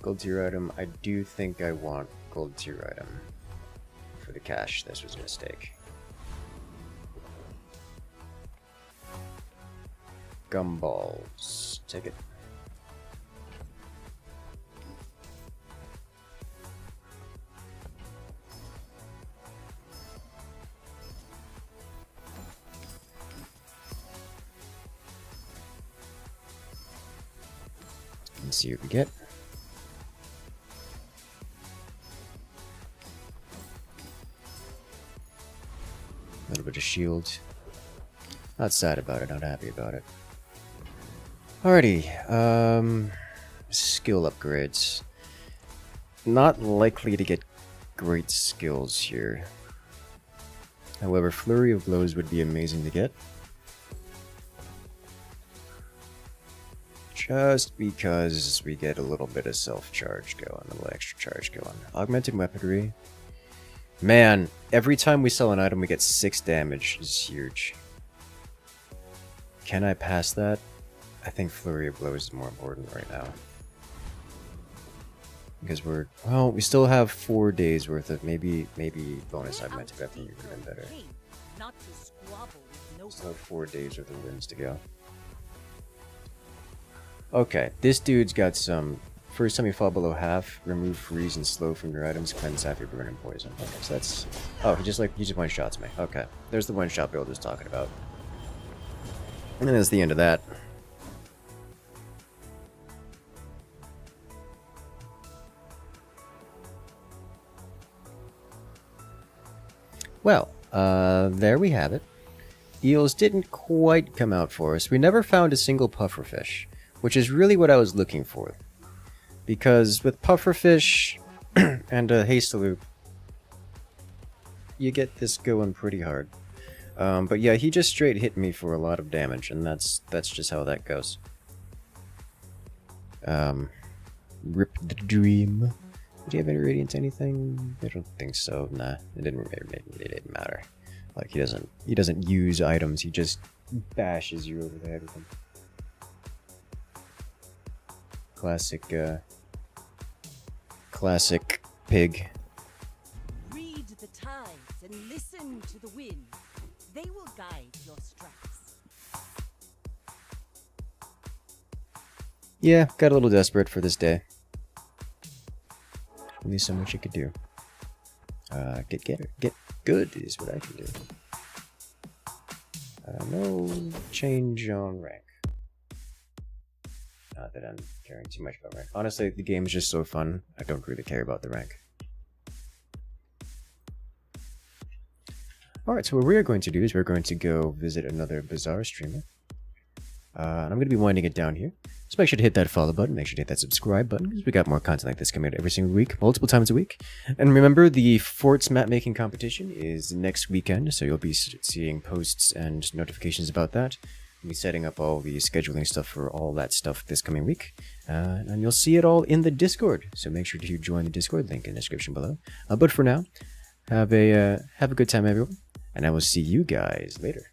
Gold tier item. I do think I want gold tier item. For the cash, this was a mistake. Gumballs. Take it. Let's see what we get. A little bit of shield. Not sad about it, not happy about it. Alrighty, skill upgrades. Not likely to get great skills here. However, Flurry of Blows would be amazing to get. Just because we get a little bit of self-charge going, a little extra charge going. Augmented Weaponry. Man, every time we sell an item we get 6 damage. This is huge. Can I pass that? I think Flurry of Blows is more important right now. Because we still have 4 days worth of maybe bonus augmented weapon would have been better. Not to squabble with no Still have 4 days worth of wins to go. Okay, this dude's got some. First time you fall below half, remove freeze and slow from your items, cleanse half your burn and poison. Okay, so that's. Oh, he just one shots me. Okay, there's the one shot build I was talking about. And then that's the end of that. Well, there we have it. Eels didn't quite come out for us. We never found a single pufferfish, which is really what I was looking for. Because with pufferfish and a Hastaloop, you get this going pretty hard. But yeah, he just straight hit me for a lot of damage, and that's just how that goes. Rip the Dream. Did he have any radiant anything? I don't think so. Nah, it didn't matter. Like he doesn't use items. He just bashes you over the head with them. Classic pig. Read the tides and listen to the wind. They will guide your strikes. Yeah, got a little desperate for this day. Only so much you could do. Get good is what I can do. No change on rank. Not that I'm caring too much about rank. Honestly, the game is just so fun, I don't really care about the rank. Alright, so what we're going to do is we're going to go visit another Bazaar streamer. And I'm going to be winding it down here. So make sure to hit that follow button, make sure to hit that subscribe button, because we got more content like this coming out every single week, multiple times a week. And remember, the Forts map making competition is next weekend, so you'll be seeing posts and notifications about that. We'll be setting up all the scheduling stuff for all that stuff this coming week. And you'll see it all in the Discord, so make sure to join the Discord, link in the description below. But for now, have a good time everyone, and I will see you guys later.